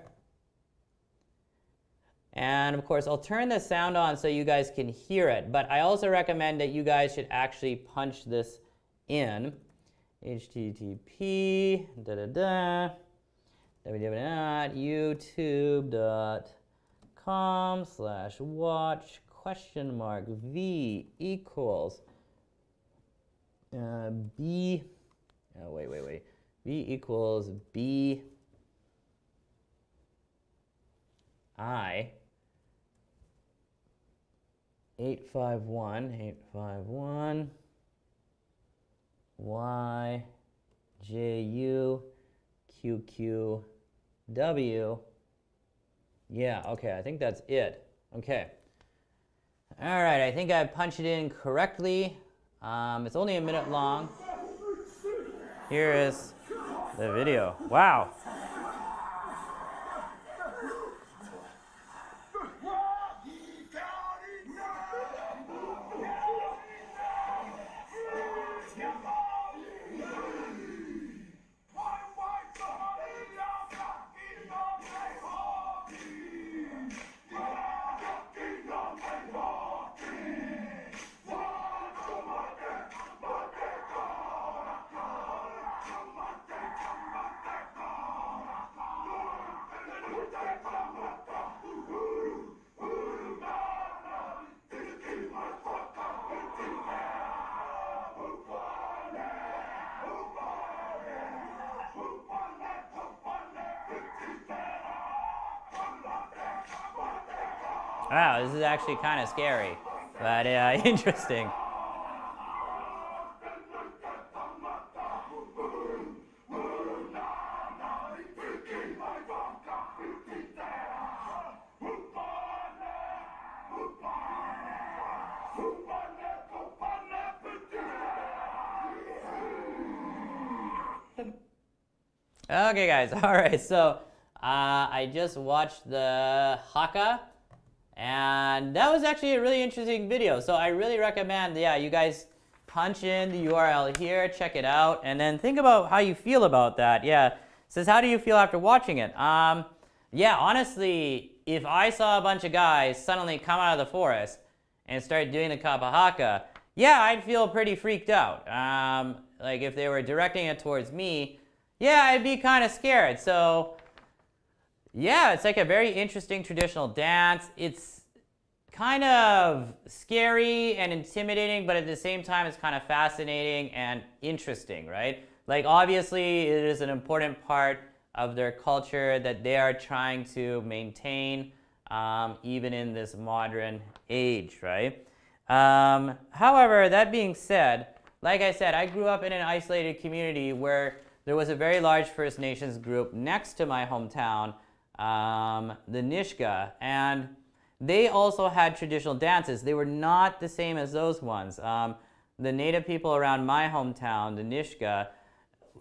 And of course, I'll turn the sound on so you guys can hear it. But I also recommend that you guys should actually punch this in. www.youtube.com/watch?v equals B. Oh, wait. V equals B I 851 Y J U Q Q W. Yeah, okay, I think that's it. Okay. All right, I think I punched it in correctly. It's only a minute long. Here is the video. Wow. Wow, this is actually kind of scary, but interesting. Okay, guys, all right, so I just watched the haka, and that was actually a really interesting video. So I really recommend, you guys punch in the URL here, check it out, and then think about how you feel about that. Yeah, it says, how do you feel after watching it? Yeah, honestly, if I saw a bunch of guys suddenly come out of the forest and start doing the kapa haka, yeah, I'd feel pretty freaked out. Like if they were directing it towards me, yeah, I'd be kind of scared. So yeah, it's like a very interesting traditional dance. It's kind of scary and intimidating, but at the same time, it's kind of fascinating and interesting, right? Like obviously, it is an important part of their culture that they are trying to maintain even in this modern age, right? However, that being said, like I said, I grew up in an isolated community where there was a very large First Nations group next to my hometown, the Nishka, and they also had traditional dances. They were not the same as those ones. The native people around my hometown, the Nishka,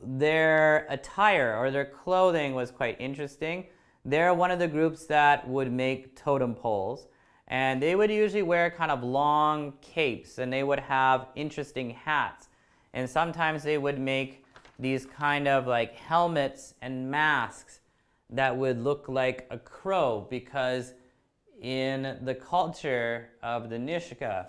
their attire or their clothing was quite interesting. They're one of the groups that would make totem poles, and they would usually wear kind of long capes, and they would have interesting hats, and sometimes they would make these kind of like helmets and masks that would look like a crow, because in the culture of the Nishka,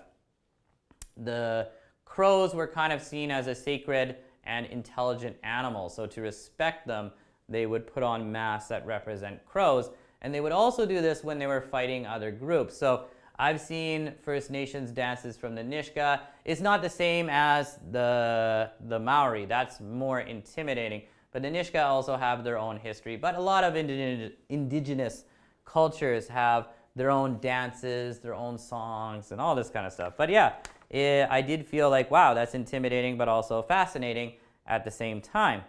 the crows were kind of seen as a sacred and intelligent animal. So to respect them, they would put on masks that represent crows. And they would also do this when they were fighting other groups. So I've seen First Nations dances from the Nishka. It's not the same as the Maori. That's more intimidating. But the Nishka also have their own history. But a lot of indigenous cultures have their own dances, their own songs, and all this kind of stuff. But yeah, I did feel like, wow, that's intimidating, but also fascinating at the same time.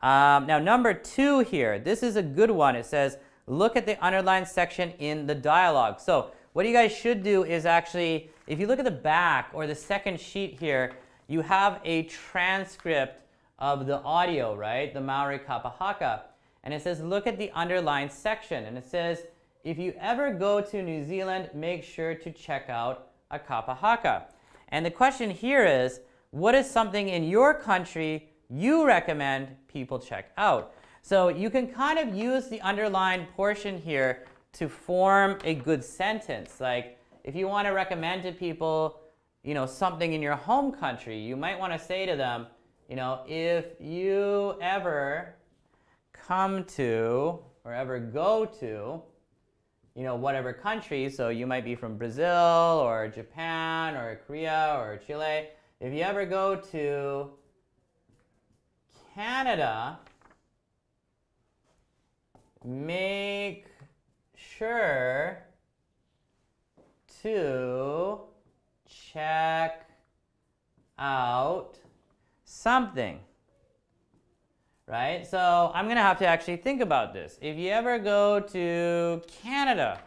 Now, number 2 here, this is a good one. It says, look at the underlined section in the dialogue. So what you guys should do is actually, if you look at the back or the second sheet here, you have a transcript of the audio, right? The Maori kapa haka. And it says, look at the underlined section. And it says, if you ever go to New Zealand, make sure to check out a kapa haka. And the question here is, what is something in your country you recommend people check out? So you can kind of use the underlined portion here to form a good sentence. Like if you want to recommend to people, something in your home country, you might want to say to them, if you ever come to or ever go to, whatever country, so you might be from Brazil or Japan or Korea or Chile. If you ever go to Canada, make sure to check out something. Right? So I'm going to have to actually think about this. If you ever go to Canada,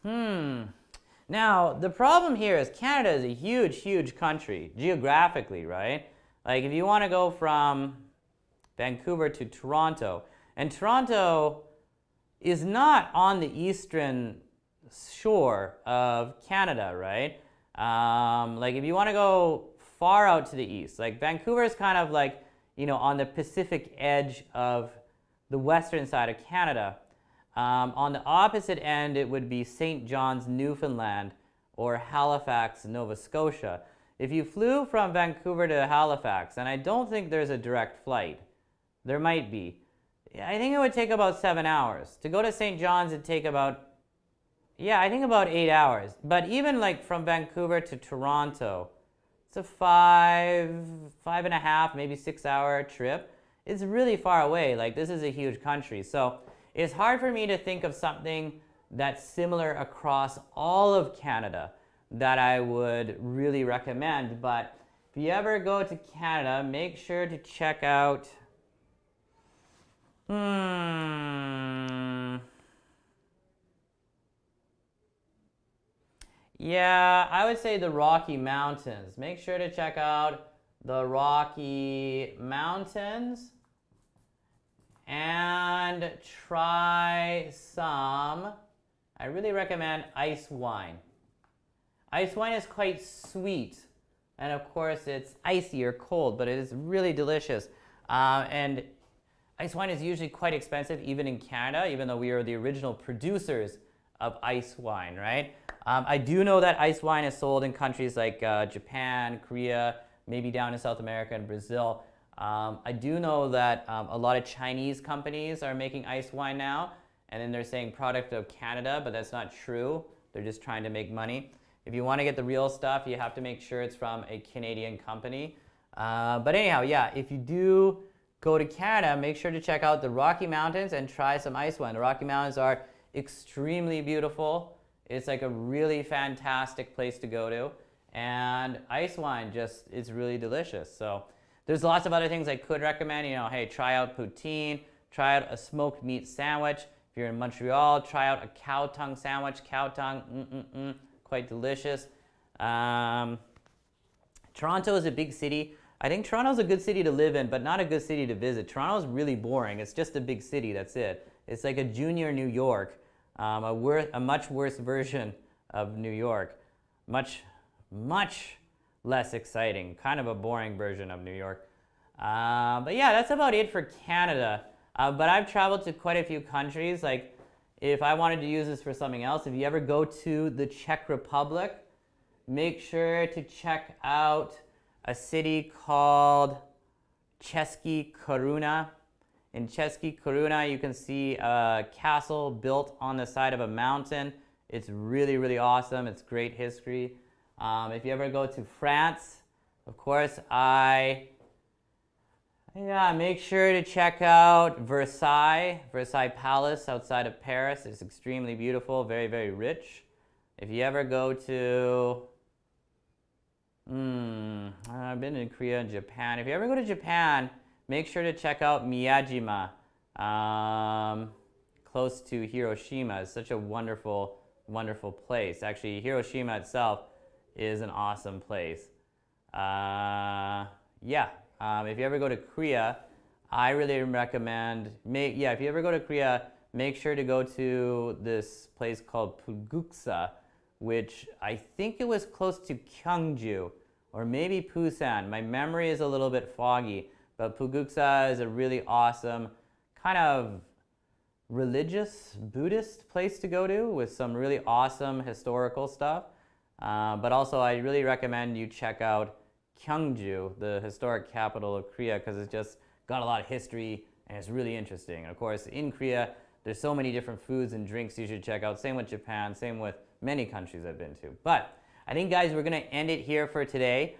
now the problem here is Canada is a huge, huge country geographically, right? Like if you want to go from Vancouver to Toronto, and Toronto is not on the eastern shore of Canada, right? Like if you want to go far out to the east, like Vancouver is kind of like, on the Pacific edge of the western side of Canada. On the opposite end, it would be St. John's, Newfoundland, or Halifax, Nova Scotia. If you flew from Vancouver to Halifax, and I don't think there's a direct flight, there might be, I think it would take about 7 hours. To go to St. John's, it'd take about, I think about 8 hours. But even like from Vancouver to Toronto, it's a 5.5, maybe 6 hour trip. It's really far away. Like this is a huge country. So it's hard for me to think of something that's similar across all of Canada that I would really recommend. But if you ever go to Canada, make sure to check out, yeah, I would say the Rocky Mountains. Make sure to check out the Rocky Mountains and try some, I really recommend ice wine. Ice wine is quite sweet, and of course it's icy or cold, but it is really delicious. And ice wine is usually quite expensive even in Canada, even though we are the original producers of ice wine, right? I do know that ice wine is sold in countries like Japan, Korea, maybe down in South America and Brazil. I do know that a lot of Chinese companies are making ice wine now, and then they're saying product of Canada, but that's not true. They're just trying to make money. If you want to get the real stuff, you have to make sure it's from a Canadian company. But anyhow, yeah, if you do go to Canada, make sure to check out the Rocky Mountains and try some ice wine. The Rocky Mountains are extremely beautiful. It's like a really fantastic place to go to. And ice wine just is really delicious. So there's lots of other things I could recommend. You know, hey, try out poutine, try out a smoked meat sandwich. If you're in Montreal, try out a cow tongue sandwich. Cow tongue, quite delicious. Toronto is a big city. I think Toronto's a good city to live in, but not a good city to visit. Toronto's really boring. It's just a big city, that's it. It's like a junior New York, a much worse version of New York. Much less exciting. Kind of a boring version of New York. But yeah, that's about it for Canada. But I've traveled to quite a few countries. Like, if I wanted to use this for something else, if you ever go to the Czech Republic, make sure to check out a city called Český Koruna. In Český Koruna, you can see a castle built on the side of a mountain. It's really, really awesome. It's great history. If you ever go to France, of course, make sure to check out Versailles Palace outside of Paris. It's extremely beautiful, very, very rich. If you ever go to, I've been in Korea and Japan. If you ever go to Japan, make sure to check out Miyajima, close to Hiroshima. It's such a wonderful, wonderful place. Actually, Hiroshima itself is an awesome place. If you ever go to Korea, I really recommend, if you ever go to Korea, make sure to go to this place called Puguksa, which I think it was close to Gyeongju, or maybe Busan. My memory is a little bit foggy, but Puguksa is a really awesome kind of religious Buddhist place to go to with some really awesome historical stuff. But also I really recommend you check out Gyeongju, the historic capital of Korea, because it's just got a lot of history and it's really interesting. And of course, in Korea, there's so many different foods and drinks you should check out. Same with Japan, same with many countries I've been to. But I think, guys, we're going to end it here for today.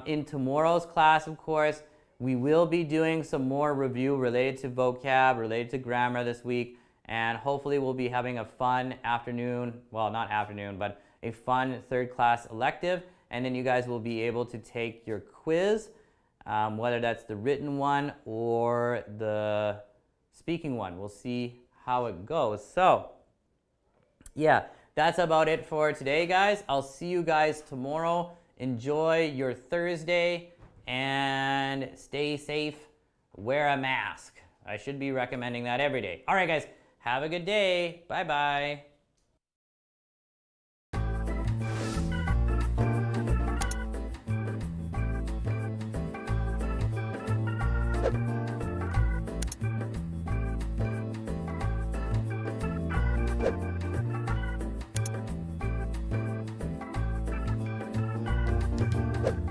In tomorrow's class, of course, we will be doing some more review related to vocab, related to grammar this week, and hopefully we'll be having a fun afternoon, well, not afternoon, but a fun third class elective, and then you guys will be able to take your quiz, whether that's the written one or the speaking one. We'll see how it goes. So, yeah, that's about it for today, guys. I'll see you guys tomorrow. Enjoy your Thursday and stay safe. Wear a mask. I should be recommending that every day. All right, guys, have a good day. Bye-bye. You